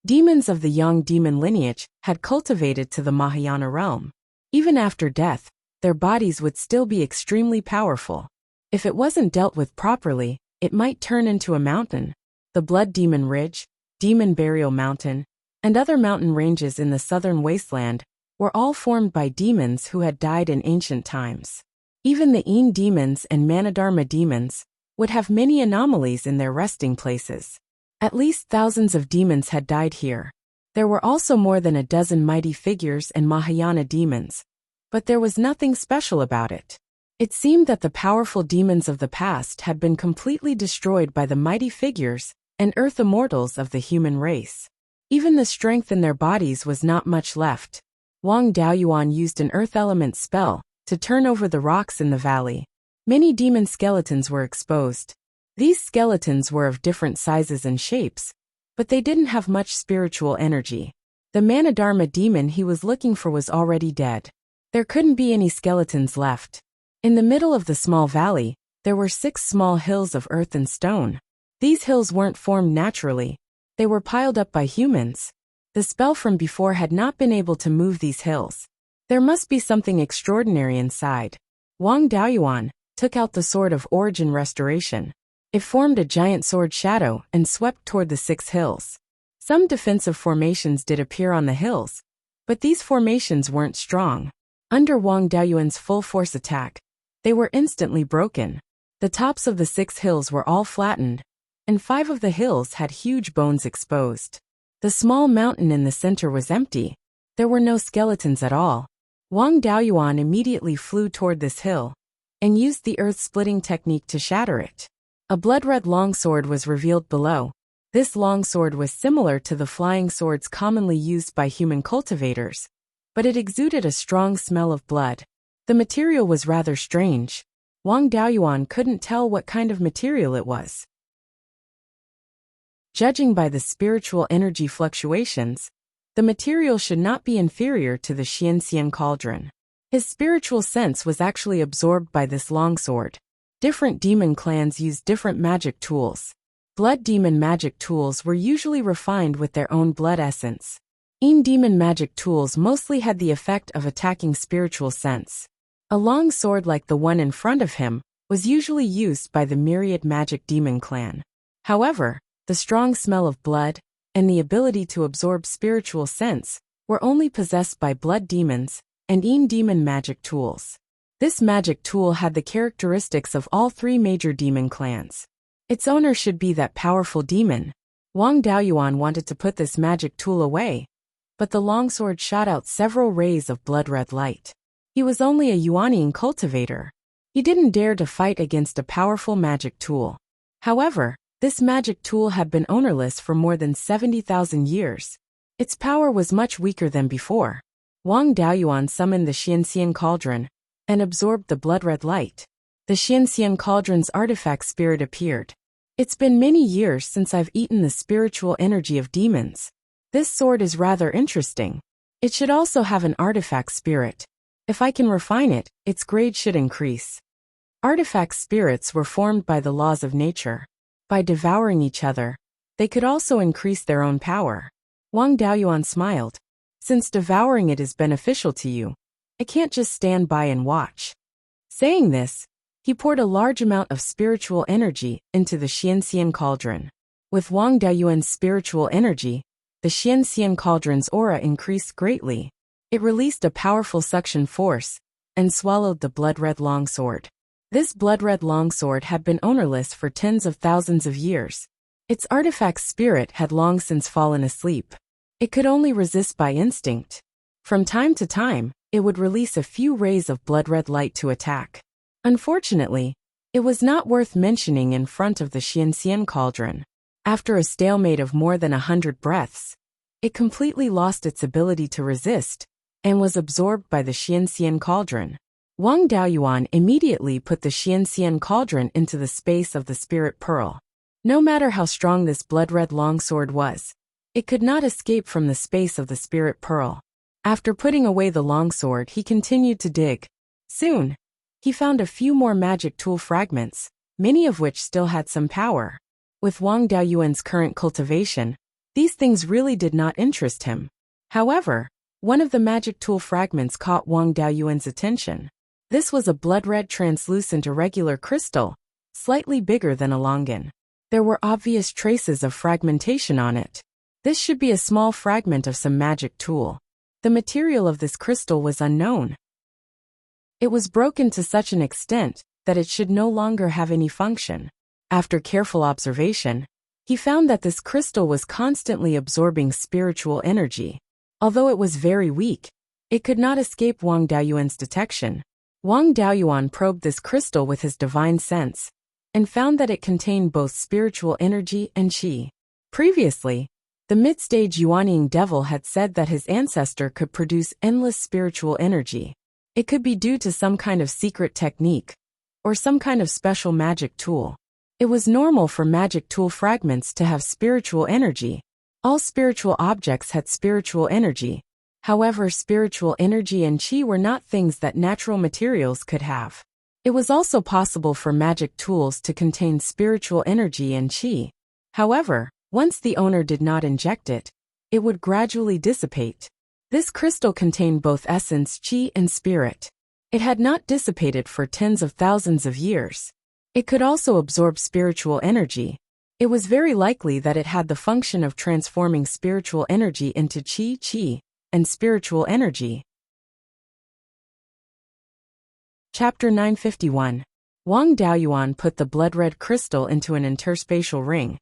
Demons of the Yang demon lineage had cultivated to the Mahayana realm. Even after death, their bodies would still be extremely powerful. If it wasn't dealt with properly, it might turn into a mountain. The Blood Demon Ridge, Demon Burial Mountain, and other mountain ranges in the southern wasteland were all formed by demons who had died in ancient times. Even the Een demons and Manadharma demons would have many anomalies in their resting places. At least thousands of demons had died here. There were also more than a dozen mighty figures and Mahayana demons, but there was nothing special about it. It seemed that the powerful demons of the past had been completely destroyed by the mighty figures and earth immortals of the human race. Even the strength in their bodies was not much left. Wang Daoyuan used an earth element spell to turn over the rocks in the valley. Many demon skeletons were exposed. These skeletons were of different sizes and shapes, but they didn't have much spiritual energy. The Manadharma demon he was looking for was already dead. There couldn't be any skeletons left. In the middle of the small valley, there were 6 small hills of earth and stone. These hills weren't formed naturally. They were piled up by humans. The spell from before had not been able to move these hills. There must be something extraordinary inside. Wang Daoyuan took out the Sword of Origin Restoration. It formed a giant sword shadow and swept toward the 6 hills. Some defensive formations did appear on the hills, but these formations weren't strong. Under Wang Daoyuan's full force attack, they were instantly broken. The tops of the 6 hills were all flattened, and 5 of the hills had huge bones exposed. The small mountain in the center was empty. There were no skeletons at all. Wang Daoyuan immediately flew toward this hill and used the earth-splitting technique to shatter it. A blood-red longsword was revealed below. This longsword was similar to the flying swords commonly used by human cultivators, but it exuded a strong smell of blood. The material was rather strange. Wang Daoyuan couldn't tell what kind of material it was. Judging by the spiritual energy fluctuations, the material should not be inferior to the Xianxian cauldron. His spiritual sense was actually absorbed by this longsword. Different demon clans used different magic tools. Blood demon magic tools were usually refined with their own blood essence. Demon magic tools mostly had the effect of attacking spiritual sense. A long sword like the one in front of him was usually used by the myriad magic demon clan. However, the strong smell of blood and the ability to absorb spiritual sense were only possessed by blood demons and demon magic tools. This magic tool had the characteristics of all three major demon clans. Its owner should be that powerful demon. Wang Daoyuan wanted to put this magic tool away, but the longsword shot out several rays of blood-red light. He was only a Yuanian cultivator. He didn't dare to fight against a powerful magic tool. However, this magic tool had been ownerless for more than 70,000 years. Its power was much weaker than before. Wang Daoyuan summoned the Xianxian cauldron and absorbed the blood-red light. The Xianxian cauldron's artifact spirit appeared. It's been many years since I've eaten the spiritual energy of demons. This sword is rather interesting. It should also have an artifact spirit. If I can refine it, its grade should increase. Artifact spirits were formed by the laws of nature. By devouring each other, they could also increase their own power. Wang Daoyuan smiled. Since devouring it is beneficial to you, I can't just stand by and watch. Saying this, he poured a large amount of spiritual energy into the Xianxian cauldron. With Wang Daoyuan's spiritual energy, the Xianxian cauldron's aura increased greatly. It released a powerful suction force and swallowed the blood-red longsword. This blood-red longsword had been ownerless for tens of thousands of years. Its artifact spirit had long since fallen asleep. It could only resist by instinct. From time to time, it would release a few rays of blood-red light to attack. Unfortunately, it was not worth mentioning in front of the Xianxian cauldron. After a stalemate of more than 100 breaths, it completely lost its ability to resist and was absorbed by the Xianxian cauldron. Wang Daoyuan immediately put the Xianxian cauldron into the space of the spirit pearl. No matter how strong this blood-red longsword was, it could not escape from the space of the spirit pearl. After putting away the longsword, he continued to dig. Soon, he found a few more magic tool fragments, many of which still had some power. With Wang Daoyuan's current cultivation, these things really did not interest him. However, one of the magic tool fragments caught Wang Daoyuan's attention. This was a blood-red translucent irregular crystal, slightly bigger than a longan. There were obvious traces of fragmentation on it. This should be a small fragment of some magic tool. The material of this crystal was unknown. It was broken to such an extent that it should no longer have any function. After careful observation, he found that this crystal was constantly absorbing spiritual energy. Although it was very weak, it could not escape Wang Daoyuan's detection. Wang Daoyuan probed this crystal with his divine sense and found that it contained both spiritual energy and qi. Previously, the mid-stage Yuanian devil had said that his ancestor could produce endless spiritual energy. It could be due to some kind of secret technique or some kind of special magic tool. It was normal for magic tool fragments to have spiritual energy. All spiritual objects had spiritual energy. However, spiritual energy and qi were not things that natural materials could have. It was also possible for magic tools to contain spiritual energy and qi. However, once the owner did not inject it, it would gradually dissipate. This crystal contained both essence, qi, and spirit. It had not dissipated for tens of thousands of years. It could also absorb spiritual energy. It was very likely that it had the function of transforming spiritual energy into qi, and spiritual energy. Chapter 951. Wang Daoyuan put the blood-red crystal into an interspatial ring,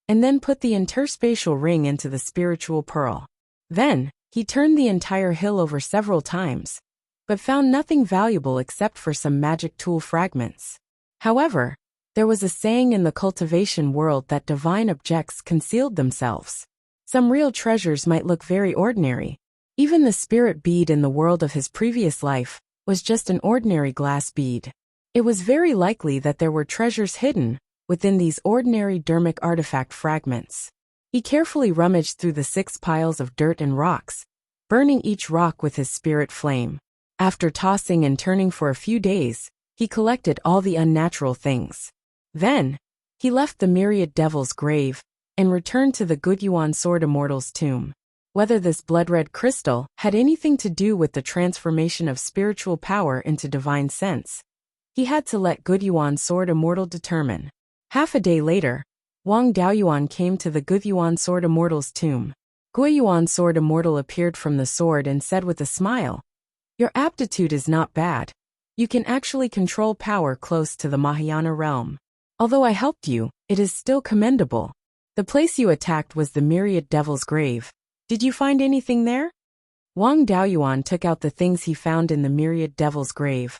and then put the interspatial ring into the spiritual pearl. Then, he turned the entire hill over several times, but found nothing valuable except for some magic tool fragments. However, there was a saying in the cultivation world that divine objects concealed themselves. Some real treasures might look very ordinary. Even the spirit bead in the world of his previous life was just an ordinary glass bead. It was very likely that there were treasures hidden within these ordinary dermic artifact fragments. He carefully rummaged through the 6 piles of dirt and rocks, burning each rock with his spirit flame. After tossing and turning for a few days, he collected all the unnatural things. Then, he left the myriad devil's grave and returned to the Beiyuan sword immortal's tomb. Whether this blood-red crystal had anything to do with the transformation of spiritual power into divine sense, he had to let Beiyuan sword immortal determine. Half a day later, Wang Daoyuan came to the Beiyuan sword immortal's tomb. Beiyuan sword immortal appeared from the sword and said with a smile, "Your aptitude is not bad. You can actually control power close to the Mahayana realm. Although I helped you, it is still commendable. The place you attacked was the myriad devil's grave. Did you find anything there?" Wang Daoyuan took out the things he found in the myriad devil's grave.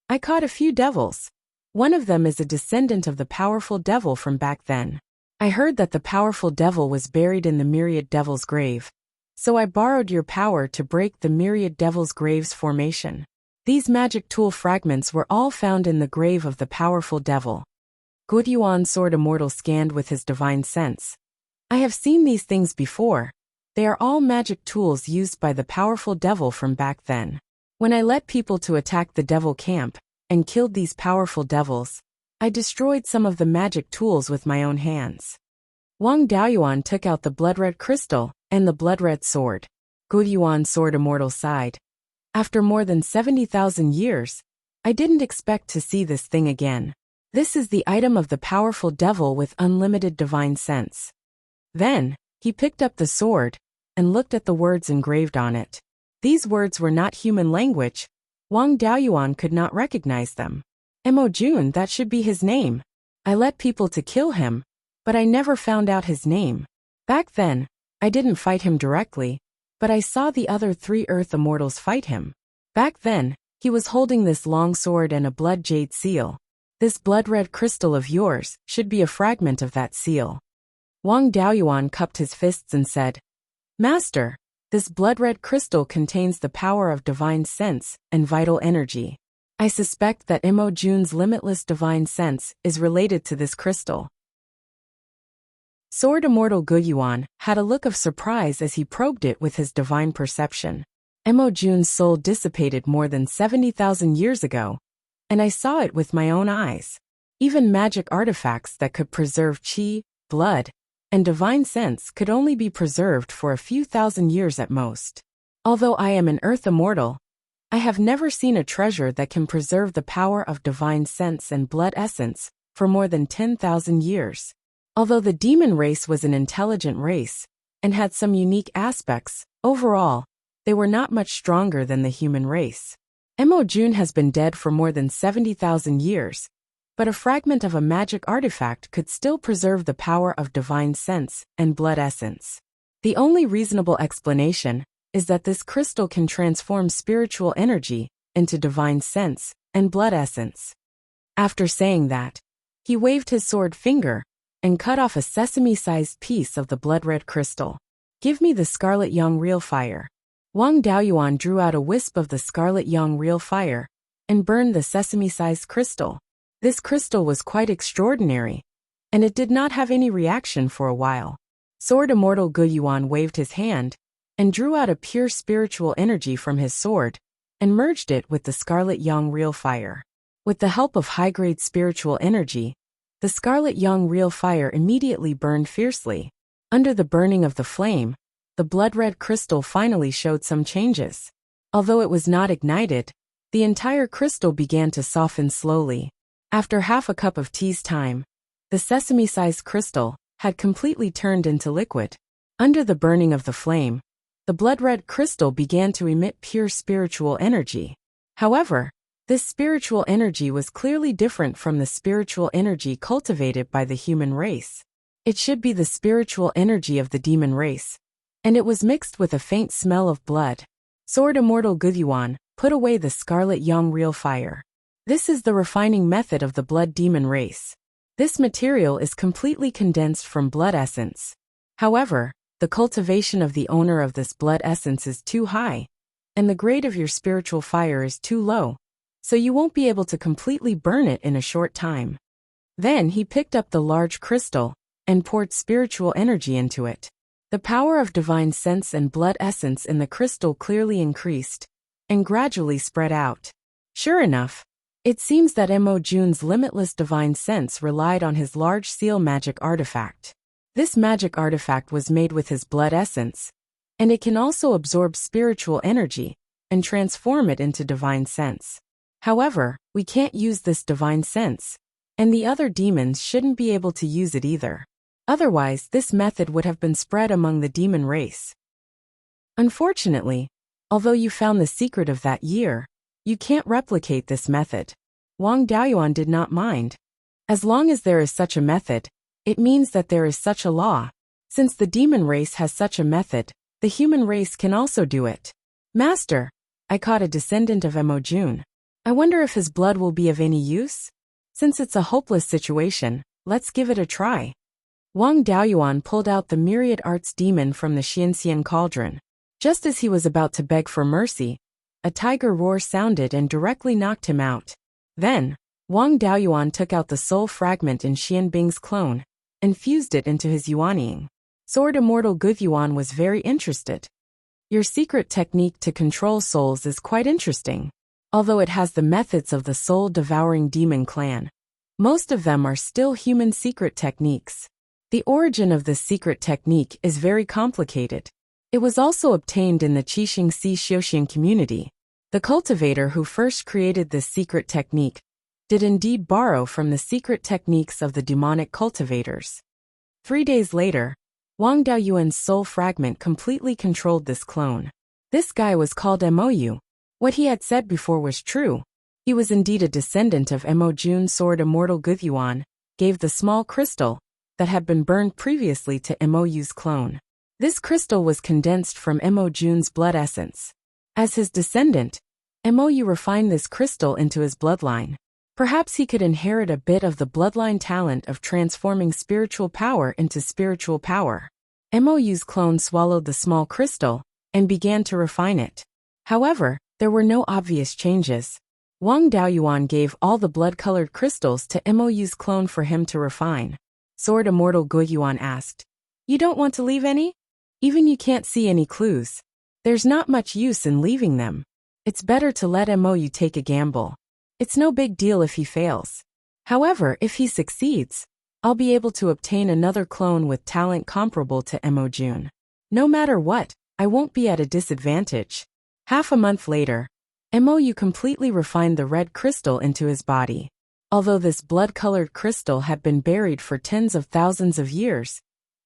"I caught a few devils. One of them is a descendant of the powerful devil from back then. I heard that the powerful devil was buried in the myriad devil's grave. So I borrowed your power to break the myriad devil's grave's formation. These magic tool fragments were all found in the grave of the powerful devil." Beiyuan sword immortal scanned with his divine sense. "I have seen these things before. They are all magic tools used by the powerful devil from back then. When I led people to attack the devil camp and killed these powerful devils, I destroyed some of the magic tools with my own hands." Wang Daoyuan took out the blood-red crystal and the blood-red sword. Beiyuan sword immortal sighed. "After more than 70,000 years, I didn't expect to see this thing again. This is the item of the powerful devil with unlimited divine sense." Then, he picked up the sword and looked at the words engraved on it. These words were not human language. Wang Daoyuan could not recognize them. Emojun, that should be his name. I led people to kill him, but I never found out his name. Back then, I didn't fight him directly, but I saw the other 3 Earth Immortals fight him. Back then, he was holding this long sword and a blood jade seal. This blood-red crystal of yours should be a fragment of that seal." Wang Daoyuan cupped his fists and said, "Master, this blood-red crystal contains the power of divine sense and vital energy. I suspect that Emojun's limitless divine sense is related to this crystal." Sword immortal Beiyuan had a look of surprise as he probed it with his divine perception. "Emojun's soul dissipated more than 70,000 years ago, and I saw it with my own eyes. Even magic artifacts that could preserve qi, blood, and divine sense could only be preserved for a few thousand years at most. Although I am an Earth Immortal, I have never seen a treasure that can preserve the power of divine sense and blood essence for more than 10,000 years. Although the demon race was an intelligent race and had some unique aspects, overall, they were not much stronger than the human race. Emojun has been dead for more than 70,000 years, but a fragment of a magic artifact could still preserve the power of divine sense and blood essence. The only reasonable explanation is that this crystal can transform spiritual energy into divine sense and blood essence." After saying that, he waved his sword finger and cut off a sesame-sized piece of the blood-red crystal. "Give me the scarlet yang real fire." Wang Daoyuan drew out a wisp of the scarlet yang real fire and burned the sesame-sized crystal. This crystal was quite extraordinary, and it did not have any reaction for a while. Sword immortal Beiyuan waved his hand and drew out a pure spiritual energy from his sword and merged it with the scarlet yang real fire. With the help of high-grade spiritual energy, the scarlet yang real fire immediately burned fiercely. Under the burning of the flame, the blood-red crystal finally showed some changes. Although it was not ignited, the entire crystal began to soften slowly. After half a cup of tea's time, the sesame-sized crystal had completely turned into liquid. Under the burning of the flame, the blood-red crystal began to emit pure spiritual energy. However, this spiritual energy was clearly different from the spiritual energy cultivated by the human race. It should be the spiritual energy of the demon race, and it was mixed with a faint smell of blood. Sword immortal Beiyuan put away the scarlet yang real fire. This is the refining method of the blood demon race. This material is completely condensed from blood essence. However, the cultivation of the owner of this blood essence is too high, and the grade of your spiritual fire is too low, so you won't be able to completely burn it in a short time. Then he picked up the large crystal and poured spiritual energy into it. The power of divine sense and blood essence in the crystal clearly increased and gradually spread out. Sure enough, it seems that Mo Jun's limitless divine sense relied on his large seal magic artifact. This magic artifact was made with his blood essence, and it can also absorb spiritual energy and transform it into divine sense. However, we can't use this divine sense, and the other demons shouldn't be able to use it either. Otherwise, this method would have been spread among the demon race. Unfortunately, although you found the secret of that year, you can't replicate this method. Wang Daoyuan did not mind. As long as there is such a method, it means that there is such a law. Since the demon race has such a method, the human race can also do it. Master, I caught a descendant of Mo Jun. I wonder if his blood will be of any use? Since it's a hopeless situation, let's give it a try. Wang Daoyuan pulled out the myriad arts demon from the Xianxian cauldron. Just as he was about to beg for mercy, a tiger roar sounded and directly knocked him out. Then, Wang Daoyuan took out the soul fragment in Xian Bing's clone and fused it into his Yuanying. Sword Immortal Guvyuan was very interested. Your secret technique to control souls is quite interesting. Although it has the methods of the soul-devouring demon clan, most of them are still human secret techniques. The origin of this secret technique is very complicated. It was also obtained in the Qixing Si Xiuxian community. The cultivator who first created this secret technique did indeed borrow from the secret techniques of the demonic cultivators. 3 days later, Wang Daoyuan's soul fragment completely controlled this clone. This guy was called Mou. What he had said before was true. He was indeed a descendant of Mo Jun's sword Immortal Guvyuan, gave the small crystal that had been burned previously to Mou's clone. This crystal was condensed from Mo Jun's blood essence. As his descendant, Mou refined this crystal into his bloodline. Perhaps he could inherit a bit of the bloodline talent of transforming spiritual power into spiritual power. Mou's clone swallowed the small crystal and began to refine it. However, there were no obvious changes. Wang Daoyuan gave all the blood-colored crystals to Mou's clone for him to refine. Sword Immortal Guiyuan asked, "You don't want to leave any? Even you can't see any clues. There's not much use in leaving them. It's better to let Mou take a gamble. It's no big deal if he fails. However, if he succeeds, I'll be able to obtain another clone with talent comparable to Mo Jun. No matter what, I won't be at a disadvantage." Half a month later, Mou completely refined the red crystal into his body. Although this blood-colored crystal had been buried for tens of thousands of years,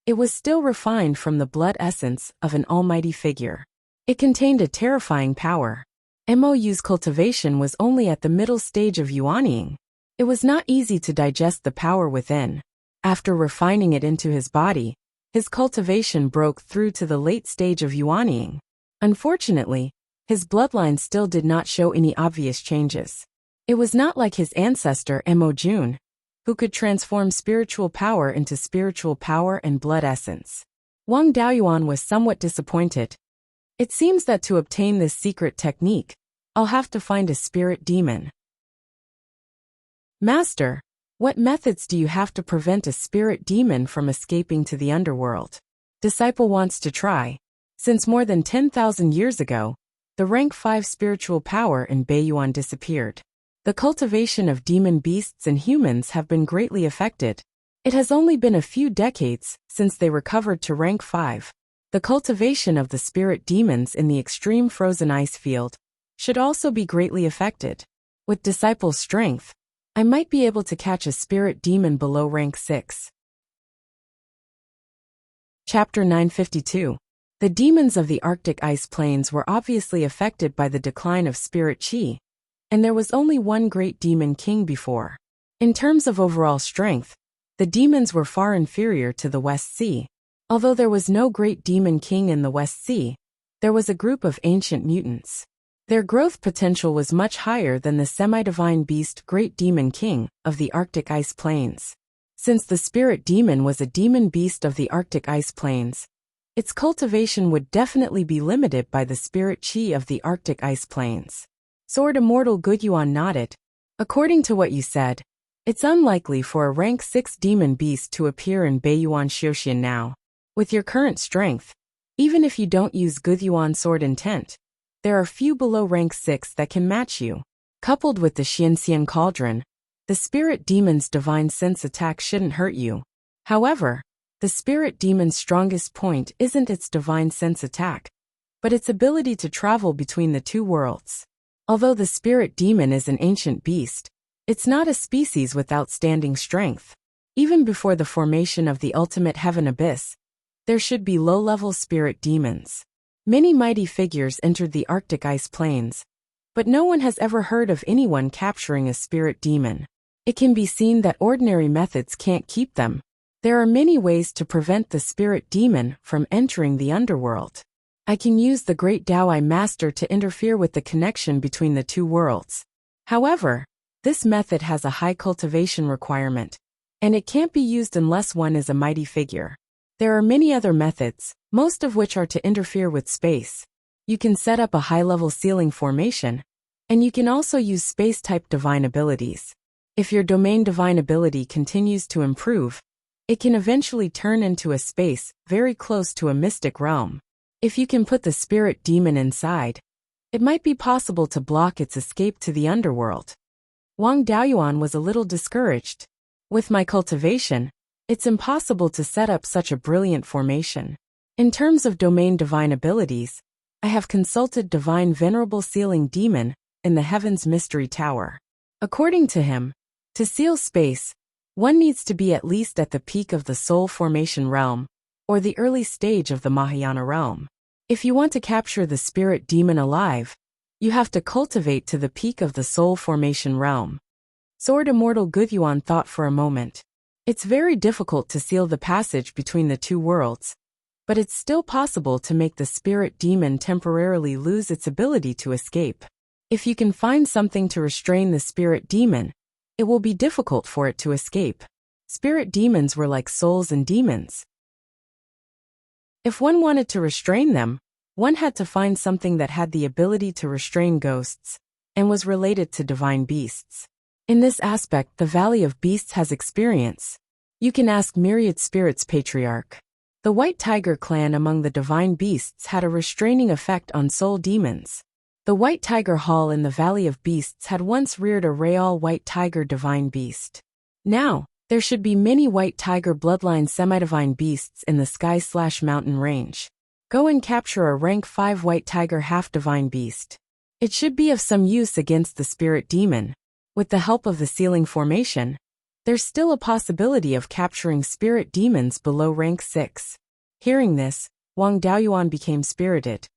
it was still refined from the blood essence of an almighty figure. It contained a terrifying power. Mou's cultivation was only at the middle stage of Yuanying. It was not easy to digest the power within. After refining it into his body, his cultivation broke through to the late stage of Yuanying. Unfortunately, his bloodline still did not show any obvious changes. It was not like his ancestor Mo Jun, who could transform spiritual power into spiritual power and blood essence. Wang Daoyuan was somewhat disappointed. It seems that to obtain this secret technique, I'll have to find a spirit demon. Master, what methods do you have to prevent a spirit demon from escaping to the underworld? Disciple wants to try. Since more than 10,000 years ago, the rank 5 spiritual power in Beiyuan disappeared. The cultivation of demon beasts and humans have been greatly affected. It has only been a few decades since they recovered to rank 5. The cultivation of the spirit demons in the extreme frozen ice field should also be greatly affected. With disciple's strength, I might be able to catch a spirit demon below rank 6. Chapter 952. The demons of the Arctic ice plains were obviously affected by the decline of spirit chi, and there was only one great demon king before. In terms of overall strength, the demons were far inferior to the West Sea. Although there was no great demon king in the West Sea, there was a group of ancient mutants. Their growth potential was much higher than the semi-divine beast Great Demon King of the Arctic Ice Plains. Since the spirit demon was a demon beast of the Arctic Ice Plains, its cultivation would definitely be limited by the spirit chi of the Arctic ice plains. Sword Immortal Beiyuan nodded. According to what you said, it's unlikely for a rank 6 demon beast to appear in Beiyuan Xiuxian now. With your current strength, even if you don't use Beiyuan sword intent, there are few below rank 6 that can match you. Coupled with the Xianxian cauldron, the spirit demon's divine sense attack shouldn't hurt you. However, the spirit demon's strongest point isn't its divine sense attack, but its ability to travel between the two worlds. Although the spirit demon is an ancient beast, it's not a species with outstanding strength. Even before the formation of the ultimate heaven abyss, there should be low-level spirit demons. Many mighty figures entered the Arctic ice plains, but no one has ever heard of anyone capturing a spirit demon. It can be seen that ordinary methods can't keep them. There are many ways to prevent the spirit demon from entering the underworld. I can use the Great Dao I Master to interfere with the connection between the two worlds. However, this method has a high cultivation requirement, and it can't be used unless one is a mighty figure. There are many other methods, most of which are to interfere with space. You can set up a high-level ceiling formation, and you can also use space-type divine abilities. If your domain divine ability continues to improve, it can eventually turn into a space very close to a mystic realm. If you can put the spirit demon inside, it might be possible to block its escape to the underworld. Wang Daoyuan was a little discouraged. With my cultivation, it's impossible to set up such a brilliant formation. In terms of domain divine abilities, I have consulted Divine Venerable Sealing Demon in the Heaven's Mystery Tower. According to him, to seal space, one needs to be at least at the peak of the Soul Formation realm, or the early stage of the Mahayana realm. If you want to capture the spirit demon alive, you have to cultivate to the peak of the Soul Formation realm. Sword Immortal Beiyuan thought for a moment. It's very difficult to seal the passage between the two worlds, but it's still possible to make the spirit demon temporarily lose its ability to escape. If you can find something to restrain the spirit demon, it will be difficult for it to escape. Spirit demons were like souls and demons. If one wanted to restrain them, one had to find something that had the ability to restrain ghosts, and was related to divine beasts. In this aspect, the Valley of Beasts has experience. You can ask Myriad Spirits Patriarch. The White Tiger clan among the divine beasts had a restraining effect on soul demons. The White Tiger Hall in the Valley of Beasts had once reared a real White Tiger divine beast. Now, there should be many White Tiger bloodline semi-divine beasts in the Sky/Mountain range. Go and capture a rank 5 White Tiger half-divine beast. It should be of some use against the spirit demon. With the help of the sealing formation, there's still a possibility of capturing spirit demons below rank 6. Hearing this, Wang Daoyuan became spirited.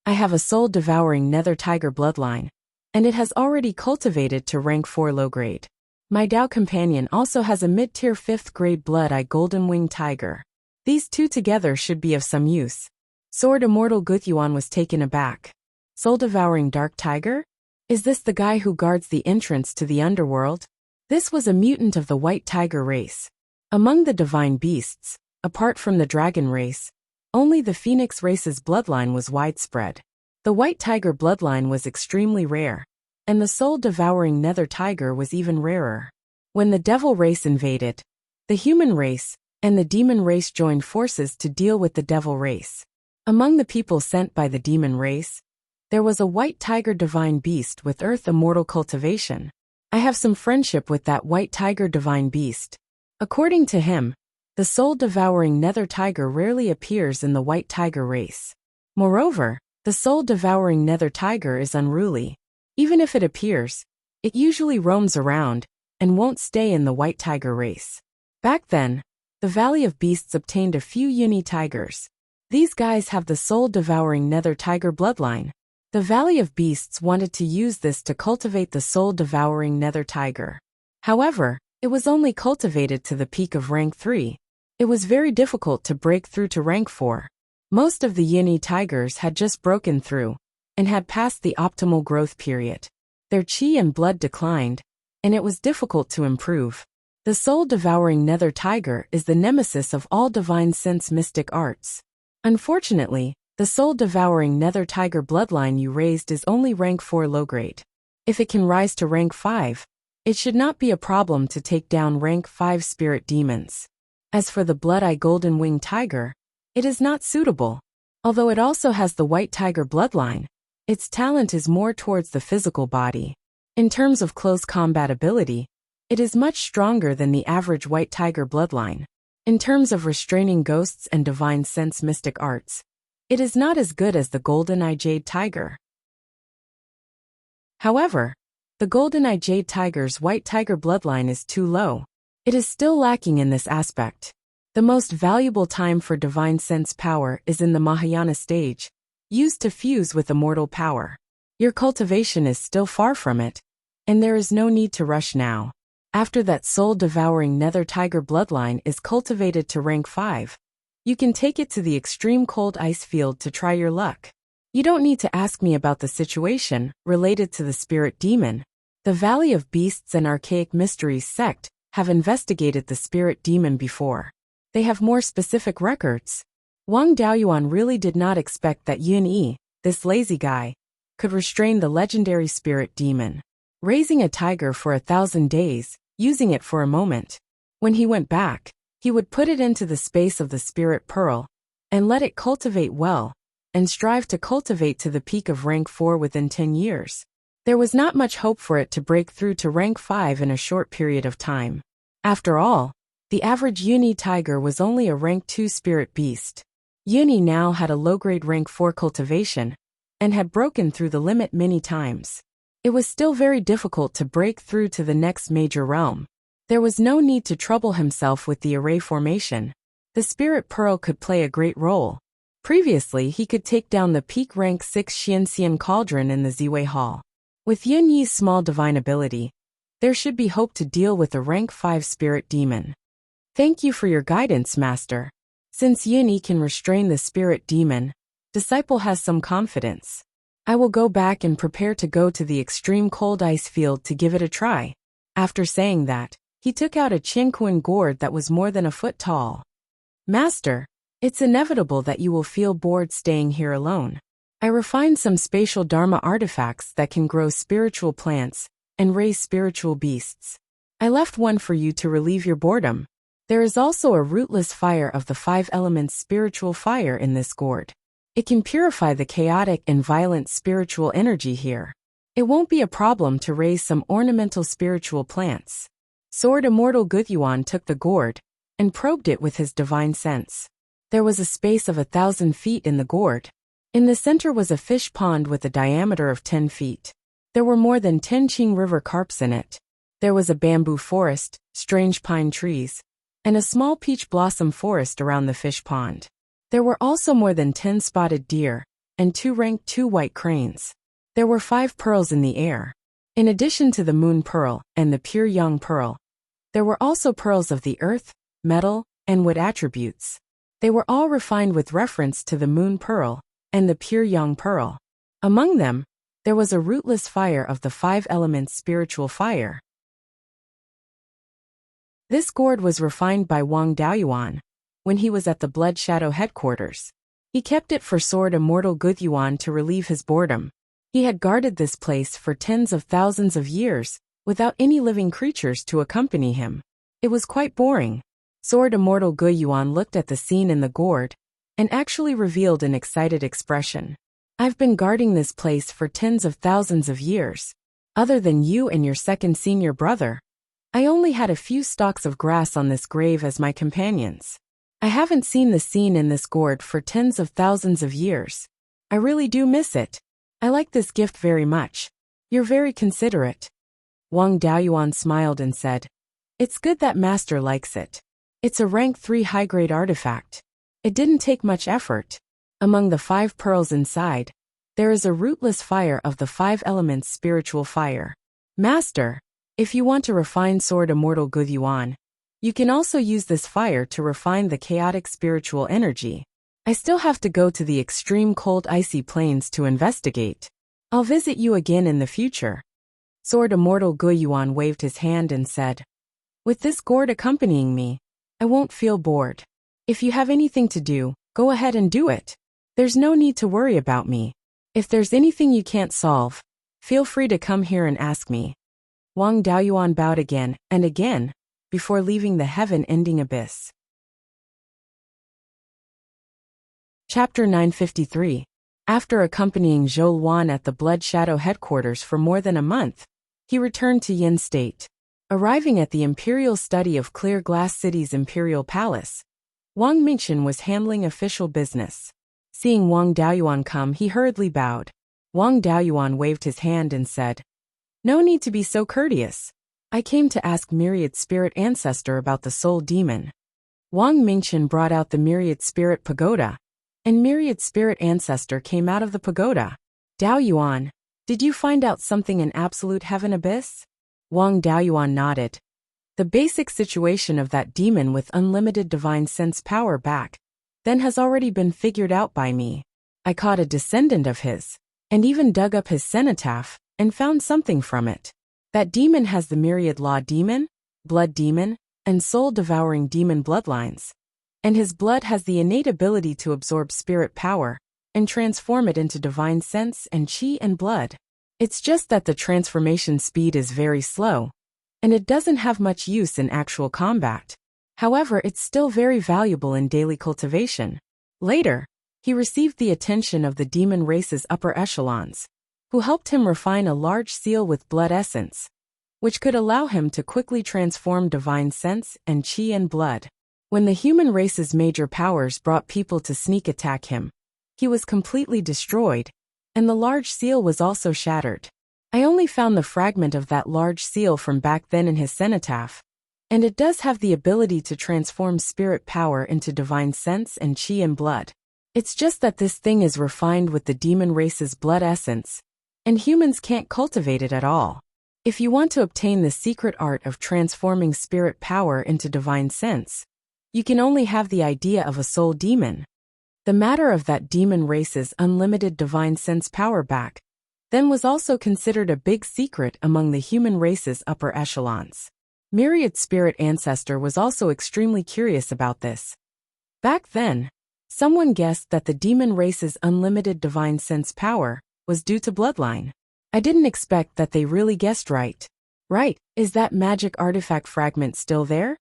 I have a soul-devouring nether tiger bloodline, and it has already cultivated to rank 4 low-grade. My Dao companion also has a mid-tier 5th grade blood-eye golden-winged tiger. These two together should be of some use. Sword Immortal Beiyuan was taken aback. Soul-devouring dark tiger? Is this the guy who guards the entrance to the underworld? This was a mutant of the White Tiger race. Among the divine beasts, apart from the dragon race, only the Phoenix race's bloodline was widespread. The White Tiger bloodline was extremely rare, and the soul-devouring nether tiger was even rarer. When the devil race invaded, the human race and the demon race joined forces to deal with the devil race. Among the people sent by the demon race, there was a White Tiger divine beast with Earth Immortal cultivation. I have some friendship with that White Tiger divine beast. According to him, the soul-devouring nether tiger rarely appears in the White Tiger race. Moreover, the soul-devouring nether tiger is unruly. Even if it appears, it usually roams around and won't stay in the White Tiger race. Back then, the Valley of Beasts obtained a few uni-tigers. These guys have the soul-devouring nether tiger bloodline. The Valley of Beasts wanted to use this to cultivate the soul-devouring nether tiger. However, it was only cultivated to the peak of rank 3. It was very difficult to break through to rank 4. Most of the uni tigers had just broken through, and had passed the optimal growth period. Their chi and blood declined, and it was difficult to improve. The soul-devouring nether tiger is the nemesis of all divine sense mystic arts. Unfortunately, the soul-devouring nether tiger bloodline you raised is only rank 4 low grade. If it can rise to rank 5, it should not be a problem to take down rank 5 spirit demons. As for the blood-eye golden winged tiger, it is not suitable. Although it also has the white tiger bloodline, its talent is more towards the physical body. In terms of close combat ability, it is much stronger than the average white tiger bloodline. In terms of restraining ghosts and divine sense mystic arts, it is not as good as the golden-eye jade tiger. However, the golden-eye jade tiger's white tiger bloodline is too low. It is still lacking in this aspect. The most valuable time for divine sense power is in the Mahayana stage, used to fuse with immortal power. Your cultivation is still far from it, and there is no need to rush now. After that soul-devouring nether tiger bloodline is cultivated to rank 5, you can take it to the extreme cold ice field to try your luck. You don't need to ask me about the situation related to the spirit demon. The Valley of Beasts and Archaic Mysteries sect have investigated the spirit demon before. They have more specific records. Wang Daoyuan really did not expect that Yun Yi, this lazy guy, could restrain the legendary spirit demon. Raising a tiger for 1,000 days, using it for a moment. When he went back, he would put it into the space of the spirit pearl, and let it cultivate well, and strive to cultivate to the peak of rank 4 within 10 years. There was not much hope for it to break through to rank 5 in a short period of time. After all, the average Uni tiger was only a rank 2 spirit beast. Uni now had a low-grade rank 4 cultivation, and had broken through the limit many times. It was still very difficult to break through to the next major realm. There was no need to trouble himself with the array formation. The spirit pearl could play a great role. Previously, he could take down the peak rank 6 Xianxian cauldron in the Ziwei Hall. With Yun Yi's small divine ability, there should be hope to deal with a rank 5 spirit demon. Thank you for your guidance, Master. Since Yun Yi can restrain the spirit demon, Disciple has some confidence. I will go back and prepare to go to the extreme cold ice field to give it a try. After saying that, he took out a Qianquan gourd that was more than a foot tall. Master, it's inevitable that you will feel bored staying here alone. I refined some spatial Dharma artifacts that can grow spiritual plants and raise spiritual beasts. I left one for you to relieve your boredom. There is also a rootless fire of the 5 elements spiritual fire in this gourd. It can purify the chaotic and violent spiritual energy here. It won't be a problem to raise some ornamental spiritual plants. Sword Immortal Beiyuan took the gourd and probed it with his divine sense. There was a space of 1,000 feet in the gourd. In the center was a fish pond with a diameter of 10 feet. There were more than 10 Qing River carps in it. There was a bamboo forest, strange pine trees, and a small peach blossom forest around the fish pond. There were also more than 10 spotted deer, and 2 rank 2 white cranes. There were 5 pearls in the air. In addition to the moon pearl and the pure yang pearl, there were also pearls of the earth, metal, and wood attributes. They were all refined with reference to the moon pearl and the pure yang pearl. Among them, there was a rootless fire of the 5 elements spiritual fire. This gourd was refined by Wang Daoyuan when he was at the Blood Shadow headquarters. He kept it for Sword Immortal Beiyuan to relieve his boredom. He had guarded this place for tens of thousands of years, without any living creatures to accompany him. It was quite boring. Sword Immortal Beiyuan looked at the scene in the gourd, and actually revealed an excited expression. I've been guarding this place for tens of thousands of years. Other than you and your second senior brother, I only had a few stalks of grass on this grave as my companions. I haven't seen the scene in this gourd for tens of thousands of years. I really do miss it. I like this gift very much. You're very considerate. Wang Daoyuan smiled and said, It's good that Master likes it. It's a rank 3 high-grade artifact. It didn't take much effort. Among the 5 pearls inside, there is a rootless fire of the 5 elements spiritual fire. Master, if you want to refine Sword Immortal Beiyuan, you can also use this fire to refine the chaotic spiritual energy. I still have to go to the extreme cold icy plains to investigate. I'll visit you again in the future. Sword Immortal Beiyuan waved his hand and said, With this gourd accompanying me, I won't feel bored. If you have anything to do, Go ahead and do it. There's no need to worry about me. If there's anything you can't solve, feel free to come here and ask me. Wang Daoyuan bowed again and again before leaving the heaven-ending abyss. Chapter 953. After accompanying Zhou Luan at the Blood Shadow headquarters for more than a month, he returned to Yin State. Arriving at the Imperial Study of Clear Glass City's Imperial Palace, Wang Mingchen was handling official business. Seeing Wang Daoyuan come, he hurriedly bowed. Wang Daoyuan waved his hand and said, "No need to be so courteous. I came to ask Myriad Spirit Ancestor about the Soul Demon." Wang Mingchen brought out the Myriad Spirit Pagoda, and Myriad Spirit Ancestor came out of the pagoda. "Daoyuan, did you find out something in Absolute Heaven Abyss?" Wang Daoyuan nodded. "The basic situation of that demon with unlimited divine sense power back then has already been figured out by me. I caught a descendant of his, and even dug up his cenotaph, and found something from it. That demon has the Myriad Law Demon, Blood Demon, and Soul-Devouring Demon bloodlines, and his blood has the innate ability to absorb spirit power and transform it into divine sense and chi and blood. It's just that the transformation speed is very slow, and it doesn't have much use in actual combat. However, it's still very valuable in daily cultivation." Later, he received the attention of the demon race's upper echelons, who helped him refine a large seal with blood essence, which could allow him to quickly transform divine sense and chi and blood. When the human race's major powers brought people to sneak attack him, he was completely destroyed, and the large seal was also shattered. I only found the fragment of that large seal from back then in his cenotaph, and it does have the ability to transform spirit power into divine sense and chi and blood. It's just that this thing is refined with the demon race's blood essence, and humans can't cultivate it at all. If you want to obtain the secret art of transforming spirit power into divine sense, you can only have the idea of a soul demon. The matter of that demon race's unlimited divine sense power back then was also considered a big secret among the human race's upper echelons. Myriad Spirit Ancestor was also extremely curious about this. Back then, someone guessed that the demon race's unlimited divine sense power was due to bloodline. I didn't expect that they really guessed right. Right, is that magic artifact fragment still there?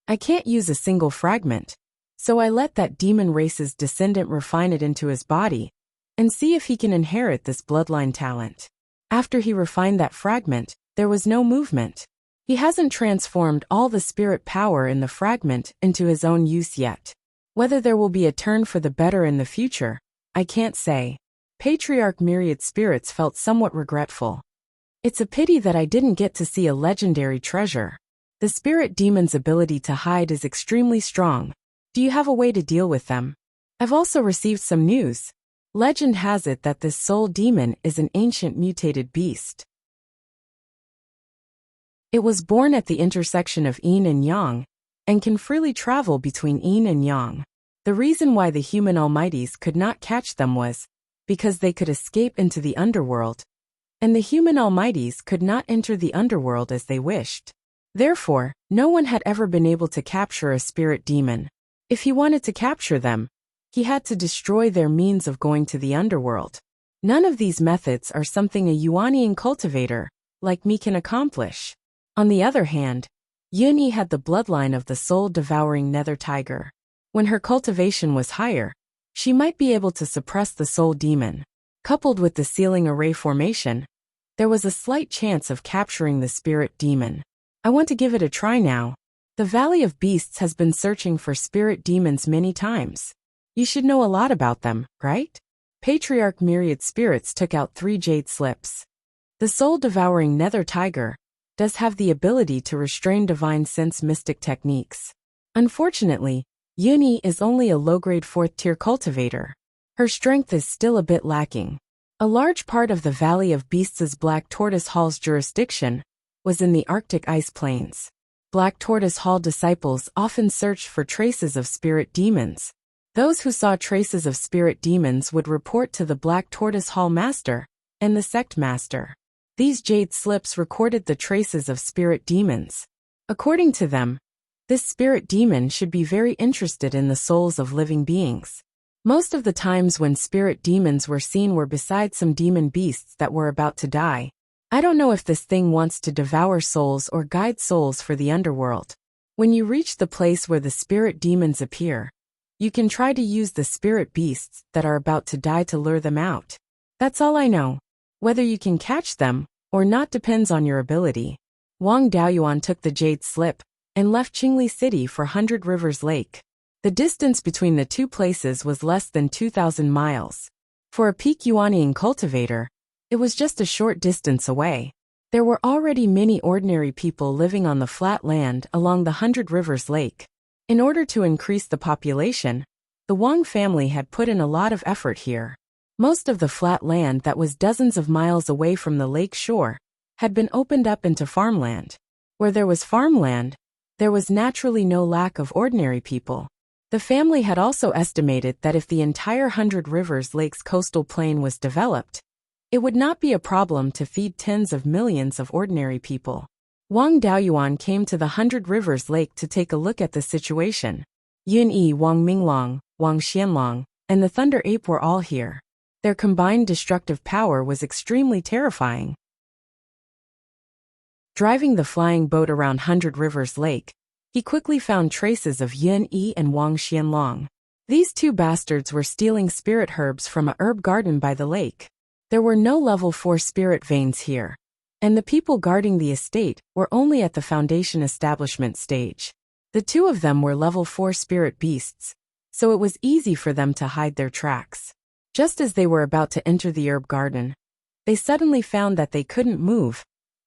I can't use a single fragment, so I let that demon race's descendant refine it into his body and see if he can inherit this bloodline talent. After he refined that fragment, there was no movement. He hasn't transformed all the spirit power in the fragment into his own use yet. Whether there will be a turn for the better in the future, I can't say. Patriarch Myriad Spirits felt somewhat regretful. It's a pity that I didn't get to see a legendary treasure. The spirit demon's ability to hide is extremely strong. Do you have a way to deal with them? I've also received some news. Legend has it that this soul demon is an ancient mutated beast. It was born at the intersection of yin and yang, and can freely travel between yin and yang. The reason why the human almighties could not catch them was because they could escape into the underworld, and the human almighties could not enter the underworld as they wished. Therefore, no one had ever been able to capture a spirit demon. If he wanted to capture them, he had to destroy their means of going to the underworld. None of these methods are something a Yuanian cultivator like me can accomplish. On the other hand, Yuni had the bloodline of the soul-devouring nether tiger. When her cultivation was higher, she might be able to suppress the soul demon. Coupled with the sealing array formation, there was a slight chance of capturing the spirit demon. I want to give it a try now. The Valley of Beasts has been searching for spirit demons many times. You should know a lot about them, right? Patriarch Myriad Spirits took out 3 jade slips. The soul-devouring nether tiger does have the ability to restrain divine sense mystic techniques. Unfortunately, Yuni is only a low-grade 4th-tier cultivator. Her strength is still a bit lacking. A large part of the Valley of Beasts' Black Tortoise Hall's jurisdiction was in the Arctic ice plains. Black Tortoise Hall disciples often searched for traces of spirit demons. Those who saw traces of spirit demons would report to the Black Tortoise Hall Master and the Sect Master. These jade slips recorded the traces of spirit demons. According to them, this spirit demon should be very interested in the souls of living beings. Most of the times when spirit demons were seen were beside some demon beasts that were about to die. I don't know if this thing wants to devour souls or guide souls for the underworld. When you reach the place where the spirit demons appear, you can try to use the spirit beasts that are about to die to lure them out. That's all I know. Whether you can catch them or not depends on your ability. Wang Daoyuan took the jade slip and left Qingli City for 100 Rivers Lake. The distance between the two places was less than 2,000 miles. For a peak Yuanian cultivator, it was just a short distance away. There were already many ordinary people living on the flat land along the 100 Rivers Lake. In order to increase the population, the Wang family had put in a lot of effort here. Most of the flat land that was dozens of miles away from the lake shore had been opened up into farmland. Where there was farmland, there was naturally no lack of ordinary people. The family had also estimated that if the entire 100 Rivers Lake's coastal plain was developed, it would not be a problem to feed tens of millions of ordinary people. Wang Daoyuan came to the 100 Rivers Lake to take a look at the situation. Yun Yi, Wang Minglong, Wang Xianlong, and the Thunder Ape were all here. Their combined destructive power was extremely terrifying. Driving the flying boat around 100 Rivers Lake, he quickly found traces of Yun Yi and Wang Xianlong. These two bastards were stealing spirit herbs from a herb garden by the lake. There were no level 4 spirit veins here, and the people guarding the estate were only at the foundation establishment stage. The two of them were level 4 spirit beasts, so it was easy for them to hide their tracks. Just as they were about to enter the herb garden, they suddenly found that they couldn't move,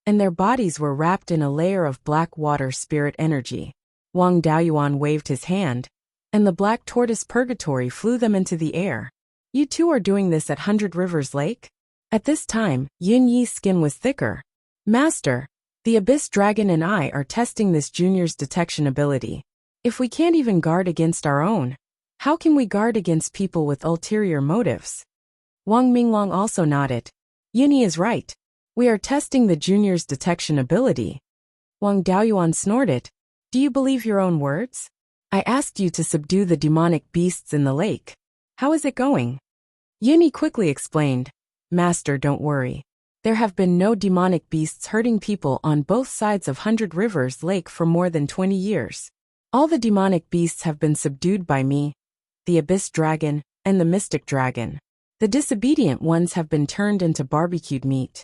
and their bodies were wrapped in a layer of black water spirit energy. Wang Daoyuan waved his hand, and the black tortoise purgatory flew them into the air. You two are doing this at 100 Rivers Lake? At this time, Yun Yi's skin was thicker. Master, the Abyss Dragon and I are testing this junior's detection ability. If we can't even guard against our own, how can we guard against people with ulterior motives? Wang Minglong also nodded. Yun Yi is right. We are testing the junior's detection ability. Wang Daoyuan snorted. Do you believe your own words? I asked you to subdue the demonic beasts in the lake. How is it going? Yun Yi quickly explained. Master, don't worry. There have been no demonic beasts hurting people on both sides of 100 Rivers Lake for more than 20 years. All the demonic beasts have been subdued by me, the Abyss Dragon, and the Mystic Dragon. The disobedient ones have been turned into barbecued meat.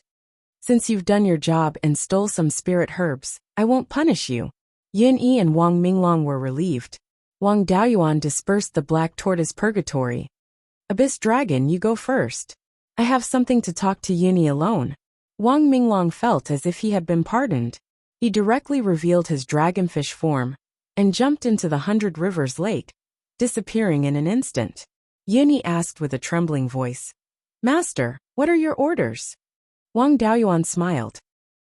Since you've done your job and stole some spirit herbs, I won't punish you. Yun Yi and Wang Minglong were relieved. Wang Daoyuan dispersed the black tortoise purgatory. Abyss Dragon, you go first. I have something to talk to Yun Yi alone. Wang Minglong felt as if he had been pardoned. He directly revealed his dragonfish form and jumped into the 100 Rivers Lake, disappearing in an instant. Yun Yi asked with a trembling voice. Master, what are your orders? Wang Daoyuan smiled.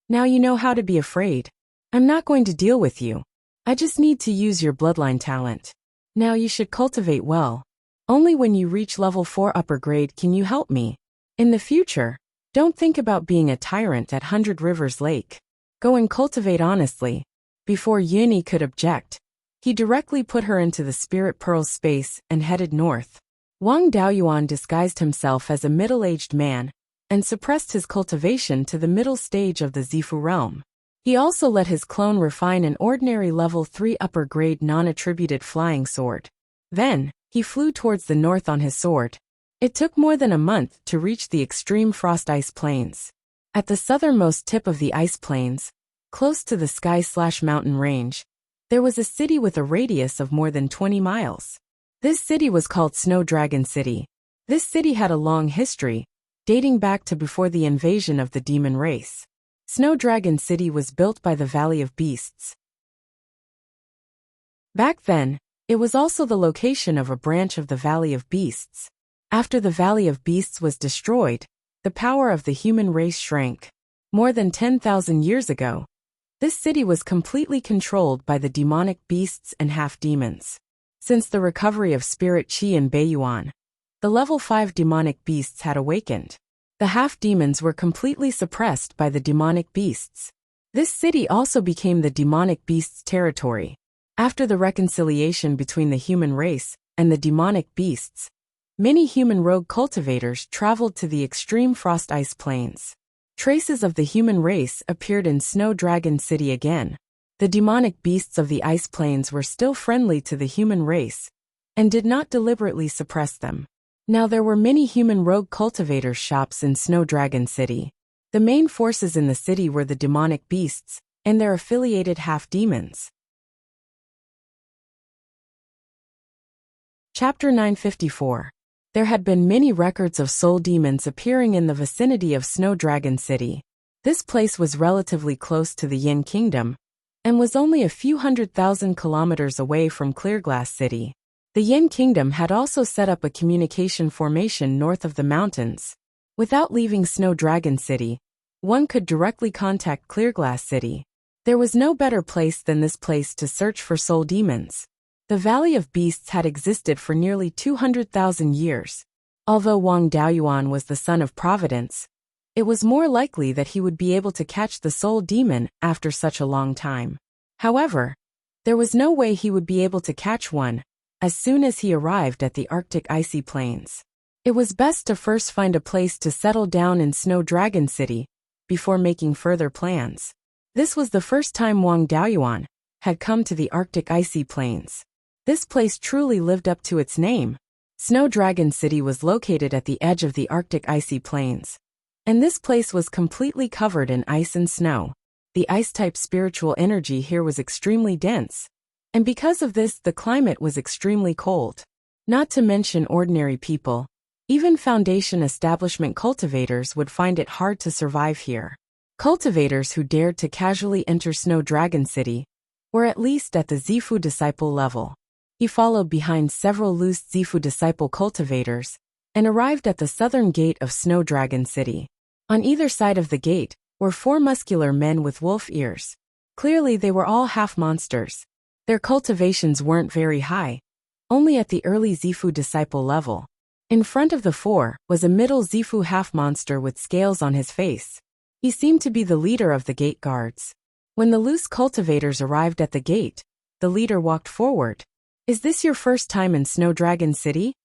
Now you know how to be afraid. I'm not going to deal with you. I just need to use your bloodline talent. Now you should cultivate well. Only when you reach level 4 upper grade can you help me. In the future, don't think about being a tyrant at 100 Rivers Lake. Go and cultivate honestly. Before Yun Yi could object, he directly put her into the Spirit Pearl space and headed north. Wang Daoyuan disguised himself as a middle-aged man and suppressed his cultivation to the middle stage of the Zifu realm. He also let his clone refine an ordinary level 3 upper grade non-attributed flying sword. Then, he flew towards the north on his sword. It took more than a month to reach the extreme frost ice plains. At the southernmost tip of the ice plains, close to the sky/mountain range, there was a city with a radius of more than 20 miles. This city was called Snow Dragon City. This city had a long history, dating back to before the invasion of the demon race. Snow Dragon City was built by the Valley of Beasts. Back then, it was also the location of a branch of the Valley of Beasts. After the Valley of Beasts was destroyed, the power of the human race shrank. More than 10,000 years ago, this city was completely controlled by the demonic beasts and half-demons. Since the recovery of spirit Qi in Beiyuan, the level 5 demonic beasts had awakened. The half-demons were completely suppressed by the demonic beasts. This city also became the demonic beasts' territory. After the reconciliation between the human race and the demonic beasts, many human rogue cultivators traveled to the extreme frost ice plains. Traces of the human race appeared in Snow Dragon City again. The demonic beasts of the ice plains were still friendly to the human race and did not deliberately suppress them. Now there were many human rogue cultivators' shops in Snow Dragon City. The main forces in the city were the demonic beasts and their affiliated half-demons. Chapter 954. There had been many records of soul demons appearing in the vicinity of Snow Dragon City. This place was relatively close to the Yin Kingdom and was only a few 100,000 kilometers away from Clearglass City. The Yin Kingdom had also set up a communication formation north of the mountains. Without leaving Snow Dragon City, one could directly contact Clearglass City. There was no better place than this place to search for soul demons. The Valley of Beasts had existed for nearly 200,000 years. Although Wang Daoyuan was the son of Providence, it was more likely that he would be able to catch the soul demon after such a long time. However, there was no way he would be able to catch one as soon as he arrived at the Arctic icy plains. It was best to first find a place to settle down in Snow Dragon City before making further plans. This was the first time Wang Daoyuan had come to the Arctic icy plains. This place truly lived up to its name. Snow Dragon City was located at the edge of the Arctic icy plains, and this place was completely covered in ice and snow. The ice-type spiritual energy here was extremely dense, and because of this the climate was extremely cold. Not to mention ordinary people, even Foundation establishment cultivators would find it hard to survive here. Cultivators who dared to casually enter Snow Dragon City were at least at the Zifu disciple level. He followed behind several loose Zifu disciple cultivators and arrived at the southern gate of Snow Dragon City. On either side of the gate were 4 muscular men with wolf ears. Clearly they were all half-monsters. Their cultivations weren't very high, only at the early Zifu disciple level. In front of the 4 was a middle Zifu half-monster with scales on his face. He seemed to be the leader of the gate guards. When the loose cultivators arrived at the gate, the leader walked forward. "Is this your first time in Snow Dragon City?"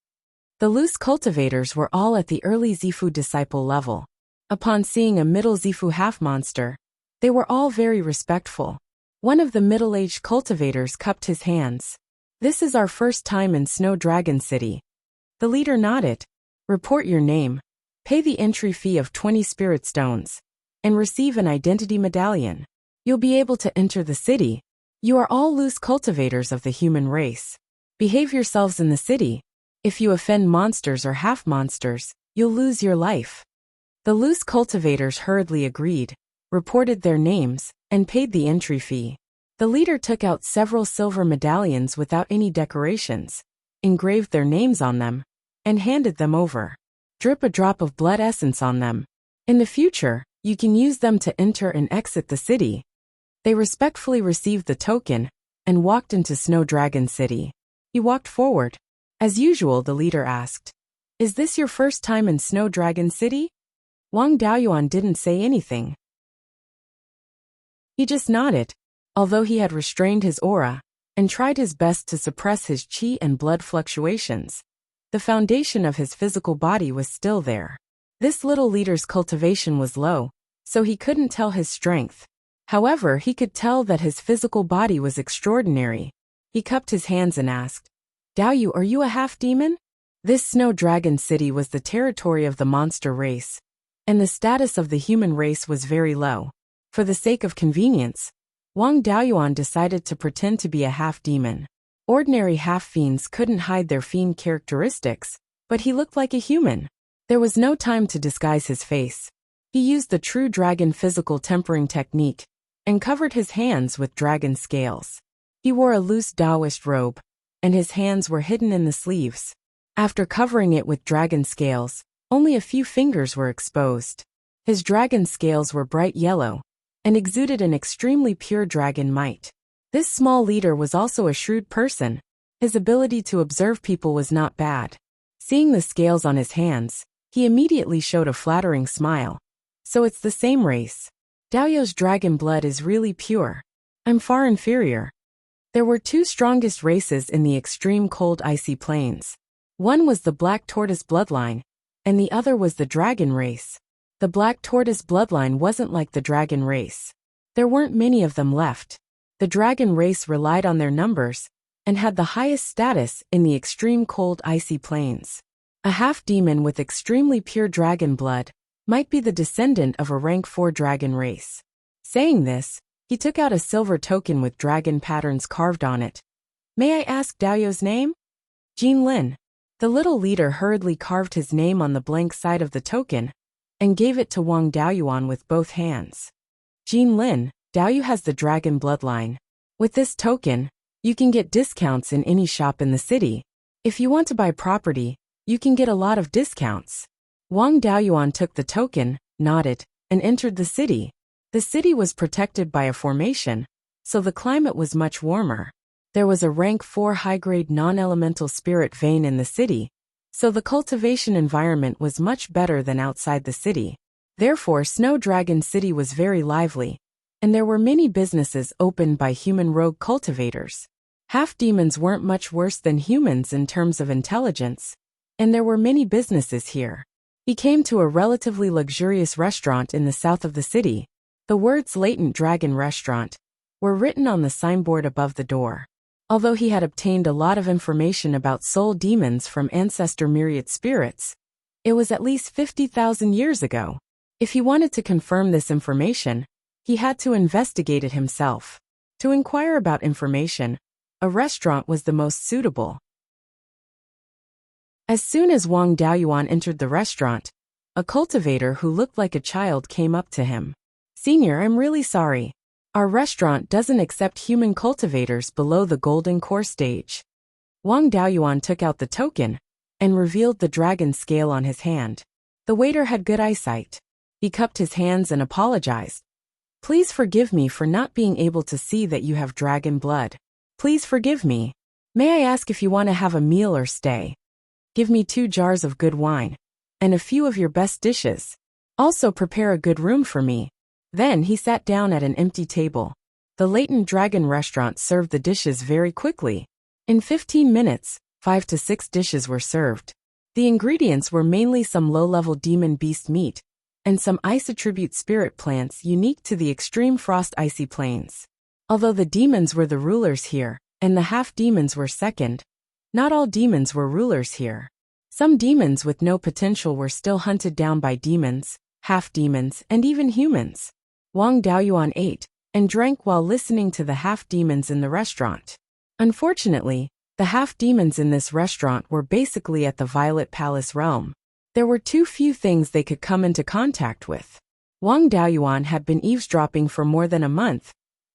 The loose cultivators were all at the early Zifu disciple level. Upon seeing a middle Zifu half-monster, they were all very respectful. One of the middle-aged cultivators cupped his hands. "This is our first time in Snow Dragon City." The leader nodded. "Report your name, pay the entry fee of 20 spirit stones, and receive an identity medallion. You'll be able to enter the city. You are all loose cultivators of the human race. Behave yourselves in the city. If you offend monsters or half-monsters, you'll lose your life." The loose cultivators hurriedly agreed, reported their names, and paid the entry fee. The leader took out several silver medallions without any decorations, engraved their names on them, and handed them over. "Drip a drop of blood essence on them. In the future, you can use them to enter and exit the city." They respectfully received the token and walked into Snow Dragon City. He walked forward. As usual, the leader asked, "Is this your first time in Snow Dragon City?" Wang Daoyuan didn't say anything. He just nodded, although he had restrained his aura and tried his best to suppress his qi and blood fluctuations. The foundation of his physical body was still there. This little leader's cultivation was low, so he couldn't tell his strength. However, he could tell that his physical body was extraordinary. He cupped his hands and asked, "Daoyu, are you a half-demon?" This Snow Dragon City was the territory of the monster race, and the status of the human race was very low. For the sake of convenience, Wang Daoyuan decided to pretend to be a half-demon. Ordinary half-fiends couldn't hide their fiend characteristics, but he looked like a human. There was no time to disguise his face. He used the true dragon physical tempering technique and covered his hands with dragon scales. He wore a loose Taoist robe, and his hands were hidden in the sleeves. After covering it with dragon scales, only a few fingers were exposed. His dragon scales were bright yellow and exuded an extremely pure dragon might. This small leader was also a shrewd person. His ability to observe people was not bad. Seeing the scales on his hands, he immediately showed a flattering smile. "So it's the same race. Daoyu's dragon blood is really pure. I'm far inferior." There were 2 strongest races in the extreme cold icy plains. One was the black tortoise bloodline, and the other was the dragon race. The black tortoise bloodline wasn't like the dragon race. There weren't many of them left. The dragon race relied on their numbers and had the highest status in the extreme cold icy plains. A half-demon with extremely pure dragon blood might be the descendant of a rank 4 dragon race. Saying this, he took out a silver token with dragon patterns carved on it. May I ask Daoyu's name? Jin Lin. The little leader hurriedly carved his name on the blank side of the token and gave it to Wang Daoyuan with both hands. Jin Lin, Daoyu has the dragon bloodline. With this token, you can get discounts in any shop in the city. If you want to buy property, you can get a lot of discounts. Wang Daoyuan took the token, nodded, and entered the city. The city was protected by a formation, so the climate was much warmer. There was a rank 4 high-grade non-elemental spirit vein in the city, so the cultivation environment was much better than outside the city. Therefore, Snow Dragon City was very lively, and there were many businesses opened by human rogue cultivators. Half-demons weren't much worse than humans in terms of intelligence, and there were many businesses here. He came to a relatively luxurious restaurant in the south of the city. The words Latent Dragon Restaurant were written on the signboard above the door. Although he had obtained a lot of information about soul demons from ancestor myriad spirits, it was at least 50,000 years ago. If he wanted to confirm this information, he had to investigate it himself. To inquire about information, a restaurant was the most suitable. As soon as Wang Daoyuan entered the restaurant, a cultivator who looked like a child came up to him. "Senior, I'm really sorry. Our restaurant doesn't accept human cultivators below the golden core stage." Wang Daoyuan took out the token and revealed the dragon scale on his hand. The waiter had good eyesight. He cupped his hands and apologized. "Please forgive me for not being able to see that you have dragon blood. Please forgive me. May I ask if you want to have a meal or stay? Give me 2 jars of good wine and a few of your best dishes. Also prepare a good room for me." Then he sat down at an empty table. The Latent Dragon Restaurant served the dishes very quickly. In 15 minutes, 5 to 6 dishes were served. The ingredients were mainly some low-level demon beast meat and some ice attribute spirit plants unique to the extreme frost icy plains. Although the demons were the rulers here, and the half-demons were second, not all demons were rulers here. Some demons with no potential were still hunted down by demons, half-demons, and even humans. Wang Daoyuan ate and drank while listening to the half-demons in the restaurant. Unfortunately, the half-demons in this restaurant were basically at the Violet Palace realm. There were too few things they could come into contact with. Wang Daoyuan had been eavesdropping for more than a month,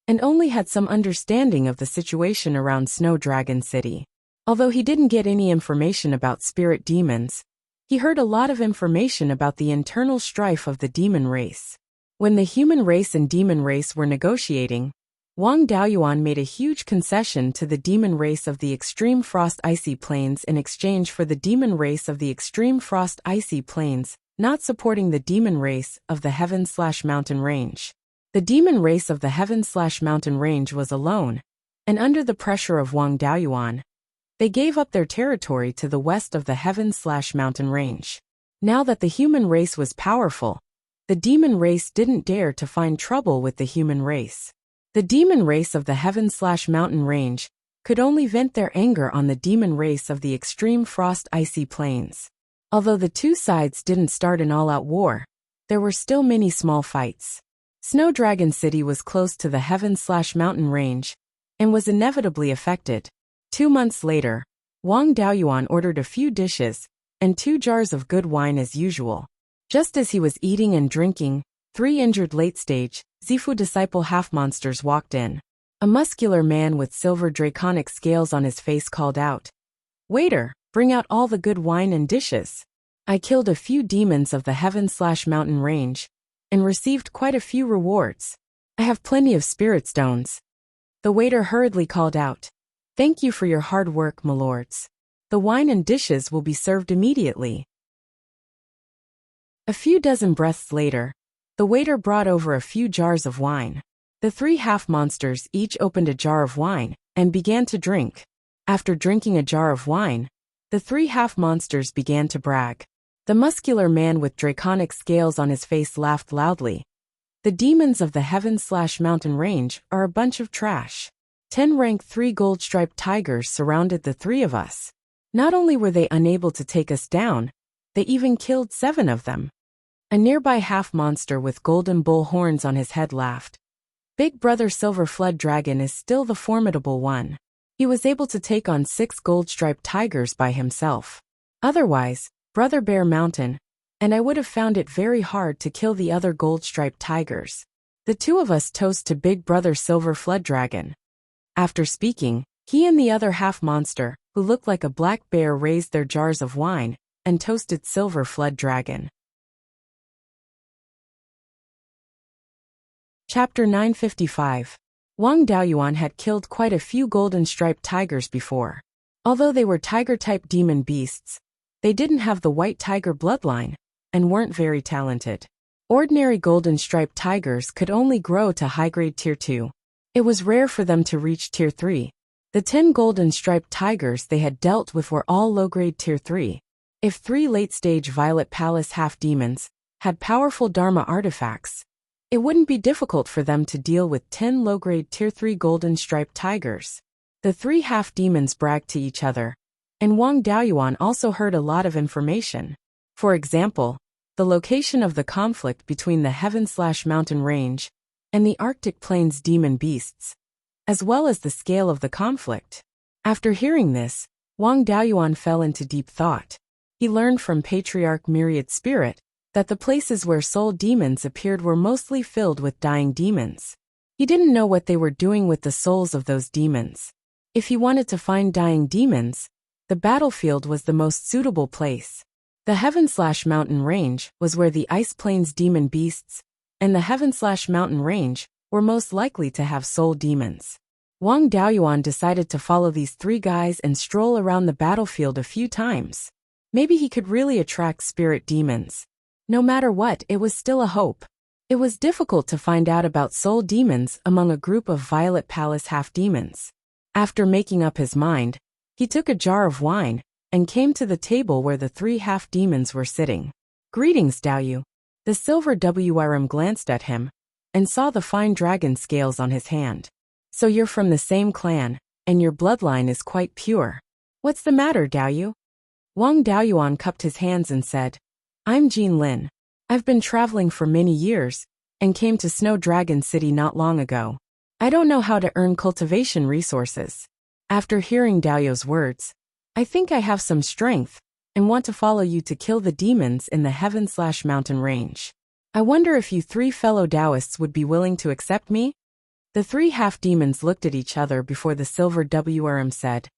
and only had some understanding of the situation around Snow Dragon City. Although he didn't get any information about spirit demons, he heard a lot of information about the internal strife of the demon race. When the human race and demon race were negotiating, Wang Daoyuan made a huge concession to the demon race of the extreme frost icy plains in exchange for the demon race of the extreme frost icy plains not supporting the demon race of the heaven/mountain range. The demon race of the heaven/mountain range was alone, and under the pressure of Wang Daoyuan, they gave up their territory to the west of the heaven/mountain range. Now that the human race was powerful, the demon race didn't dare to find trouble with the human race. The demon race of the heaven/mountain range could only vent their anger on the demon race of the extreme frost icy plains. Although the two sides didn't start an all-out war, there were still many small fights. Snow Dragon City was close to the heaven/mountain range and was inevitably affected. 2 months later, Wang Daoyuan ordered a few dishes and 2 jars of good wine as usual. Just as he was eating and drinking, 3 injured late-stage, Zifu disciple half-monsters walked in. A muscular man with silver draconic scales on his face called out, "Waiter, bring out all the good wine and dishes. I killed a few demons of the heaven/mountain range and received quite a few rewards. I have plenty of spirit stones." The waiter hurriedly called out, "Thank you for your hard work, my lords. The wine and dishes will be served immediately." A few dozen breaths later, the waiter brought over a few jars of wine. The 3 half-monsters each opened a jar of wine and began to drink. After drinking a jar of wine, The three half-monsters began to brag. The muscular man with draconic scales on his face laughed loudly. The demons of the Heaven/Mountain Range are a bunch of trash. 10 rank 3 gold-striped tigers surrounded the three of us. Not only were they unable to take us down, they even killed 7 of them. A nearby half-monster with golden bull horns on his head laughed. Big Brother Silver Flood Dragon is still the formidable one. He was able to take on 6 gold-striped tigers by himself. Otherwise, Brother Bear Mountain, and I would have found it very hard to kill the other gold-striped tigers. The two of us toast to Big Brother Silver Flood Dragon. After speaking, he and the other half-monster, who looked like a black bear, raised their jars of wine and toasted Silver Flood Dragon. Chapter 955. Wang Daoyuan had killed quite a few golden-striped tigers before. Although they were tiger-type demon beasts, they didn't have the white tiger bloodline and weren't very talented. Ordinary golden-striped tigers could only grow to high-grade Tier 2. It was rare for them to reach Tier 3. The 10 golden-striped tigers they had dealt with were all low-grade Tier 3. If 3 late-stage Violet Palace half-demons had powerful Dharma artifacts, it wouldn't be difficult for them to deal with 10 low-grade Tier 3 golden-striped tigers. The 3 half-demons bragged to each other, and Wang Daoyuan also heard a lot of information. For example, the location of the conflict between the Heaven/Mountain Range and the Arctic Plains demon beasts, as well as the scale of the conflict. After hearing this, Wang Daoyuan fell into deep thought. He learned from Patriarch Myriad Spirit that the places where soul demons appeared were mostly filled with dying demons. He didn't know what they were doing with the souls of those demons. If he wanted to find dying demons, the battlefield was the most suitable place. The Heaven/Mountain Range was where the Ice Plains demon beasts and the Heaven/Mountain Range were most likely to have soul demons. Wang Daoyuan decided to follow these 3 guys and stroll around the battlefield a few times. Maybe he could really attract spirit demons. No matter what, it was still a hope. It was difficult to find out about soul demons among a group of Violet Palace half-demons. After making up his mind, he took a jar of wine and came to the table where the 3 half-demons were sitting. "Greetings, Daoyu." The silver WRM glanced at him and saw the fine dragon scales on his hand. "So you're from the same clan, and your bloodline is quite pure. What's the matter, Daoyu?" Wang Daoyuan cupped his hands and said, "I'm Jean Lin. I've been traveling for many years and came to Snow Dragon City not long ago. I don't know how to earn cultivation resources." After hearing Daoyu's words, "I think I have some strength and want to follow you to kill the demons in the Heaven/Mountain Range. I wonder if you 3 fellow Taoists would be willing to accept me?" The 3 half-demons looked at each other before the silver WRM said,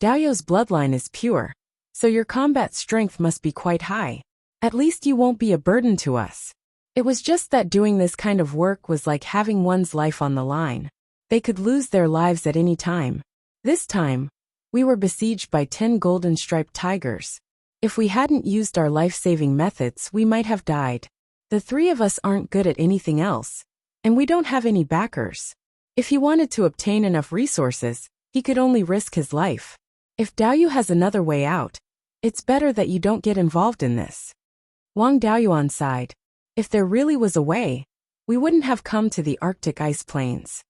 "Daoyu's bloodline is pure, so your combat strength must be quite high. At least you won't be a burden to us." It was just that doing this kind of work was like having one's life on the line. They could lose their lives at any time. This time, we were besieged by 10 golden-striped tigers. If we hadn't used our life-saving methods, we might have died. The 3 of us aren't good at anything else, and we don't have any backers. If he wanted to obtain enough resources, he could only risk his life. If Daoyu has another way out, it's better that you don't get involved in this." Wang Daoyuan sighed. If there really was a way, we wouldn't have come to the Arctic ice plains.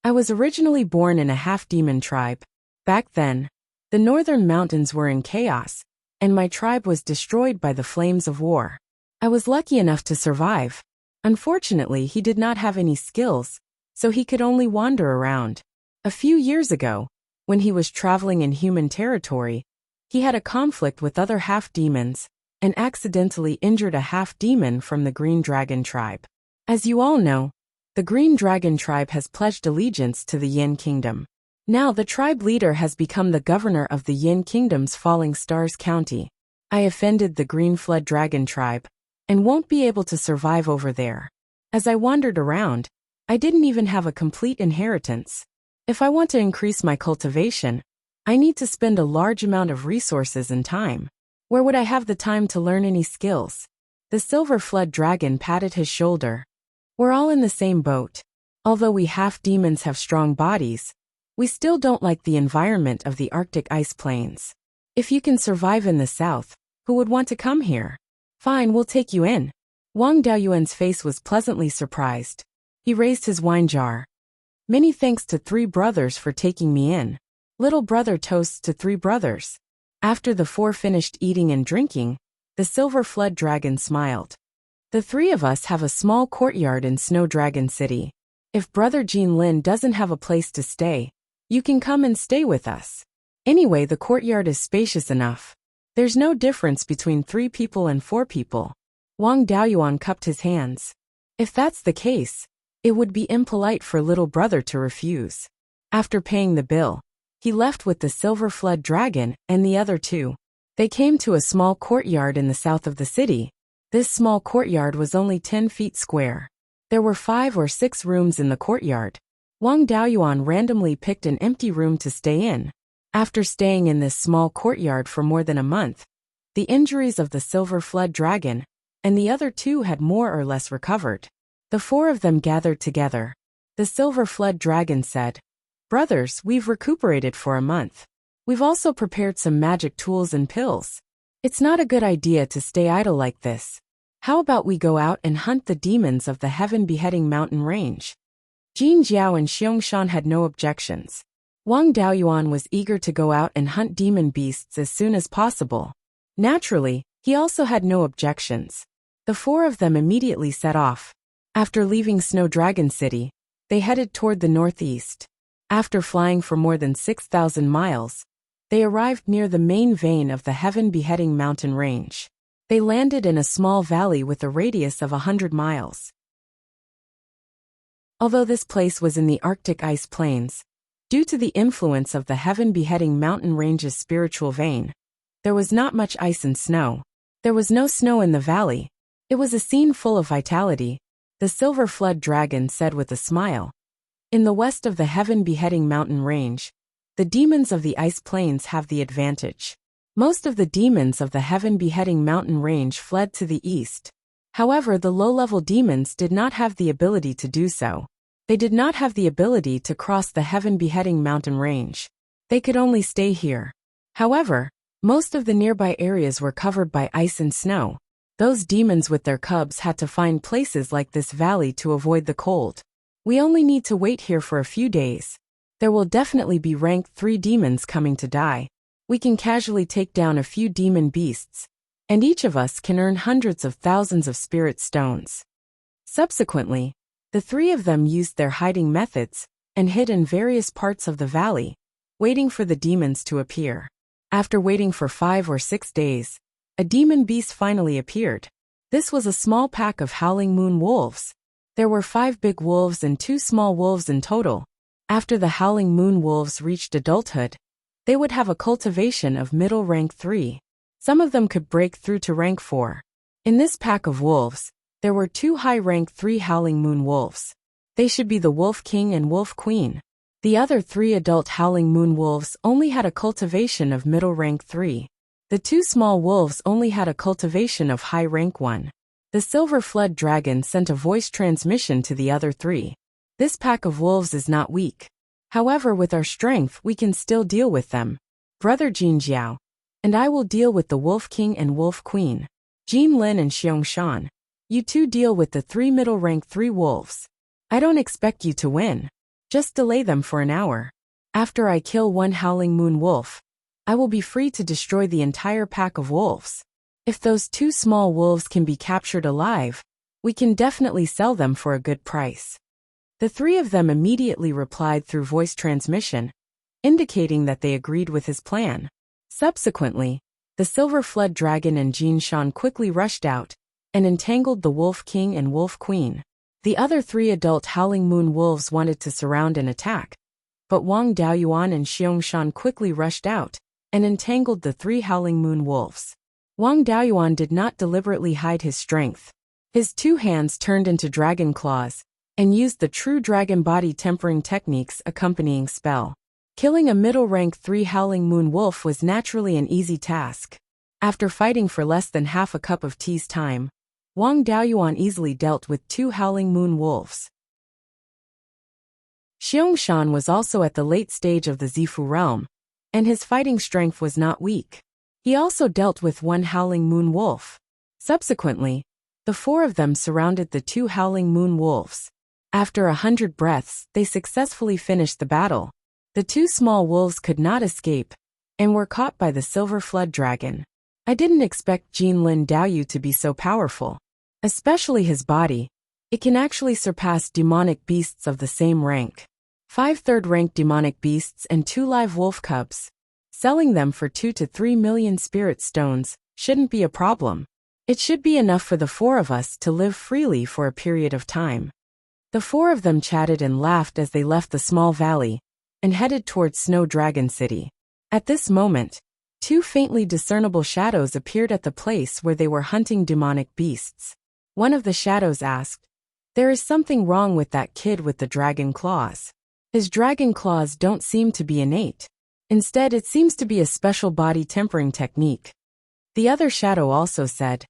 I was originally born in a half-demon tribe. Back then, the northern mountains were in chaos, and my tribe was destroyed by the flames of war. I was lucky enough to survive. Unfortunately, he did not have any skills, so he could only wander around. A few years ago, when he was traveling in human territory, he had a conflict with other half-demons and accidentally injured a half-demon from the Green Dragon tribe. As you all know, the Green Dragon tribe has pledged allegiance to the Yin Kingdom. Now the tribe leader has become the governor of the Yin Kingdom's Falling Stars County. I offended the Green Flood Dragon tribe and won't be able to survive over there. As I wandered around, I didn't even have a complete inheritance. If I want to increase my cultivation, I need to spend a large amount of resources and time. Where would I have the time to learn any skills? The Silver Flood Dragon patted his shoulder. We're all in the same boat. Although we half-demons have strong bodies, We still don't like the environment of the Arctic ice plains. If you can survive in the south, who would want to come here? Fine, we'll take you in. Wang Daoyuan's face was pleasantly surprised. He raised his wine jar. Many thanks to three brothers for taking me in. Little brother toasts to three brothers. After the four finished eating and drinking, the silver flood dragon smiled. The three of us have a small courtyard in Snow Dragon City. If Brother Jean Lin doesn't have a place to stay, you can come and stay with us. Anyway, the courtyard is spacious enough. There's no difference between 3 people and 4 people. Wang Daoyuan cupped his hands. If that's the case, it would be impolite for little brother to refuse. After paying the bill, he left with the silver flood dragon and the other 2. They came to a small courtyard in the south of the city. This small courtyard was only 10 feet square. There were 5 or 6 rooms in the courtyard. Wang Daoyuan randomly picked an empty room to stay in. After staying in this small courtyard for more than a month, the injuries of the silver flood dragon and the other 2 had more or less recovered. The 4 of them gathered together. The silver flood dragon said, "Brothers, we've recuperated for a month. We've also prepared some magic tools and pills. It's not a good idea to stay idle like this. How about we go out and hunt the demons of the heaven-beheading mountain range?" Jin Jiao and Xiong Shan had no objections. Wang Daoyuan was eager to go out and hunt demon beasts as soon as possible. Naturally, he also had no objections. The 4 of them immediately set off. After leaving Snow Dragon City, they headed toward the northeast. After flying for more than 6,000 miles, they arrived near the main vein of the heaven-beheading mountain range. They landed in a small valley with a radius of 100 miles. Although this place was in the Arctic ice plains, due to the influence of the heaven-beheading mountain range's spiritual vein, there was not much ice and snow. There was no snow in the valley. It was a scene full of vitality, the silver flood dragon said with a smile. In the west of the heaven-beheading mountain range, the demons of the ice plains have the advantage. Most of the demons of the heaven-beheading mountain range fled to the east. However, the low-level demons did not have the ability to do so. They did not have the ability to cross the heaven-beheading mountain range. They could only stay here. However, most of the nearby areas were covered by ice and snow. Those demons with their cubs had to find places like this valley to avoid the cold. We only need to wait here for a few days. There will definitely be rank 3 demons coming to die. We can casually take down a few demon beasts, and each of us can earn hundreds of thousands of spirit stones. Subsequently, the 3 of them used their hiding methods and hid in various parts of the valley, waiting for the demons to appear. After waiting for 5 or 6 days, a demon beast finally appeared. This was a small pack of howling moon wolves. There were 5 big wolves and 2 small wolves in total. After the howling moon wolves reached adulthood, they would have a cultivation of middle rank 3. Some of them could break through to rank 4. In this pack of wolves, there were 2 high rank 3 howling moon wolves. They should be the Wolf King and Wolf Queen. The other 3 adult howling moon wolves only had a cultivation of middle rank 3. The 2 small wolves only had a cultivation of high rank 1. The silver flood dragon sent a voice transmission to the other 3. This pack of wolves is not weak. However, with our strength we can still deal with them. Brother Jin Jiao and I will deal with the Wolf King and Wolf Queen. Jin Lin and Xiong Shan, you 2 deal with the 3 middle rank 3 wolves. I don't expect you to win. Just delay them for an hour. After I kill 1 howling moon wolf, I will be free to destroy the entire pack of wolves. If those 2 small wolves can be captured alive, we can definitely sell them for a good price. The 3 of them immediately replied through voice transmission, indicating that they agreed with his plan. Subsequently, the silver flood dragon and Jin Shan quickly rushed out and entangled the Wolf King and Wolf Queen. The other 3 adult howling moon wolves wanted to surround and attack, but Wang Daoyuan and Xiong Shan quickly rushed out and entangled the 3 howling moon wolves. Wang Daoyuan did not deliberately hide his strength. His 2 hands turned into dragon claws and used the true dragon body tempering techniques accompanying spell. Killing a middle rank 3 howling moon wolf was naturally an easy task. After fighting for less than half a cup of tea's time, Wang Daoyuan easily dealt with 2 howling moon wolves. Xiangshan was also at the late stage of the Zifu realm, and his fighting strength was not weak. He also dealt with one howling moon wolf. Subsequently, the four of them surrounded the two howling moon wolves. After 100 breaths, they successfully finished the battle. The two small wolves could not escape, and were caught by the silver flood dragon. I didn't expect Jinlin Daoyu to be so powerful. Especially his body. It can actually surpass demonic beasts of the same rank. 5 third-rank demonic beasts and 2 live wolf cubs. Selling them for 2 to 3 million spirit stones shouldn't be a problem. It should be enough for the four of us to live freely for a period of time. The four of them chatted and laughed as they left the small valley and headed towards Snow Dragon City. At this moment, 2 faintly discernible shadows appeared at the place where they were hunting demonic beasts. One of the shadows asked, "There is something wrong with that kid with the dragon claws. His dragon claws don't seem to be innate. Instead, it seems to be a special body tempering technique." The other shadow also said,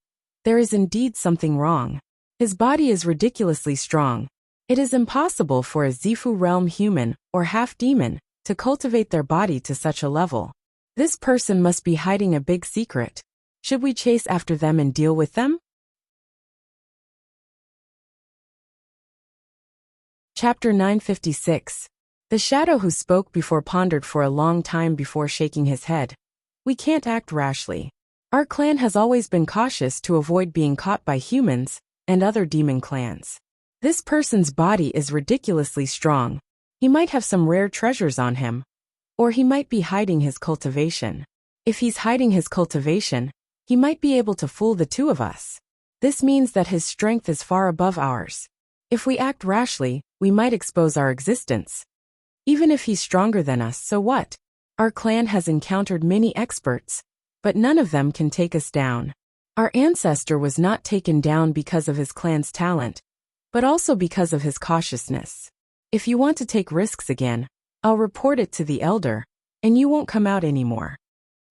"There is indeed something wrong. His body is ridiculously strong. It is impossible for a Zifu realm human or half-demon to cultivate their body to such a level. This person must be hiding a big secret. Should we chase after them and deal with them?" Chapter 956. The shadow who spoke before pondered for a long time before shaking his head. "We can't act rashly. Our clan has always been cautious to avoid being caught by humans and other demon clans. This person's body is ridiculously strong. He might have some rare treasures on him. Or he might be hiding his cultivation. If he's hiding his cultivation, he might be able to fool the two of us. This means that his strength is far above ours. If we act rashly, we might expose our existence. Even if he's stronger than us, so what? Our clan has encountered many experts, but none of them can take us down. Our ancestor was not taken down because of his clan's talent, but also because of his cautiousness. If you want to take risks again, I'll report it to the elder, and you won't come out anymore.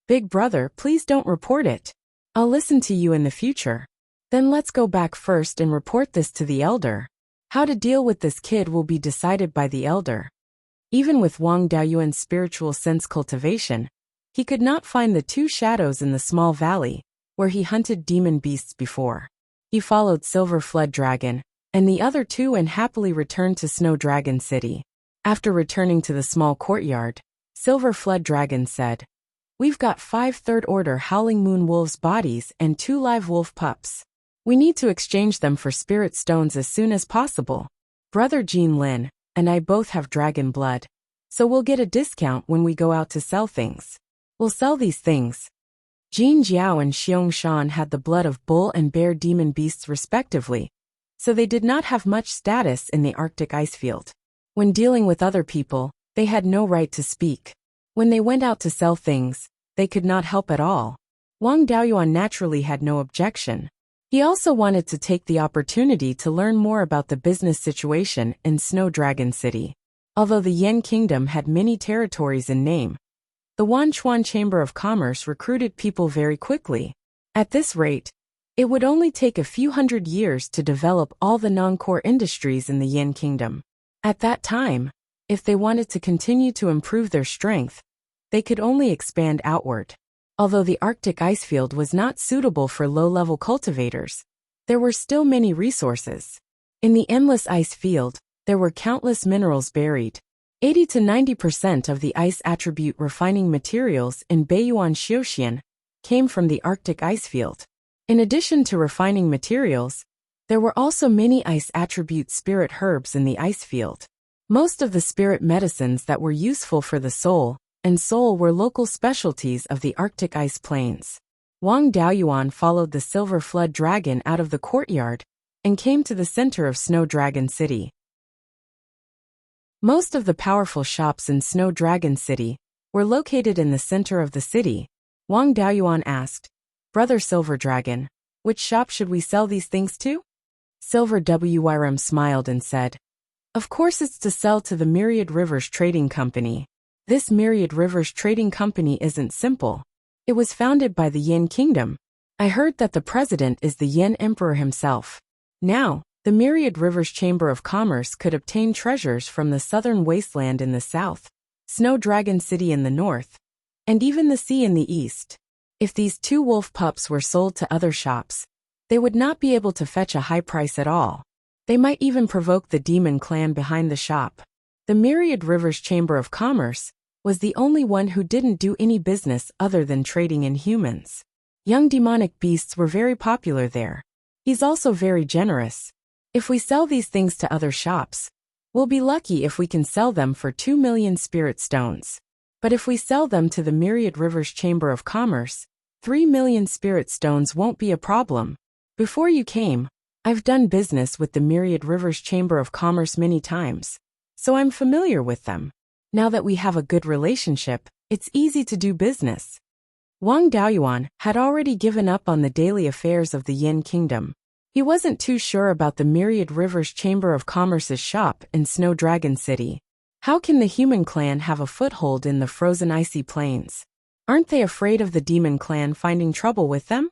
Big brother, please don't report it. I'll listen to you in the future. Then let's go back first and report this to the elder. How to deal with this kid will be decided by the elder." Even with Wang Daoyuan's spiritual sense cultivation, he could not find the 2 shadows in the small valley where he hunted demon beasts before. He followed Silver Flood Dragon and the other 2 and happily returned to Snow Dragon City. After returning to the small courtyard, Silver Flood Dragon said, "We've got 5 third-order Howling Moon Wolves' bodies and 2 live wolf pups. We need to exchange them for spirit stones as soon as possible. Brother Jinlin and I both have dragon blood, so we'll get a discount when we go out to sell things. We'll sell these things." Jin Jiao and Xiong Shan had the blood of bull and bear demon beasts respectively, so they did not have much status in the Arctic ice field. When dealing with other people, they had no right to speak. When they went out to sell things, they could not help at all. Wang Daoyuan naturally had no objection. He also wanted to take the opportunity to learn more about the business situation in Snow Dragon City. Although the Yan Kingdom had many territories in name, the Wanchuan Chamber of Commerce recruited people very quickly. At this rate, it would only take a few hundred years to develop all the non-core industries in the Yan Kingdom. At that time, if they wanted to continue to improve their strength, they could only expand outward. Although the Arctic ice field was not suitable for low-level cultivators, there were still many resources. In the endless ice field, there were countless minerals buried. 80 to 90% of the ice attribute refining materials in Beiyuan Xiuxian came from the Arctic ice field. In addition to refining materials, there were also many ice attribute spirit herbs in the ice field. Most of the spirit medicines that were useful for the soul and soul were local specialties of the Arctic ice plains. Wang Daoyuan followed the Silver Flood Dragon out of the courtyard and came to the center of Snow Dragon City. Most of the powerful shops in Snow Dragon City were located in the center of the city. Wang Daoyuan asked, "Brother Silver Dragon, which shop should we sell these things to?" Silver Wyrm smiled and said, "Of course it's to sell to the Myriad Rivers Trading Company. This Myriad Rivers Trading Company isn't simple. It was founded by the Yan Kingdom. I heard that the president is the Yan Emperor himself. Now, The Myriad Rivers Chamber of Commerce could obtain treasures from the southern wasteland in the south, Snow Dragon City in the north, and even the sea in the east. If these 2 wolf pups were sold to other shops, they would not be able to fetch a high price at all. They might even provoke the demon clan behind the shop. The Myriad Rivers Chamber of Commerce was the only one who didn't do any business other than trading in humans. Young demonic beasts were very popular there. He's also very generous. If we sell these things to other shops, we'll be lucky if we can sell them for 2 million spirit stones. But if we sell them to the Myriad Rivers Chamber of Commerce, 3 million spirit stones won't be a problem. Before you came, I've done business with the Myriad Rivers Chamber of Commerce many times, so I'm familiar with them. Now that we have a good relationship, it's easy to do business. Wang Daoyuan had already given up on the daily affairs of the Yin Kingdom. He wasn't too sure about the Myriad Rivers Chamber of Commerce's shop in Snow Dragon City. How can the human clan have a foothold in the frozen icy plains? Aren't they afraid of the demon clan finding trouble with them?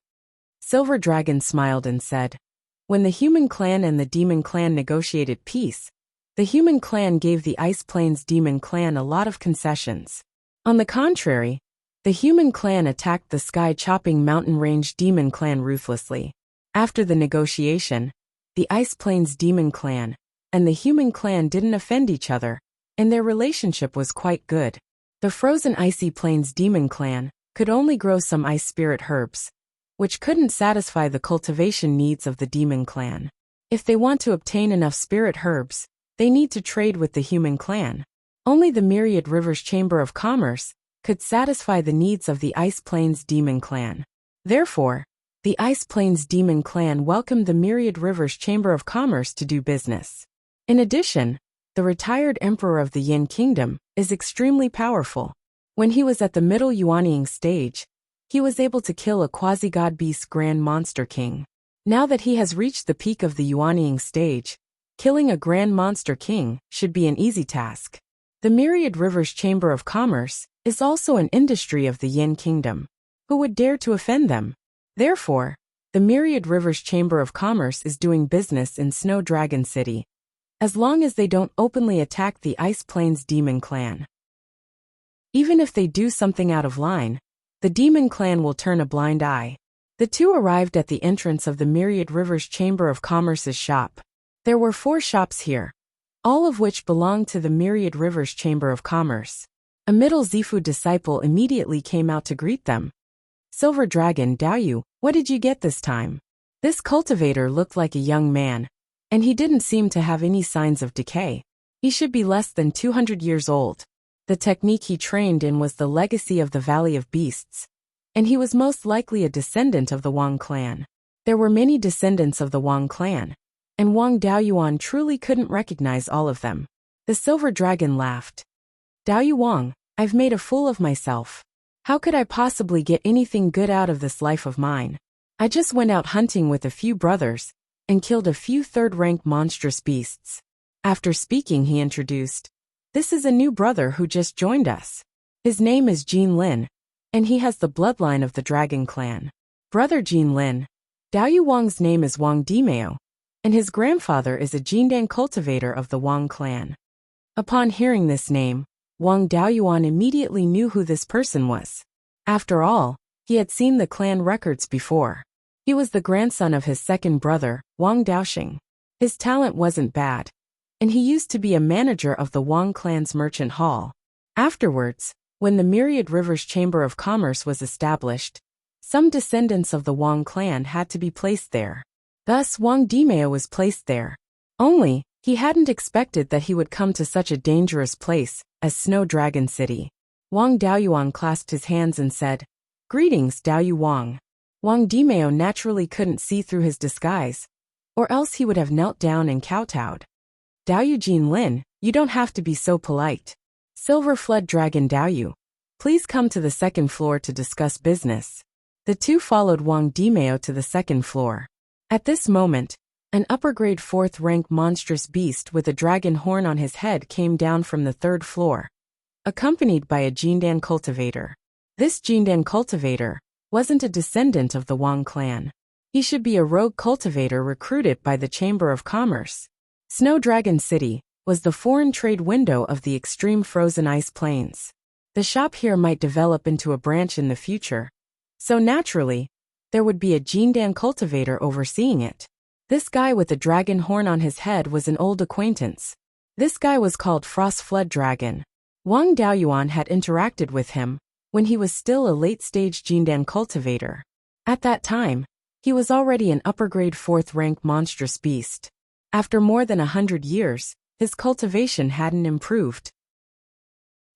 Silver Dragon smiled and said, when the human clan and the demon clan negotiated peace, the human clan gave the Ice Plains demon clan a lot of concessions. On the contrary, the human clan attacked the sky-chopping mountain range demon clan ruthlessly. After the negotiation, the Ice Plains demon clan and the human clan didn't offend each other, and their relationship was quite good. The frozen icy plains demon clan could only grow some ice spirit herbs, which couldn't satisfy the cultivation needs of the demon clan. If they want to obtain enough spirit herbs, they need to trade with the human clan. Only the Myriad Rivers Chamber of Commerce could satisfy the needs of the Ice Plains demon clan. Therefore, the Ice Plains demon clan welcomed the Myriad Rivers Chamber of Commerce to do business. In addition, the retired emperor of the Yin Kingdom is extremely powerful. When he was at the middle Yuanying stage, he was able to kill a quasi-god beast Grand Monster King. Now that he has reached the peak of the Yuanying stage, killing a Grand Monster King should be an easy task. The Myriad Rivers Chamber of Commerce is also an industry of the Yin Kingdom. Who would dare to offend them? Therefore, the Myriad Rivers Chamber of Commerce is doing business in Snow Dragon City, as long as they don't openly attack the Ice Plains demon clan. Even if they do something out of line, the demon clan will turn a blind eye. The 2 arrived at the entrance of the Myriad Rivers Chamber of Commerce's shop. There were 4 shops here, all of which belonged to the Myriad Rivers Chamber of Commerce. A middle Zifu disciple immediately came out to greet them. Silver Dragon Daoyu, what did you get this time? This cultivator looked like a young man, and he didn't seem to have any signs of decay. He should be less than 200 years old. The technique he trained in was the legacy of the Valley of Beasts, and he was most likely a descendant of the Wang clan. There were many descendants of the Wang clan, and Wang Daoyuan truly couldn't recognize all of them. The Silver Dragon laughed. Daoyu Wang, I've made a fool of myself. How could I possibly get anything good out of this life of mine? I just went out hunting with a few brothers, and killed a few third-rank monstrous beasts. After speaking, he introduced, this is a new brother who just joined us. His name is Jin Lin, and he has the bloodline of the Dragon Clan. Brother Jin Lin, Daoyu Wang's name is Wang Dimeo, and his grandfather is a Jindan cultivator of the Wang clan. Upon hearing this name, Wang Daoyuan immediately knew who this person was. After all, he had seen the clan records before. He was the grandson of his second brother, Wang Daoxing. His talent wasn't bad, and he used to be a manager of the Wang clan's merchant hall. Afterwards, when the Myriad Rivers Chamber of Commerce was established, some descendants of the Wang clan had to be placed there. Thus Wang Dimeo was placed there. Only, he hadn't expected that he would come to such a dangerous place as Snow Dragon City. Wang Daoyuan clasped his hands and said, Greetings, Daoyu Wang. Wang Dimeo naturally couldn't see through his disguise, or else he would have knelt down and kowtowed. Daoyu Jin Lin, you don't have to be so polite. Silver Flood Dragon Daoyu, please come to the second floor to discuss business. The 2 followed Wang Dimeo to the second floor. At this moment, an upper-grade 4th-rank monstrous beast with a dragon horn on his head came down from the 3rd floor, accompanied by a Jindan cultivator. This Jindan cultivator wasn't a descendant of the Wang clan. He should be a rogue cultivator recruited by the Chamber of Commerce. Snow Dragon City was the foreign trade window of the extreme frozen ice plains. The shop here might develop into a branch in the future. So naturally, there would be a Jindan cultivator overseeing it. This guy with a dragon horn on his head was an old acquaintance. This guy was called Frost Flood Dragon. Wang Daoyuan had interacted with him when he was still a late-stage Jindan cultivator. At that time, he was already an upper-grade 4th-rank monstrous beast. After more than 100 years, his cultivation hadn't improved.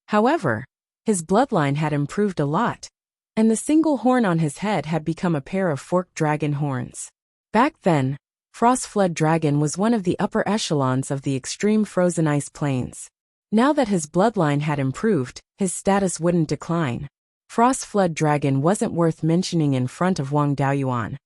However, his bloodline had improved a lot, and the single horn on his head had become a pair of forked dragon horns. Back then, Frost Flood Dragon was one of the upper echelons of the extreme frozen ice plains. Now that his bloodline had improved, his status wouldn't decline. Frost Flood Dragon wasn't worth mentioning in front of Wang Daoyuan,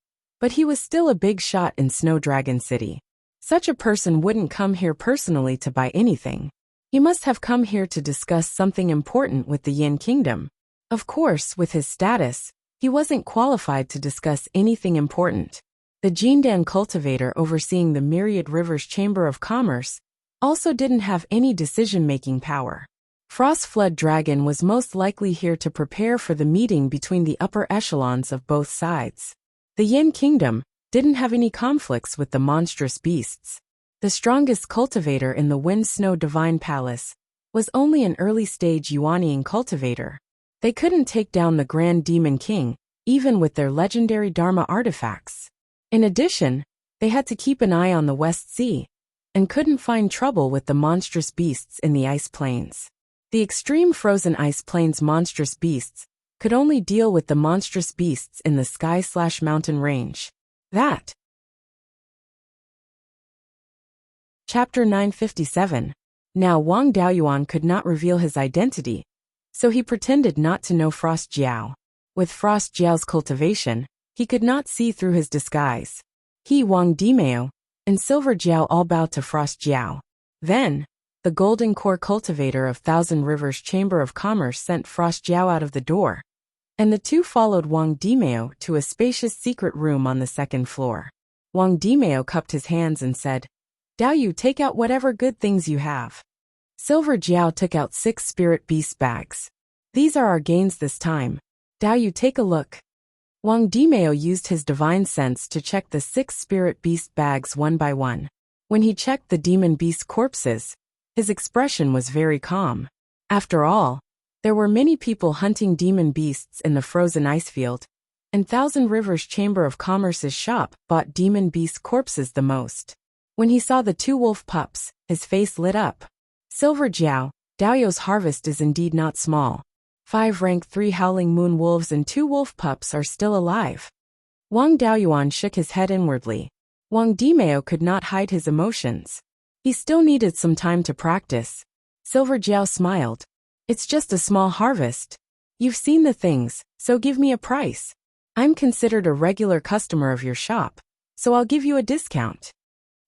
but he was still a big shot in Snow Dragon City. Such a person wouldn't come here personally to buy anything. He must have come here to discuss something important with the Yin Kingdom. Of course, with his status, he wasn't qualified to discuss anything important. The Jindan cultivator overseeing the Myriad Rivers Chamber of Commerce also didn't have any decision-making power. Frost Flood Dragon was most likely here to prepare for the meeting between the upper echelons of both sides. The Yin Kingdom didn't have any conflicts with the monstrous beasts. The strongest cultivator in the Wind Snow Divine Palace was only an early-stage Yuanian cultivator. They couldn't take down the Grand Demon King, even with their legendary Dharma artifacts. In addition, they had to keep an eye on the West Sea, and couldn't find trouble with the monstrous beasts in the ice plains. The extreme frozen ice plains monstrous beasts could only deal with the monstrous beasts in the sky/mountain range. That. Chapter 957. Now Wang Daoyuan could not reveal his identity, so he pretended not to know Frost Jiao. With Frost Jiao's cultivation, he could not see through his disguise. He, Wang Dimeo, and Silver Jiao all bowed to Frost Jiao. Then, the Golden Core cultivator of Thousand Rivers Chamber of Commerce sent Frost Jiao out of the door, and the two followed Wang Dimeo to a spacious secret room on the 2nd floor. Wang Dimeo cupped his hands and said, "Daoyu, take out whatever good things you have." Silver Jiao took out 6 spirit beast bags. "These are our gains this time. Daoyu, take a look." Wang Dimeo used his divine sense to check the 6 spirit beast bags one by one. When he checked the demon beast corpses, his expression was very calm. After all, there were many people hunting demon beasts in the frozen ice field, and Thousand Rivers Chamber of Commerce's shop bought demon beast corpses the most. When he saw the 2 wolf pups, his face lit up. "Silver Jiao, Daoyu's harvest is indeed not small. 5 rank 3 howling moon wolves and 2 wolf pups are still alive." Wang Daoyuan shook his head inwardly. Wang Dimeo could not hide his emotions. He still needed some time to practice. Silver Jiao smiled. "It's just a small harvest. You've seen the things, so give me a price. I'm considered a regular customer of your shop, so I'll give you a discount."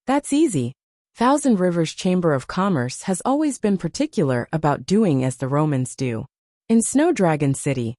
"That's easy. Thousand Rivers Chamber of Commerce has always been particular about doing as the Romans do. In Snow Dragon City,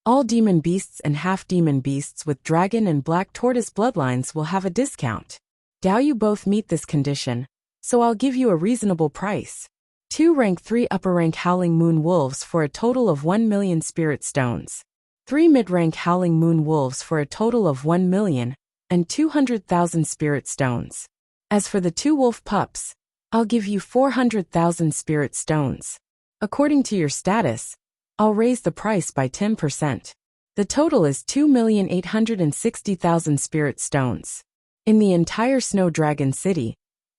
all demon beasts and half-demon beasts with dragon and black tortoise bloodlines will have a discount. Daoyu both meet this condition, so I'll give you a reasonable price. 2 rank 3 upper rank howling moon wolves for a total of 1 million spirit stones. 3 mid-rank howling moon wolves for a total of 1 million and 200,000 spirit stones. As for the 2 wolf pups, I'll give you 400,000 spirit stones. According to your status, I'll raise the price by 10%. The total is 2,860,000 spirit stones. In the entire Snow Dragon City,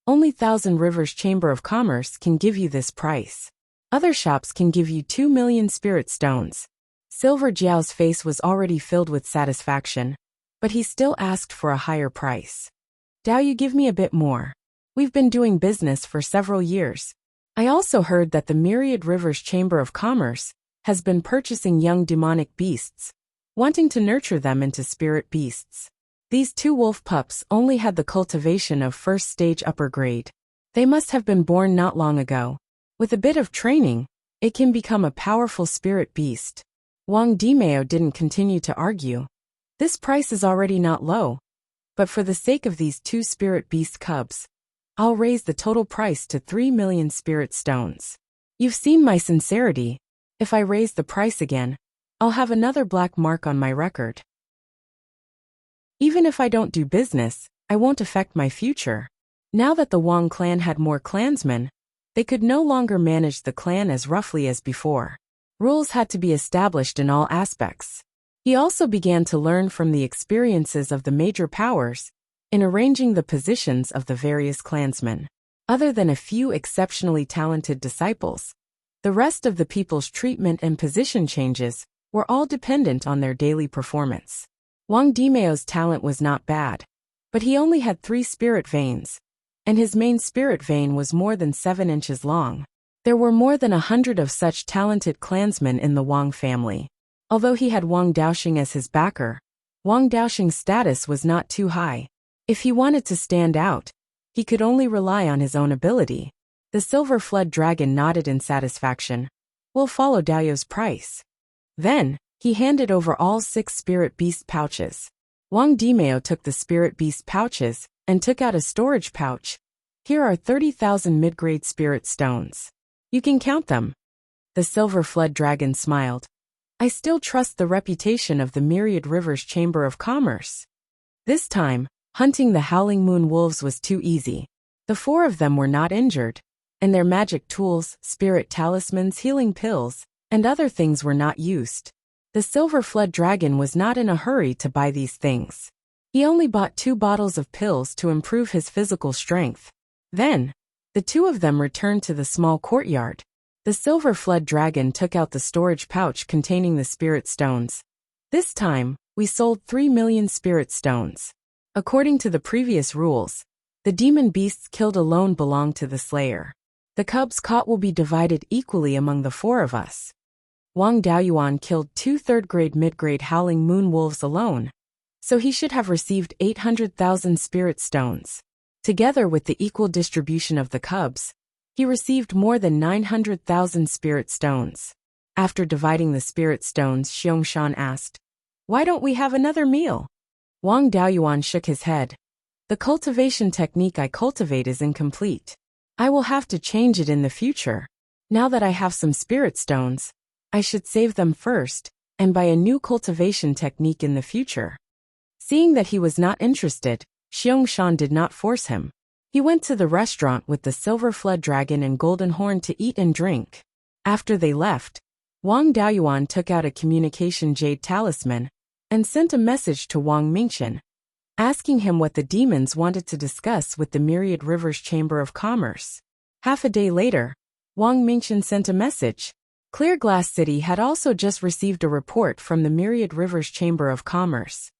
only Thousand Rivers Chamber of Commerce can give you this price. Other shops can give you 2 million spirit stones." Silver Jiao's face was already filled with satisfaction, but he still asked for a higher price. "Daoyu, give me a bit more. We've been doing business for several years. I also heard that the Myriad Rivers Chamber of Commerce has been purchasing young demonic beasts, wanting to nurture them into spirit beasts. These 2 wolf pups only had the cultivation of 1st stage upper grade. They must have been born not long ago. With a bit of training, it can become a powerful spirit beast." Wang Dimeo didn't continue to argue. "This price is already not low. But for the sake of these 2 spirit beast cubs, I'll raise the total price to 3 million spirit stones. You've seen my sincerity. If I raise the price again, I'll have another black mark on my record. Even if I don't do business, I won't affect my future. Now that the Wang clan had more clansmen, they could no longer manage the clan as roughly as before. Rules had to be established in all aspects. He also began to learn from the experiences of the major powers in arranging the positions of the various clansmen. Other than a few exceptionally talented disciples, the rest of the people's treatment and position changes were all dependent on their daily performance. Wang Dimeo's talent was not bad, but he only had 3 spirit veins, and his main spirit vein was more than 7 inches long. There were more than 100 of such talented clansmen in the Wang family. Although he had Wang Daoxing as his backer, Wang Daoxing's status was not too high. If he wanted to stand out, he could only rely on his own ability. The silver flood dragon nodded in satisfaction. We'll follow Dao's price. Then, he handed over all 6 spirit beast pouches. Wang Dimeo took the spirit beast pouches and took out a storage pouch. Here are 30,000 mid-grade spirit stones. You can count them. The silver flood dragon smiled. I still trust the reputation of the Myriad Rivers Chamber of Commerce. This time, hunting the Howling Moon wolves was too easy. The 4 of them were not injured, and their magic tools, spirit talismans, healing pills, and other things were not used. The silver flood dragon was not in a hurry to buy these things. He only bought 2 bottles of pills to improve his physical strength. Then, the 2 of them returned to the small courtyard. The silver flood dragon took out the storage pouch containing the spirit stones. This time, we sold 3 million spirit stones. According to the previous rules, the demon beasts killed alone belong to the slayer. The cubs caught will be divided equally among the 4 of us. Wang Daoyuan killed 2 third-grade mid-grade howling moon wolves alone, so he should have received 800,000 spirit stones. Together with the equal distribution of the cubs, he received more than 900,000 spirit stones. After dividing the spirit stones, Xiong asked, "Why don't we have another meal?" Wang Daoyuan shook his head. "The cultivation technique I cultivate is incomplete. I will have to change it in the future. Now that I have some spirit stones, I should save them first and buy a new cultivation technique in the future." Seeing that he was not interested, Xiong did not force him. He went to the restaurant with the silver flood dragon and golden horn to eat and drink. After they left, Wang Daoyuan took out a communication jade talisman and sent a message to Wang Mingchen, asking him what the demons wanted to discuss with the Myriad Rivers Chamber of Commerce. Half a day later, Wang Mingchen sent a message. Clear Glass City had also just received a report from the Myriad Rivers Chamber of Commerce.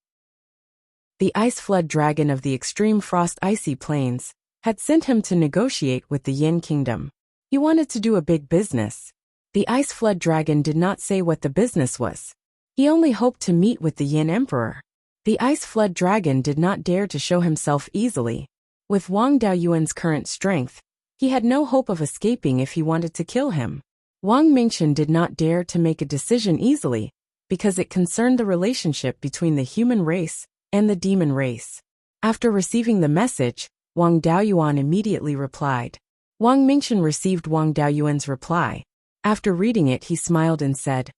The ice flood dragon of the extreme frost icy plains had sent him to negotiate with the Yin Kingdom. He wanted to do a big business. The ice flood dragon did not say what the business was. He only hoped to meet with the Yin Emperor. The ice flood dragon did not dare to show himself easily. With Wang Daoyuan's current strength, he had no hope of escaping if he wanted to kill him. Wang Mingchen did not dare to make a decision easily, because it concerned the relationship between the human race and the demon race. After receiving the message, Wang Daoyuan immediately replied. Wang Mingchen received Wang Daoyuan's reply. After reading it, he smiled and said,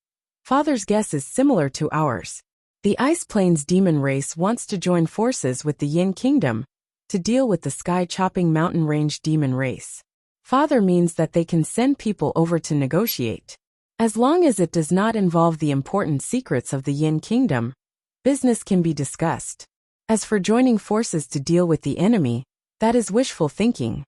"Father's guess is similar to ours. The Ice Plains demon race wants to join forces with the Yin Kingdom to deal with the sky-chopping mountain range demon race. Father means that they can send people over to negotiate. As long as it does not involve the important secrets of the Yin Kingdom, business can be discussed. As for joining forces to deal with the enemy, that is wishful thinking."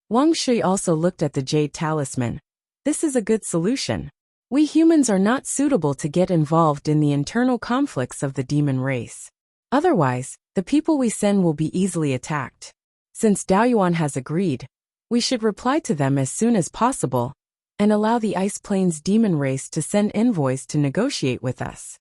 Wang Shui also looked at the jade talisman. "This is a good solution. We humans are not suitable to get involved in the internal conflicts of the demon race. Otherwise, the people we send will be easily attacked. Since Daoyuan has agreed, we should reply to them as soon as possible and allow the Ice Plains demon race to send envoys to negotiate with us."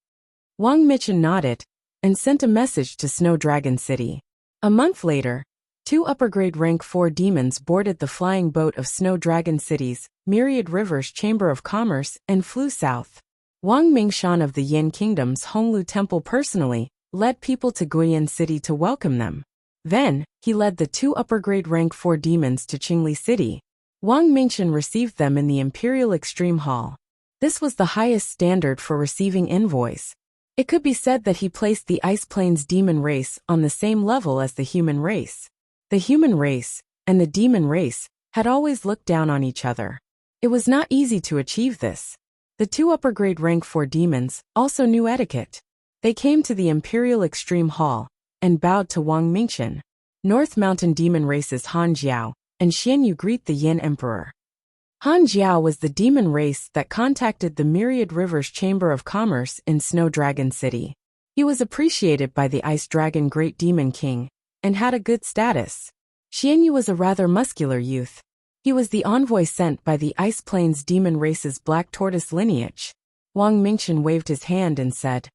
Wang Mingchen nodded and sent a message to Snow Dragon City. A month later, 2 upper-grade rank 4 demons boarded the flying boat of Snow Dragon City's Myriad Rivers Chamber of Commerce and flew south. Wang Mingshan of the Yin Kingdom's Honglu Temple personally led people to Guiyuan City to welcome them. Then, he led the 2 upper-grade rank 4 demons to Qingli City. Wang Mingchen received them in the Imperial Extreme Hall. This was the highest standard for receiving envoys. It could be said that he placed the Ice Plains demon race on the same level as the human race. The human race and the demon race had always looked down on each other. It was not easy to achieve this. The 2 upper-grade rank 4 demons also knew etiquette. They came to the Imperial Extreme Hall and bowed to Wang Mingchen. North Mountain demon races Han Jiao and Xian Yu greet the Yin Emperor. Han Jiao was the demon race that contacted the Myriad Rivers Chamber of Commerce in Snow Dragon City. He was appreciated by the Ice Dragon Great Demon King and had a good status. Xian Yu was a rather muscular youth. He was the envoy sent by the Ice Plains demon race's Black Tortoise lineage. Wang Mingchen waved his hand and said,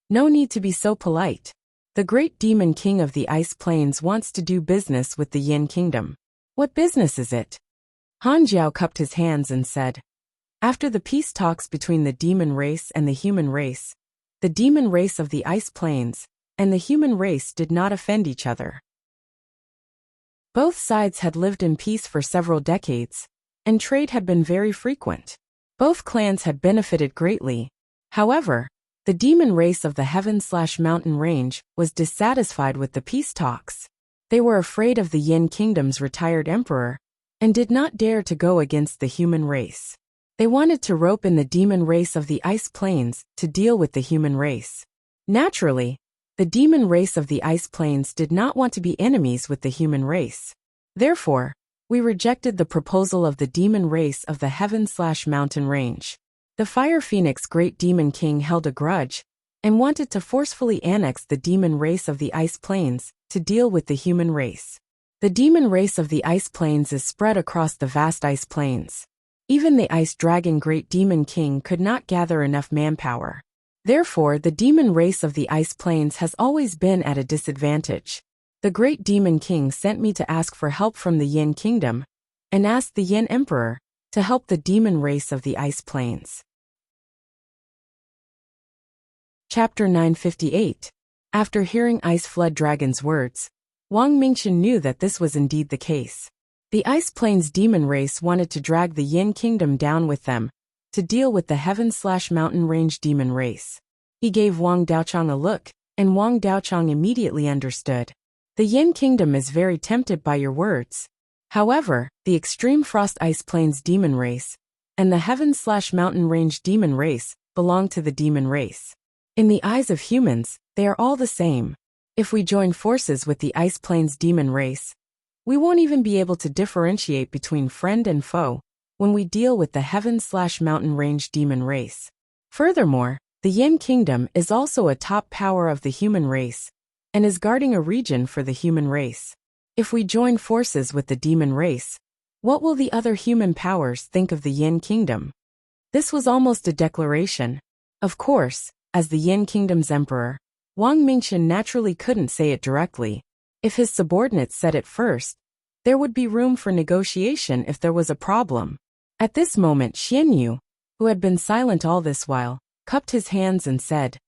"No need to be so polite. The Great Demon King of the Ice Plains wants to do business with the Yin Kingdom." "What business is it?" Han Jiao cupped his hands and said, "After the peace talks between the demon race and the human race, the demon race of the Ice Plains and the human race did not offend each other. Both sides had lived in peace for several decades, and trade had been very frequent. Both clans had benefited greatly. However, the demon race of the Heaven/Mountain Range was dissatisfied with the peace talks. They were afraid of the Yin Kingdom's retired emperor and did not dare to go against the human race. They wanted to rope in the demon race of the Ice Plains to deal with the human race. Naturally, the demon race of the Ice Plains did not want to be enemies with the human race. Therefore, we rejected the proposal of the demon race of the Heaven/Mountain Range. The Fire Phoenix Great Demon King held a grudge and wanted to forcefully annex the demon race of the Ice Plains to deal with the human race. The demon race of the Ice Plains is spread across the vast Ice Plains. Even the Ice Dragon Great Demon King could not gather enough manpower. Therefore, the demon race of the Ice Plains has always been at a disadvantage. The Great Demon King sent me to ask for help from the Yin Kingdom, and asked the Yin Emperor to help the demon race of the Ice Plains. Chapter 958. After hearing Ice Flood Dragon's words, Wang Mingchen knew that this was indeed the case. The Ice Plains demon race wanted to drag the Yin Kingdom down with them, to deal with the Heaven/Mountain Range demon race. He gave Wang Daochang a look, and Wang Daochang immediately understood. The Yin Kingdom is very tempted by your words. However, the Extreme Frost Ice Plains demon race and the Heaven/Mountain Range demon race belong to the demon race. In the eyes of humans, they are all the same. If we join forces with the Ice Plains demon race, we won't even be able to differentiate between friend and foe when we deal with the Heaven/Mountain Range demon race. Furthermore, the Yin Kingdom is also a top power of the human race and is guarding a region for the human race. If we join forces with the demon race, what will the other human powers think of the Yin Kingdom? This was almost a declaration. Of course, as the Yin Kingdom's emperor, Wang Mingchen naturally couldn't say it directly. If his subordinates said it first, there would be room for negotiation if there was a problem. At this moment, Xian Yu, who had been silent all this while, cupped his hands and said,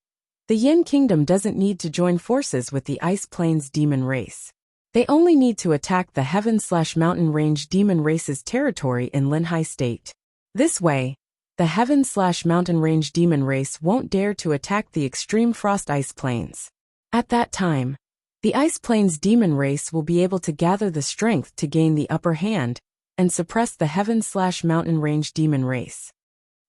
"The Yin Kingdom doesn't need to join forces with the Ice Plains demon race. They only need to attack the Heaven/Mountain Range demon race's territory in Linhai State. This way, the Heaven/Mountain Range demon race won't dare to attack the Extreme Frost Ice Plains. At that time, the Ice Plains demon race will be able to gather the strength to gain the upper hand and suppress the Heaven/Mountain Range demon race."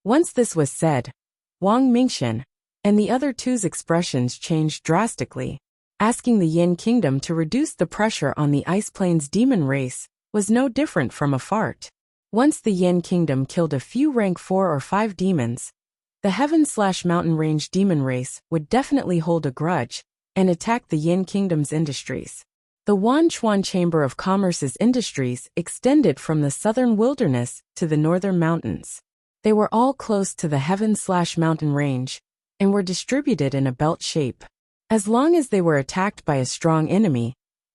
Once this was said, Wang Mingchen and the other two's expressions changed drastically. Asking the Yin Kingdom to reduce the pressure on the Ice Plains demon race was no different from a fart. Once the Yin Kingdom killed a few rank 4 or 5 demons, the Heaven/Mountain Range demon race would definitely hold a grudge and attack the Yin Kingdom's industries. The Wanchuan Chamber of Commerce's industries extended from the southern wilderness to the northern mountains. They were all close to the Heaven/Mountain Range and were distributed in a belt shape. As long as they were attacked by a strong enemy,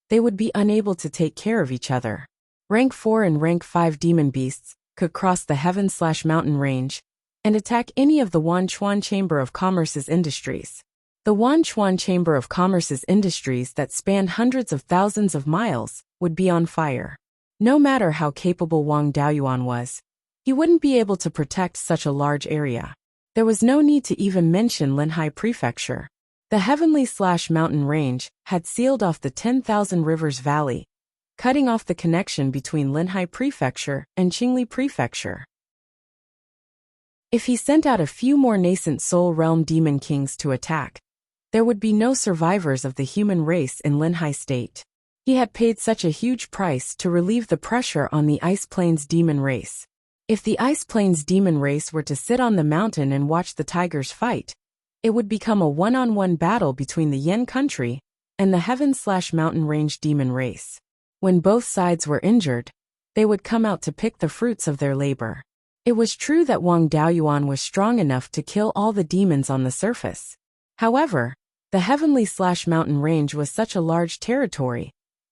they would be unable to take care of each other. Rank 4 and Rank 5 demon beasts could cross the Heaven/Mountain Range and attack any of the Wanchuan Chamber of Commerce's industries. The Wanchuan Chamber of Commerce's industries that spanned hundreds of thousands of miles would be on fire. No matter how capable Wang Daoyuan was, he wouldn't be able to protect such a large area. There was no need to even mention Linhai Prefecture. The Heavenly/Mountain Range had sealed off the 10,000 Rivers Valley, cutting off the connection between Linhai Prefecture and Qingli Prefecture. If he sent out a few more nascent Soul Realm Demon Kings to attack, there would be no survivors of the human race in Linhai State. He had paid such a huge price to relieve the pressure on the Ice Plains demon race. If the Ice Plains demon race were to sit on the mountain and watch the tigers fight, it would become a one-on-one battle between the Yen country and the Heaven/Mountain Range demon race. When both sides were injured, they would come out to pick the fruits of their labor. It was true that Wang Daoyuan was strong enough to kill all the demons on the surface. However, the Heavenly/Mountain Range was such a large territory,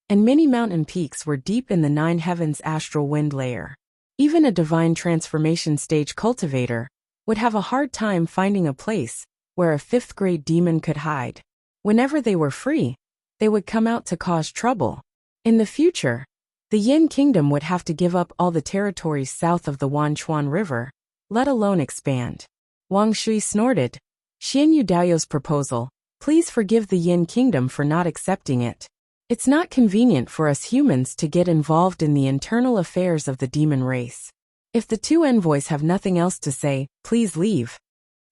and many mountain peaks were deep in the 9 heavens astral wind layer. Even a divine transformation stage cultivator would have a hard time finding a place where a 5th-grade demon could hide. Whenever they were free, they would come out to cause trouble. In the future, the Yin Kingdom would have to give up all the territories south of the Wanchuan River, let alone expand. Wang Shui snorted. Xianyu Daoyu's proposal, please forgive the Yin Kingdom for not accepting it. It's not convenient for us humans to get involved in the internal affairs of the demon race. If the two envoys have nothing else to say, please leave.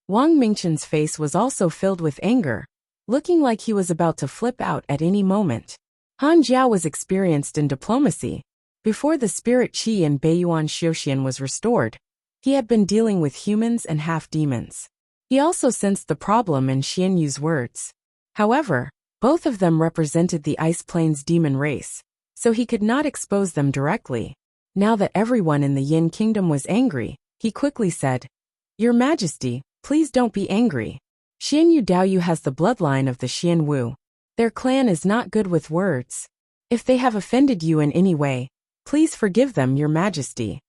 Wang Mingqian's face was also filled with anger, looking like he was about to flip out at any moment. Han Jiao was experienced in diplomacy. Before the spirit qi in Beiyuan Xiuxian was restored, he had been dealing with humans and half-demons. He also sensed the problem in Xianyu's words. However, both of them represented the Ice Plains demon race, so he could not expose them directly. Now that everyone in the Yin Kingdom was angry, he quickly said, Your Majesty, please don't be angry. Xianyu Daoyu has the bloodline of the Xian Wu. Their clan is not good with words. If they have offended you in any way, please forgive them, Your Majesty.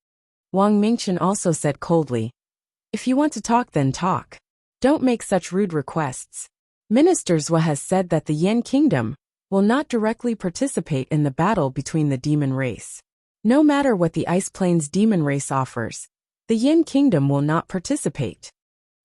Wang Mingqian also said coldly, If you want to talk, then talk. Don't make such rude requests. Minister Zhua has said that the Yin Kingdom will not directly participate in the battle between the demon race. No matter what the Ice Plains demon race offers, the Yin Kingdom will not participate.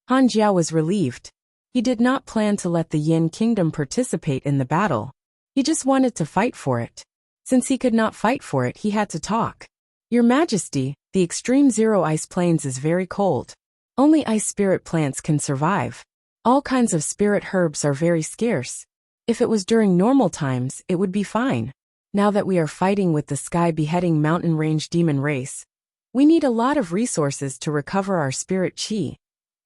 Han Jiao was relieved. He did not plan to let the Yin Kingdom participate in the battle. He just wanted to fight for it. Since he could not fight for it, he had to talk. Your Majesty, the extreme zero Ice Plains is very cold. Only ice spirit plants can survive. All kinds of spirit herbs are very scarce. If it was during normal times, it would be fine. Now that we are fighting with the sky-beheading mountain range demon race, we need a lot of resources to recover our spirit qi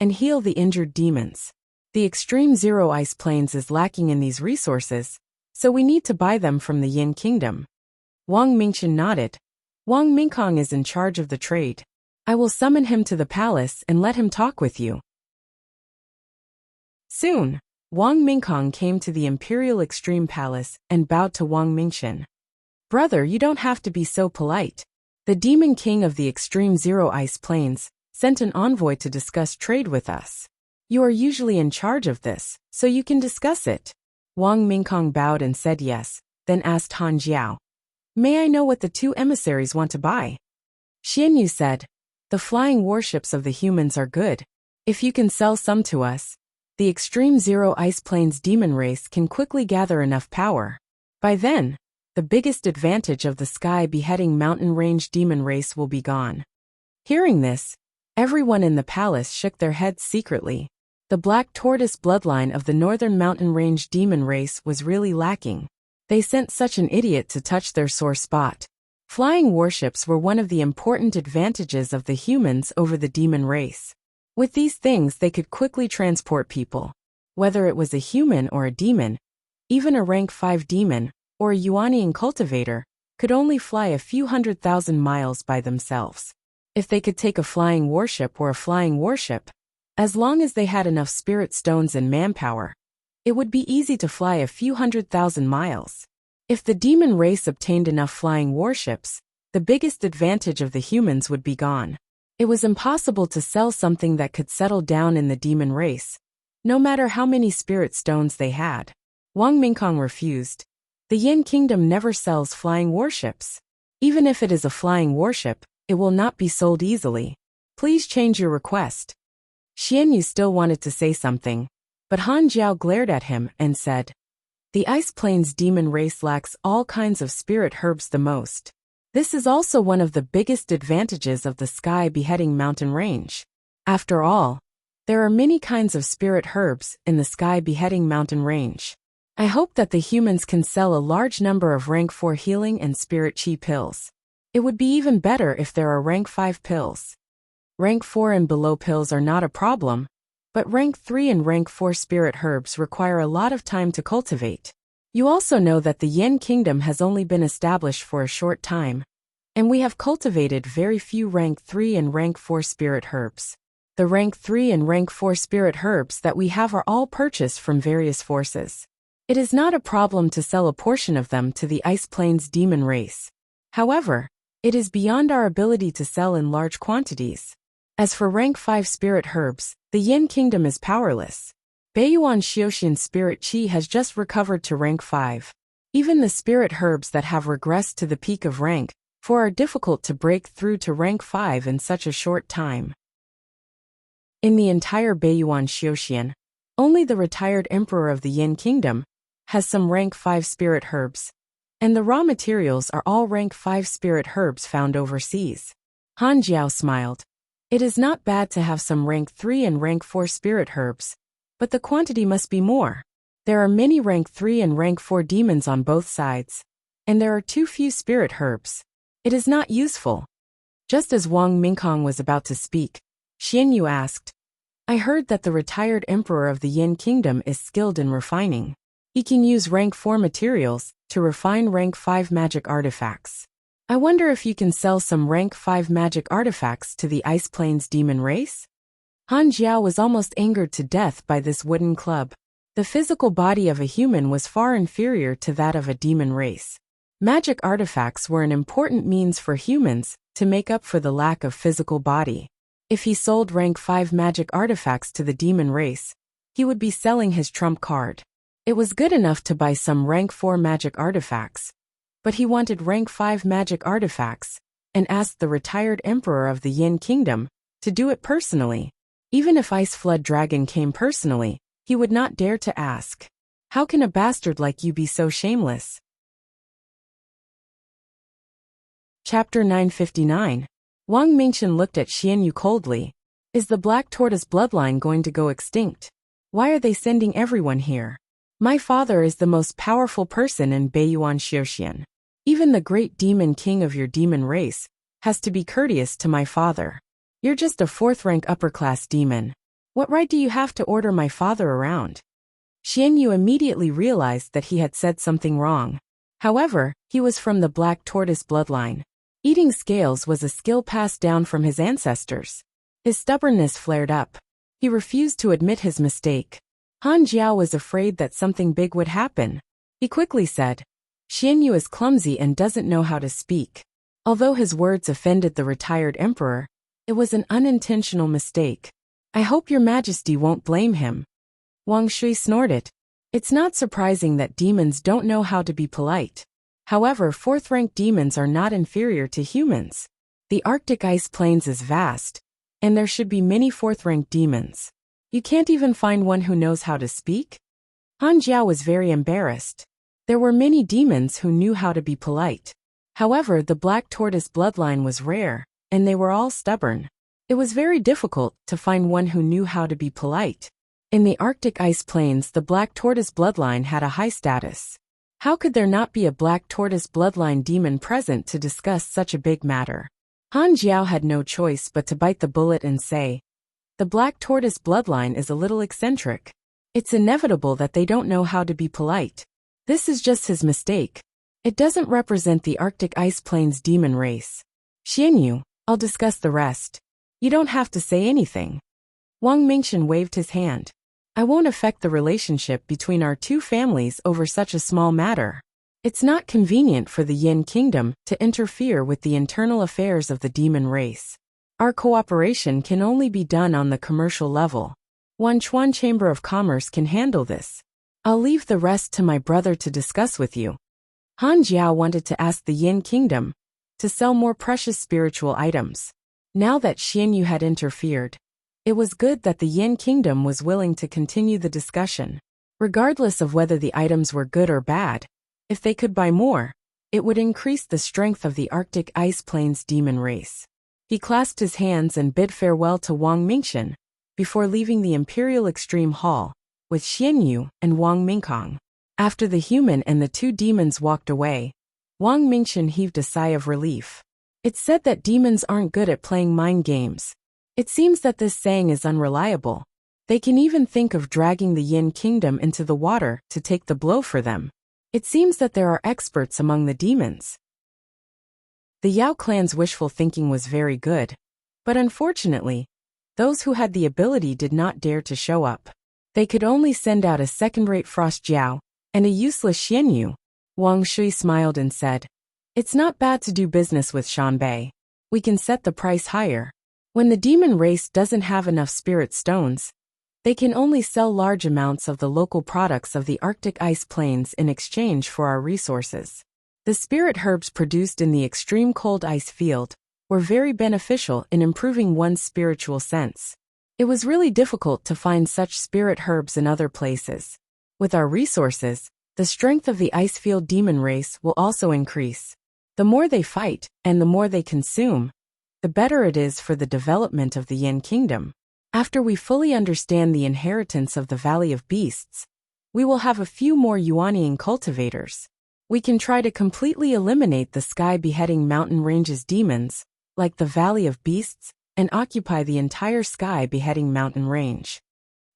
and heal the injured demons. The extreme zero Ice Plains is lacking in these resources, so we need to buy them from the Yin Kingdom. Wang Mingqian nodded. Wang Mingkong is in charge of the trade. I will summon him to the palace and let him talk with you. Soon, Wang Mingkong came to the Imperial Extreme Palace and bowed to Wang Mingqian. Brother, you don't have to be so polite. The Demon King of the Extreme Zero Ice Plains sent an envoy to discuss trade with us. You are usually in charge of this, so you can discuss it. Wang Mingkong bowed and said yes, then asked Han Jiao. May I know what the two emissaries want to buy? Xianyu said, The flying warships of the humans are good. If you can sell some to us, the Extreme Zero Ice Plains demon race can quickly gather enough power. By then, the biggest advantage of the sky-beheading mountain range demon race will be gone. Hearing this, everyone in the palace shook their heads secretly. The Black Tortoise bloodline of the Northern Mountain Range demon race was really lacking. They sent such an idiot to touch their sore spot. Flying warships were one of the important advantages of the humans over the demon race. With these things they could quickly transport people. Whether it was a human or a demon, even a rank 5 demon, or a Yuanian cultivator, could only fly a few 100,000 miles by themselves. If they could take a flying warship or a flying warship, as long as they had enough spirit stones and manpower, it would be easy to fly a few 100,000 miles. If the demon race obtained enough flying warships, the biggest advantage of the humans would be gone. It was impossible to sell something that could settle down in the demon race, no matter how many spirit stones they had. Wang Mingkong refused. The Yin Kingdom never sells flying warships. Even if it is a flying warship, it will not be sold easily. Please change your request. Xianyu still wanted to say something, but Han Jiao glared at him and said, "The Ice Plains demon race lacks all kinds of spirit herbs the most. This is also one of the biggest advantages of the Sky Beheading Mountain Range. After all, there are many kinds of spirit herbs in the Sky Beheading Mountain Range. I hope that the humans can sell a large number of rank 4 healing and spirit chi pills. It would be even better if there are rank 5 pills. Rank 4 and below pills are not a problem, but rank 3 and rank 4 spirit herbs require a lot of time to cultivate. You also know that the Yin Kingdom has only been established for a short time, and we have cultivated very few rank 3 and rank 4 spirit herbs. The rank 3 and rank 4 spirit herbs that we have are all purchased from various forces. It is not a problem to sell a portion of them to the Ice Plains demon race. However, it is beyond our ability to sell in large quantities. As for rank 5 spirit herbs, the Yin Kingdom is powerless. Beiyuan Xiaoxian spirit chi has just recovered to rank 5. Even the spirit herbs that have regressed to the peak of rank 4 are difficult to break through to rank 5 in such a short time. In the entire Beiyuan Xiaoxian, only the retired emperor of the Yin Kingdom has some rank 5 spirit herbs, and the raw materials are all rank 5 spirit herbs found overseas. Han Jiao smiled. It is not bad to have some rank 3 and rank 4 spirit herbs, but the quantity must be more. There are many rank 3 and rank 4 demons on both sides, and there are too few spirit herbs. It is not useful. Just as Wang Mingkong was about to speak, Xianyu asked, I heard that the retired emperor of the Yin Kingdom is skilled in refining. He can use rank 4 materials to refine rank 5 magic artifacts. I wonder if you can sell some rank 5 magic artifacts to the Ice Plains demon race? Han Jiao was almost angered to death by this wooden club. The physical body of a human was far inferior to that of a demon race. Magic artifacts were an important means for humans to make up for the lack of physical body. If he sold rank 5 magic artifacts to the demon race, he would be selling his trump card. It was good enough to buy some rank 4 magic artifacts, but he wanted rank 5 magic artifacts, and asked the retired emperor of the Yin Kingdom to do it personally. Even if Ice Flood Dragon came personally, he would not dare to ask. How can a bastard like you be so shameless? Chapter 959. Wang Mingchen looked at Xianyu coldly. Is the Black Tortoise bloodline going to go extinct? Why are they sending everyone here? My father is the most powerful person in Beiyuan Xiaoxian. Even the great demon king of your demon race has to be courteous to my father. You're just a 4th-rank upper-class demon. What right do you have to order my father around? Xianyu immediately realized that he had said something wrong. However, he was from the Black Tortoise bloodline. Eating scales was a skill passed down from his ancestors. His stubbornness flared up. He refused to admit his mistake. Han Jiao was afraid that something big would happen. He quickly said, Xianyu is clumsy and doesn't know how to speak. Although his words offended the retired emperor, it was an unintentional mistake. I hope your majesty won't blame him. Wang Shui snorted. It's not surprising that demons don't know how to be polite. However, 4th-rank demons are not inferior to humans. The Arctic Ice Plains is vast, and there should be many 4th-rank demons. You can't even find one who knows how to speak? Han Jiao was very embarrassed. There were many demons who knew how to be polite. However, the Black Tortoise bloodline was rare, and they were all stubborn. It was very difficult to find one who knew how to be polite. In the Arctic Ice Plains, the Black Tortoise bloodline had a high status. How could there not be a Black Tortoise bloodline demon present to discuss such a big matter? Han Jiao had no choice but to bite the bullet and say, the Black Tortoise bloodline is a little eccentric. It's inevitable that they don't know how to be polite. This is just his mistake. It doesn't represent the Arctic Ice Plains demon race. Xianyu, I'll discuss the rest. You don't have to say anything. Wang Mingchen waved his hand. I won't affect the relationship between our two families over such a small matter. It's not convenient for the Yin Kingdom to interfere with the internal affairs of the demon race. Our cooperation can only be done on the commercial level. Wanchuan Chamber of Commerce can handle this. I'll leave the rest to my brother to discuss with you. Han Jiao wanted to ask the Yin Kingdom to sell more precious spiritual items. Now that Xianyu had interfered, it was good that the Yin Kingdom was willing to continue the discussion. Regardless of whether the items were good or bad, if they could buy more, it would increase the strength of the Arctic Ice Plains demon race. He clasped his hands and bid farewell to Wang Mingxian before leaving the Imperial Extreme Hall with Xianyu and Wang Mingkong. After the human and the two demons walked away, Wang Mingxian heaved a sigh of relief. It's said that demons aren't good at playing mind games. It seems that this saying is unreliable. They can even think of dragging the Yin Kingdom into the water to take the blow for them. It seems that there are experts among the demons. The Yao clan's wishful thinking was very good, but unfortunately, those who had the ability did not dare to show up. They could only send out a second-rate Frost Jiao and a useless Xianyu. Wang Shui smiled and said, "It's not bad to do business with Shanbei. We can set the price higher. When the demon race doesn't have enough spirit stones, they can only sell large amounts of the local products of the Arctic Ice Plains in exchange for our resources. The spirit herbs produced in the extreme cold ice field were very beneficial in improving one's spiritual sense. It was really difficult to find such spirit herbs in other places. With our resources, the strength of the Icefield demon race will also increase. The more they fight, and the more they consume, the better it is for the development of the Yin Kingdom. After we fully understand the inheritance of the Valley of Beasts, we will have a few more Yuanian cultivators. We can try to completely eliminate the Sky Beheading Mountain Range's demons, like the Valley of Beasts, and occupy the entire Sky Beheading Mountain Range."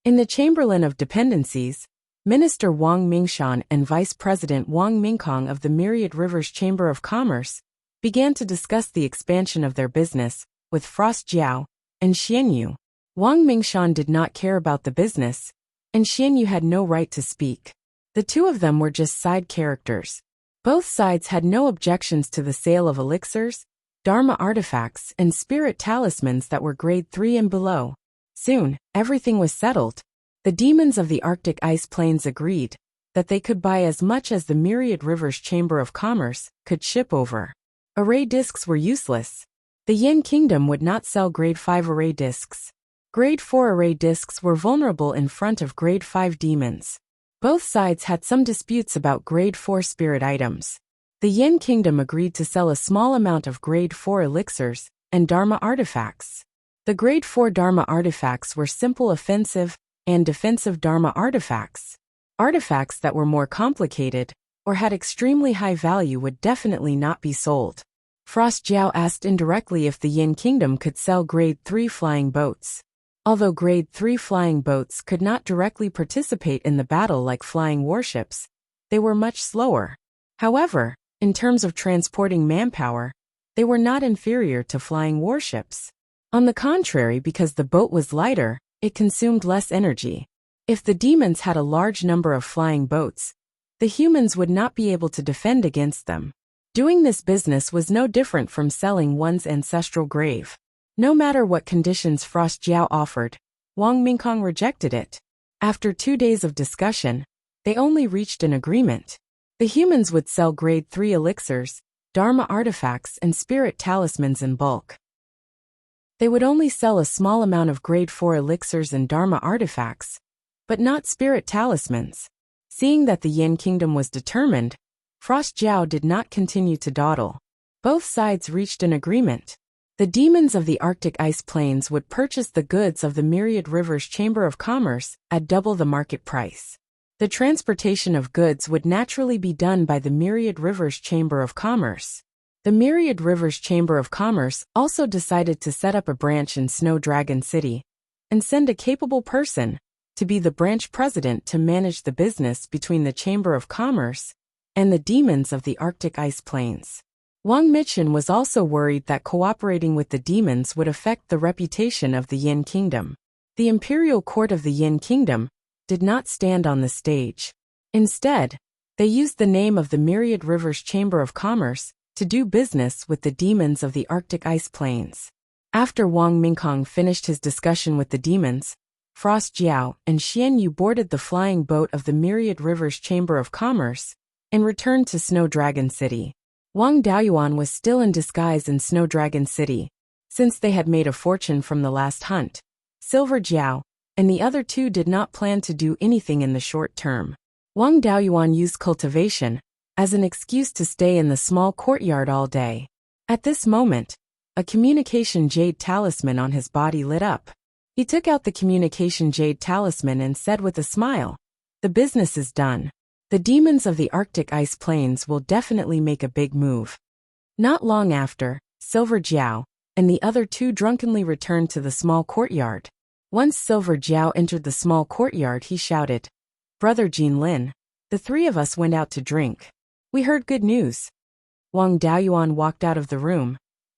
In the Chamberlain of Dependencies, Minister Wang Mingshan and Vice President Wang Mingkong of the Myriad Rivers Chamber of Commerce began to discuss the expansion of their business with Frost Jiao and Xianyu. Wang Mingshan did not care about the business, and Xianyu had no right to speak. The two of them were just side characters. Both sides had no objections to the sale of elixirs, Dharma artifacts, and spirit talismans that were grade 3 and below. Soon, everything was settled. The demons of the Arctic Ice Plains agreed that they could buy as much as the Myriad Rivers Chamber of Commerce could ship over. Array discs were useless. The Yin Kingdom would not sell grade 5 array discs. Grade 4 array discs were vulnerable in front of grade 5 demons. Both sides had some disputes about grade 4 spirit items. The Yin Kingdom agreed to sell a small amount of grade 4 elixirs and Dharma artifacts. The grade 4 Dharma artifacts were simple offensive and defensive Dharma artifacts. Artifacts that were more complicated or had extremely high value would definitely not be sold. Frost Jiao asked indirectly if the Yin Kingdom could sell grade 3 flying boats. Although grade 3 flying boats could not directly participate in the battle like flying warships, they were much slower. However, in terms of transporting manpower, they were not inferior to flying warships. On the contrary, because the boat was lighter, it consumed less energy. If the demons had a large number of flying boats, the humans would not be able to defend against them. Doing this business was no different from selling one's ancestral grave. No matter what conditions Frost Jiao offered, Wang Mingkong rejected it. After 2 days of discussion, they only reached an agreement. The humans would sell grade 3 elixirs, Dharma artifacts, and spirit talismans in bulk. They would only sell a small amount of grade 4 elixirs and Dharma artifacts, but not spirit talismans. Seeing that the Yin Kingdom was determined, Frost Jiao did not continue to dawdle. Both sides reached an agreement. The demons of the Arctic Ice Plains would purchase the goods of the Myriad Rivers Chamber of Commerce at double the market price. The transportation of goods would naturally be done by the Myriad Rivers Chamber of Commerce. The Myriad Rivers Chamber of Commerce also decided to set up a branch in Snow Dragon City and send a capable person to be the branch president to manage the business between the Chamber of Commerce and the demons of the Arctic Ice Plains. Wang Mingxian was also worried that cooperating with the demons would affect the reputation of the Yin Kingdom. The imperial court of the Yin Kingdom did not stand on the stage. Instead, they used the name of the Myriad Rivers Chamber of Commerce to do business with the demons of the Arctic Ice Plains. After Wang Mingkong finished his discussion with the demons, Frost Jiao, and Xian Yu boarded the flying boat of the Myriad Rivers Chamber of Commerce and returned to Snow Dragon City. Wang Daoyuan was still in disguise in Snow Dragon City, since they had made a fortune from the last hunt. Silver Jiao and the other two did not plan to do anything in the short term. Wang Daoyuan used cultivation as an excuse to stay in the small courtyard all day. At this moment, a communication jade talisman on his body lit up. He took out the communication jade talisman and said with a smile, "The business is done. The demons of the Arctic ice plains will definitely make a big move." Not long after, Silver Jiao and the other two drunkenly returned to the small courtyard. Once Silver Jiao entered the small courtyard, he shouted, "Brother Jin Lin, the three of us went out to drink. We heard good news." Wang Daoyuan walked out of the room.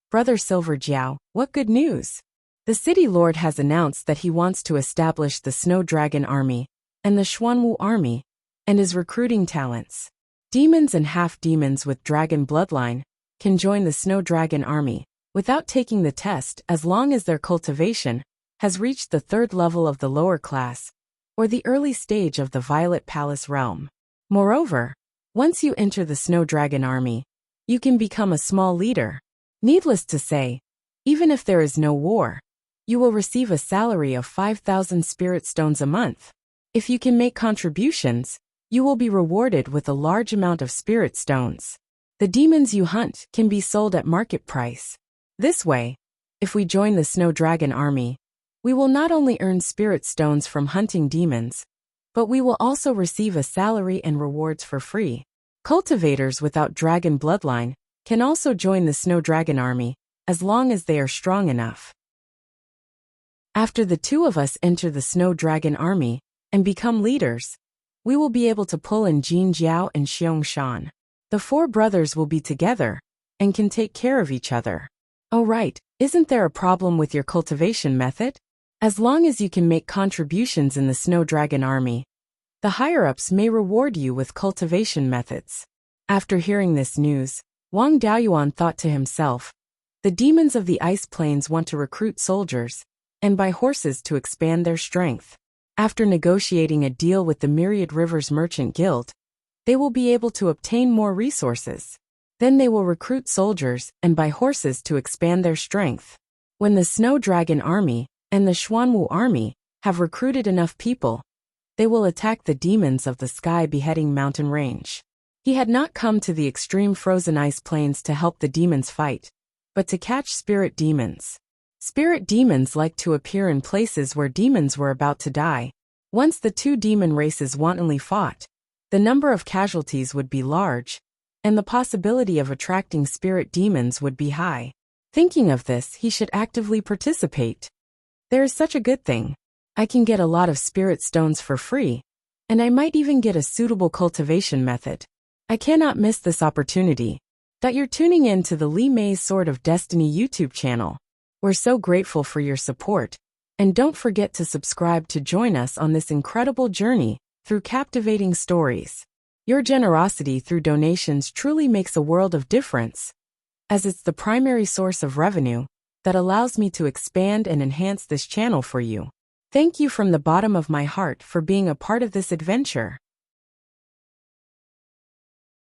"Brother Silver Jiao, what good news?" "The city lord has announced that he wants to establish the Snow Dragon Army and the Xuanwu Army, and is recruiting talents. Demons and half-demons with dragon bloodline can join the Snow Dragon Army without taking the test as long as their cultivation has reached the 3rd level of the lower class, or the early stage of the Violet Palace realm. Moreover, once you enter the Snow Dragon Army, you can become a small leader. Needless to say, even if there is no war, you will receive a salary of 5,000 spirit stones a month. If you can make contributions, you will be rewarded with a large amount of spirit stones. The demons you hunt can be sold at market price. This way, if we join the Snow Dragon Army, we will not only earn spirit stones from hunting demons, but we will also receive a salary and rewards for free. Cultivators without dragon bloodline can also join the Snow Dragon Army, as long as they are strong enough. After the two of us enter the Snow Dragon Army and become leaders, we will be able to pull in Jin Jiao and Xiong Shan. The 4 brothers will be together and can take care of each other. Oh right, isn't there a problem with your cultivation method? As long as you can make contributions in the Snow Dragon Army, the higher-ups may reward you with cultivation methods. After hearing this news, Wang Daoyuan thought to himself, the demons of the ice plains want to recruit soldiers and buy horses to expand their strength. After negotiating a deal with the Myriad Rivers Merchant Guild, they will be able to obtain more resources. Then they will recruit soldiers and buy horses to expand their strength. When the Snow Dragon Army and the Xuanwu Army have recruited enough people, they will attack the demons of the Sky Beheading Mountain Range. He had not come to the extreme frozen ice plains to help the demons fight, but to catch spirit demons. Spirit demons like to appear in places where demons were about to die. Once the 2 demon races wantonly fought, the number of casualties would be large, and the possibility of attracting spirit demons would be high. Thinking of this, he should actively participate. There is such a good thing. I can get a lot of spirit stones for free, and I might even get a suitable cultivation method. I cannot miss this opportunity. That you're tuning in to the Li Mei's Sword of Destiny YouTube channel. We're so grateful for your support, and don't forget to subscribe to join us on this incredible journey through captivating stories. Your generosity through donations truly makes a world of difference, as it's the primary source of revenue that allows me to expand and enhance this channel for you. Thank you from the bottom of my heart for being a part of this adventure.